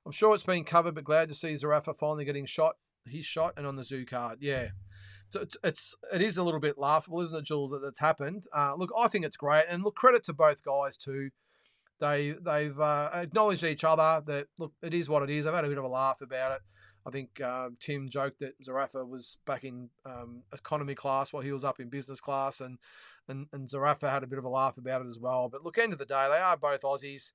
I'm sure it's been covered, but glad to see Zarafa finally getting his shot and on the zoo card. Yeah, it is a little bit laughable, isn't it, Jules, that it's happened. Look, I think it's great, and look, credit to both guys too. They've acknowledged each other that, look, it is what it is. They've had a bit of a laugh about it. I think Tim joked that Zarafa was back in economy class while he was up in business class, and Zarafa had a bit of a laugh about it as well. But look, end of the day, they are both Aussies.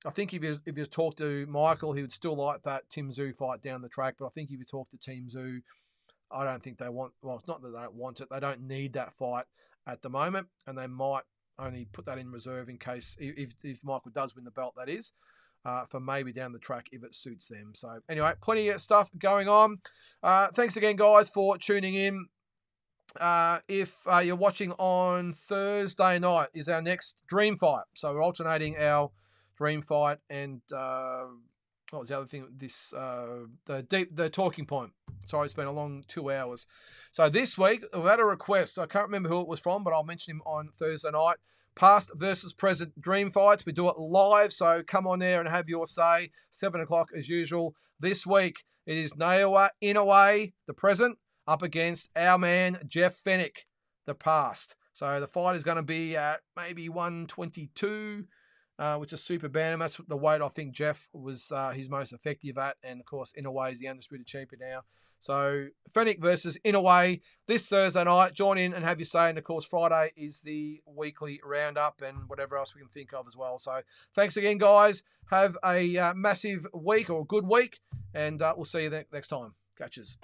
I think if you talk to Michael, he would still like that Tim Tszyu fight down the track. But I think if you talk to Team Tszyu, I don't think they want. Well, it's not that they don't want it; they don't need that fight at the moment, and they might only put that in reserve in case if Michael does win the belt. That is. for maybe down the track if it suits them. So anyway, plenty of stuff going on. Thanks again, guys, for tuning in. If you're watching on Thursday night is our next Dream Fight. So we're alternating our Dream Fight and what was the other thing? This the talking point. Sorry, it's been a long 2 hours. So this week we had a request. I can't remember who it was from, but I'll mention him on Thursday night. Past versus present Dream Fights. We do it live, so come on there and have your say. 7 o'clock as usual. This week it is Naoa Inoue, the present, up against our man Jeff Fennick, the past. So the fight is going to be at maybe 122, which is super bantam. That's the weight I think Jeff was his most effective at. And of course, Inoue is the undisputed champion now. So Fennick versus Inoue this Thursday night. Join in and have your say. And of course, Friday is the weekly roundup and whatever else we can think of as well. So thanks again, guys. Have a massive week or a good week. And we'll see you next time. Catches.